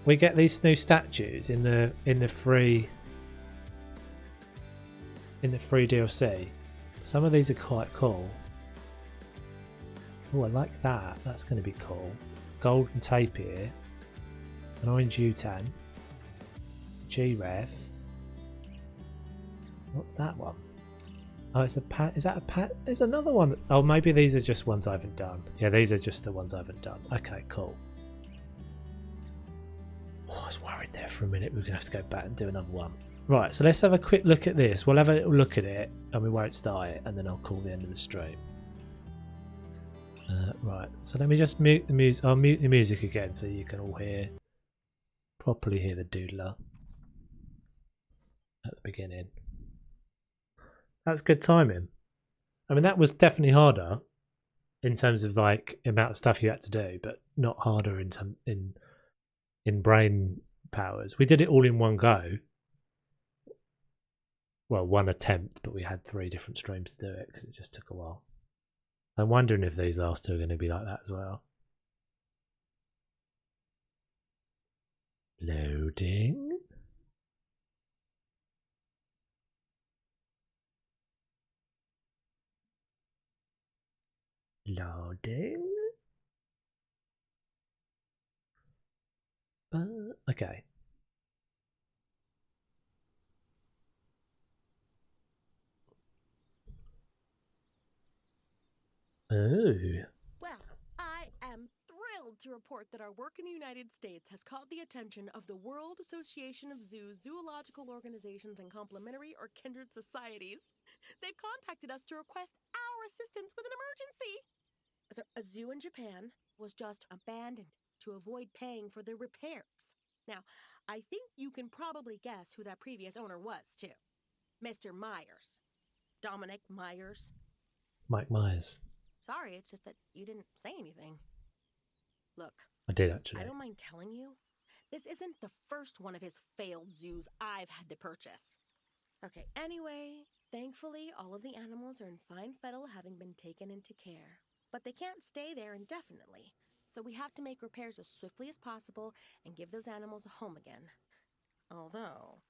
We get these new statues in the free DLC. Some of these are quite cool. Oh, I like that. That's going to be cool. Golden tapir, an orange utan, G-Ref. What's that one? Oh, it's a pat. Is that a pat? There's another one. Oh, maybe these are just ones I haven't done. Yeah, these are just the ones I haven't done. Okay, cool. Oh, I was worried there for a minute. We're going to have to go back and do another one. Right, so let's have a quick look at this. We'll have a little look at it and we won't start it, and then I'll call the end of the stream. Right, so let me just mute the music. I'll mute the music again so you can all properly hear the doodler at the beginning. That's good timing. I mean, that was definitely harder in terms of like amount of stuff you had to do, but not harder in brain powers. We did it all in one go. Well, one attempt, but we had 3 different streams to do it because it just took a while. I'm wondering if these last 2 are going to be like that as well. Loading. Loading. Okay. Oh. Well, I am thrilled to report that our work in the United States has caught the attention of the World Association of Zoos, zoological organizations, and complementary or kindred societies. They've contacted us to request our assistance with an emergency. So, a zoo in Japan was just abandoned to avoid paying for the repairs. Now, I think you can probably guess who that previous owner was, too. Mr. Myers. Dominic Myers. Mike Myers. Sorry, it's just that you didn't say anything. Look, I did actually. I don't mind telling you, this isn't the first one of his failed zoos I've had to purchase. Okay, anyway, thankfully all of the animals are in fine fettle, having been taken into care. But they can't stay there indefinitely, so we have to make repairs as swiftly as possible and give those animals a home again. Although,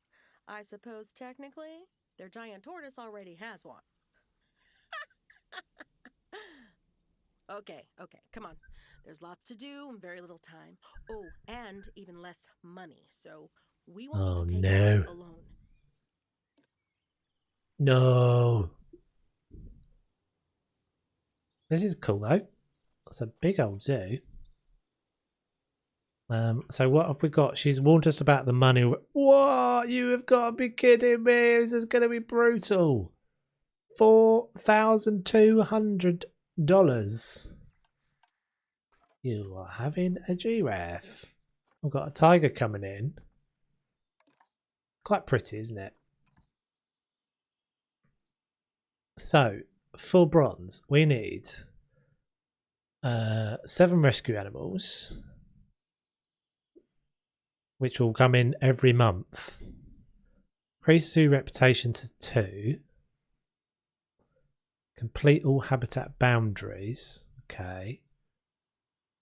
I suppose technically, their giant tortoise already has one. Okay, come on. There's lots to do and very little time. Oh, and even less money, so we will need to take it out alone. No. This is cool though. It's a big old zoo. So what have we got? She's warned us about the money. What? You have got to be kidding me. This is going to be brutal. $4,200. You are having a giraffe. We've got a tiger coming in. Quite pretty, isn't it? So, for bronze, we need 7 rescue animals, which will come in every month. Increase zoo reputation to 2. Complete all habitat boundaries. Okay.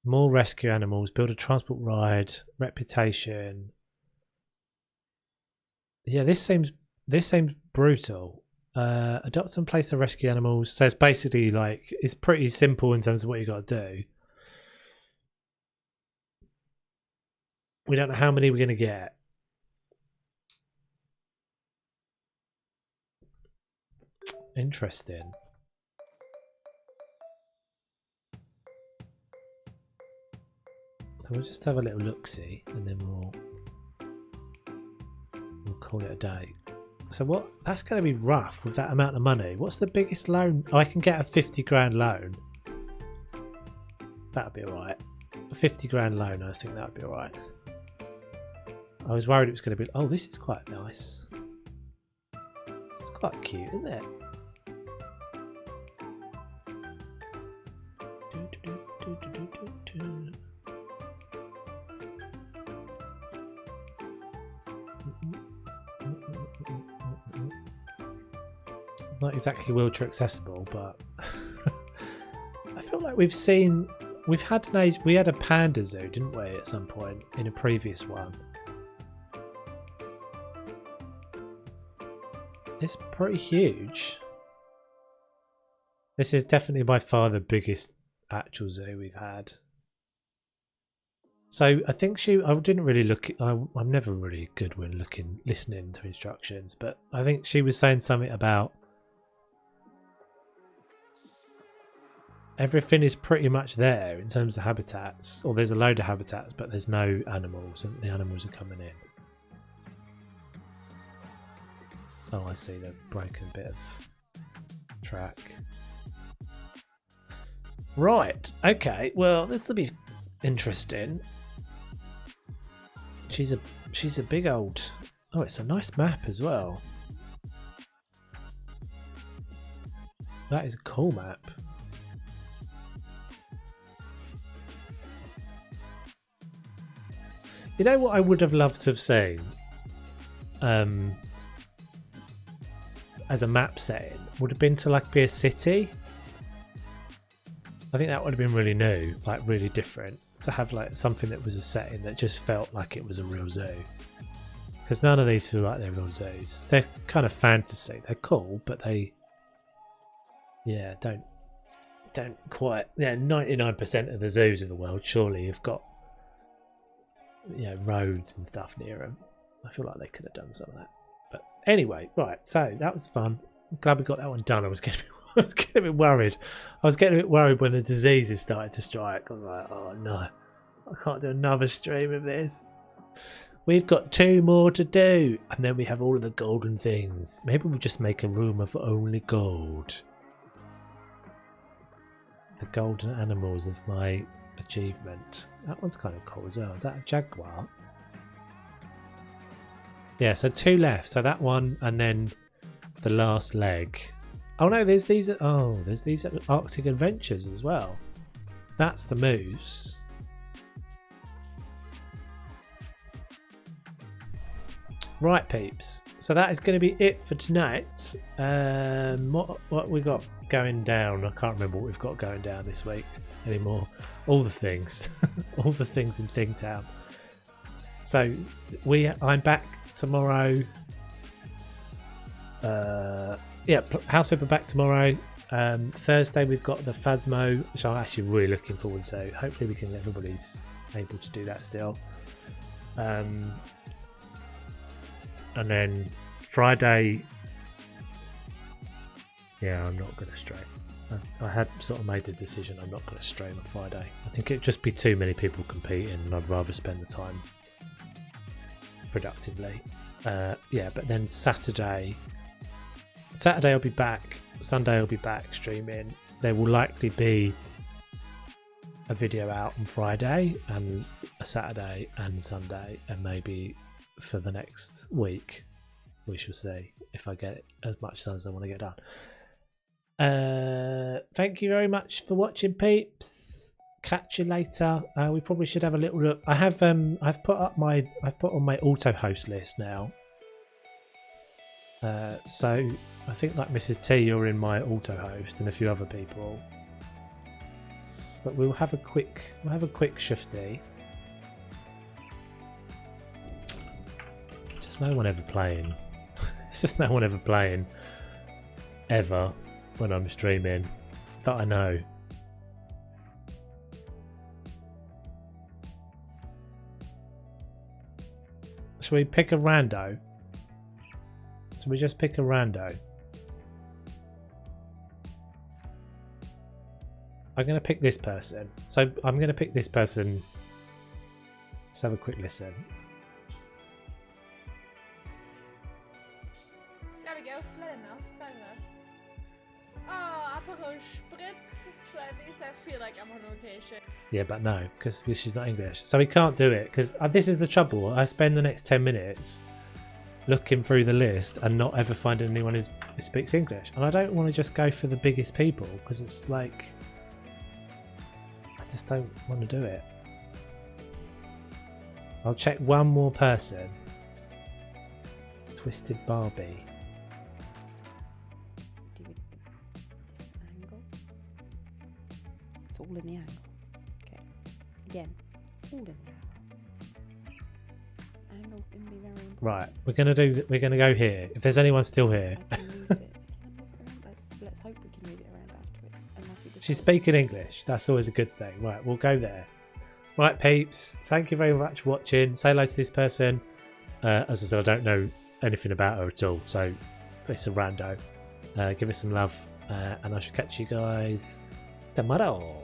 More rescue animals. Build a transport ride. Reputation. Yeah, this seems brutal. Adopt and place the rescue animals. So it's basically like it's pretty simple in terms of what you got to do. We don't know how many we're going to get. Interesting. So we'll just have a little look-see and then we'll call it a day. So what? That's going to be rough with that amount of money. What's the biggest loan? Oh, I can get a 50 grand loan. That'd be alright. A 50 grand loan, I think that'd be alright. I was worried it was going to be... Oh, this is quite nice. This is quite cute, isn't it? Not exactly wheelchair accessible, but I feel like we had a panda zoo, didn't we, at some point in a previous one? It's pretty huge. This is definitely by far the biggest actual zoo we've had. So I think I didn't really look. I'm never really good when listening to instructions, but I think she was saying something about everything is pretty much there in terms of habitats, or there's a load of habitats, but there's no animals, and the animals are coming in. Oh, I see. They've broken a bit of track. Right. Okay. Well, this will be interesting. She's a big old. Oh, it's a nice map as well. That is a cool map. You know what I would have loved to have seen? As a map setting would have been to like be a city. I think that would have been really new, like really different, to have like something that was a setting that just felt like it was a real zoo. Because none of these feel like they're real zoos. They're kind of fantasy. They're cool, but they, yeah, don't quite. Yeah, 99% of the zoos of the world surely have got, you know, roads and stuff near them. I feel like they could have done some of that. But anyway, right, so that was fun. I'm glad we got that one done. I was getting a bit worried. I was getting a bit worried when the diseases started to strike. I was like, oh no, I can't do another stream of this. We've got 2 more to do. And then we have all of the golden things. Maybe we'll just make a room of only gold. The golden animals of my achievement. That one's kind of cool as well. Is that a jaguar? Yeah, so 2 left. So that one and then the last leg. Oh no, there's these Arctic Adventures as well. That's the moose. Right, peeps. So that is going to be it for tonight. What we got going down? I can't remember what we've got going down this week anymore. All the things, all the things in Thingtown. So I'm back tomorrow. Yeah, House Flipper back tomorrow. Thursday we've got the Phasmo, which I'm actually really looking forward to. Hopefully everybody's able to do that still. And then Friday, yeah, I'm not going to stream. I had sort of made the decision I'm not going to stream on Friday. I think it'd just be too many people competing, and I'd rather spend the time productively. Yeah, but then Saturday I'll be back. Sunday I'll be back streaming. There will likely be a video out on Friday and a Saturday and Sunday, and maybe for the next week we shall see if I get as much done as I want to get done. Thank you very much for watching, peeps. Catch you later. We probably should have a little look. I've put on my auto host list now. So I think like Mrs. T, you're in my auto host, and a few other people. But we'll have a quick shifty. Just no one ever playing. It's just no one ever playing ever when I'm streaming that I know. Shall we pick a rando? So we just pick a rando. I'm going to pick this person. So I'm going to pick this person. Let's have a quick listen. There we go, fair enough, fair enough. Oh, Aperol Spritz, so at least I feel like I'm on location. Yeah, but no, because she's not English. So we can't do it, because this is the trouble. I spend the next 10 minutes looking through the list and not ever finding anyone who speaks English. And I don't want to just go for the biggest people, because it's like, I just don't want to do it. I'll check one more person. Twisted Barbie. Do it the angle. It's all in the angle. Okay. Again, all in the angle. Angle can be very important. Right, we're gonna go here. If there's anyone still here. I can move it. Can I move it around? Let's hope we can move it around afterwards. Unless we decide She's speaking English. That's always a good thing. Right, we'll go there. Right, peeps. Thank you very much for watching. Say hello to this person. As I said, I don't know anything about her at all, so it's a rando. Give her some love, and I shall catch you guys tomorrow.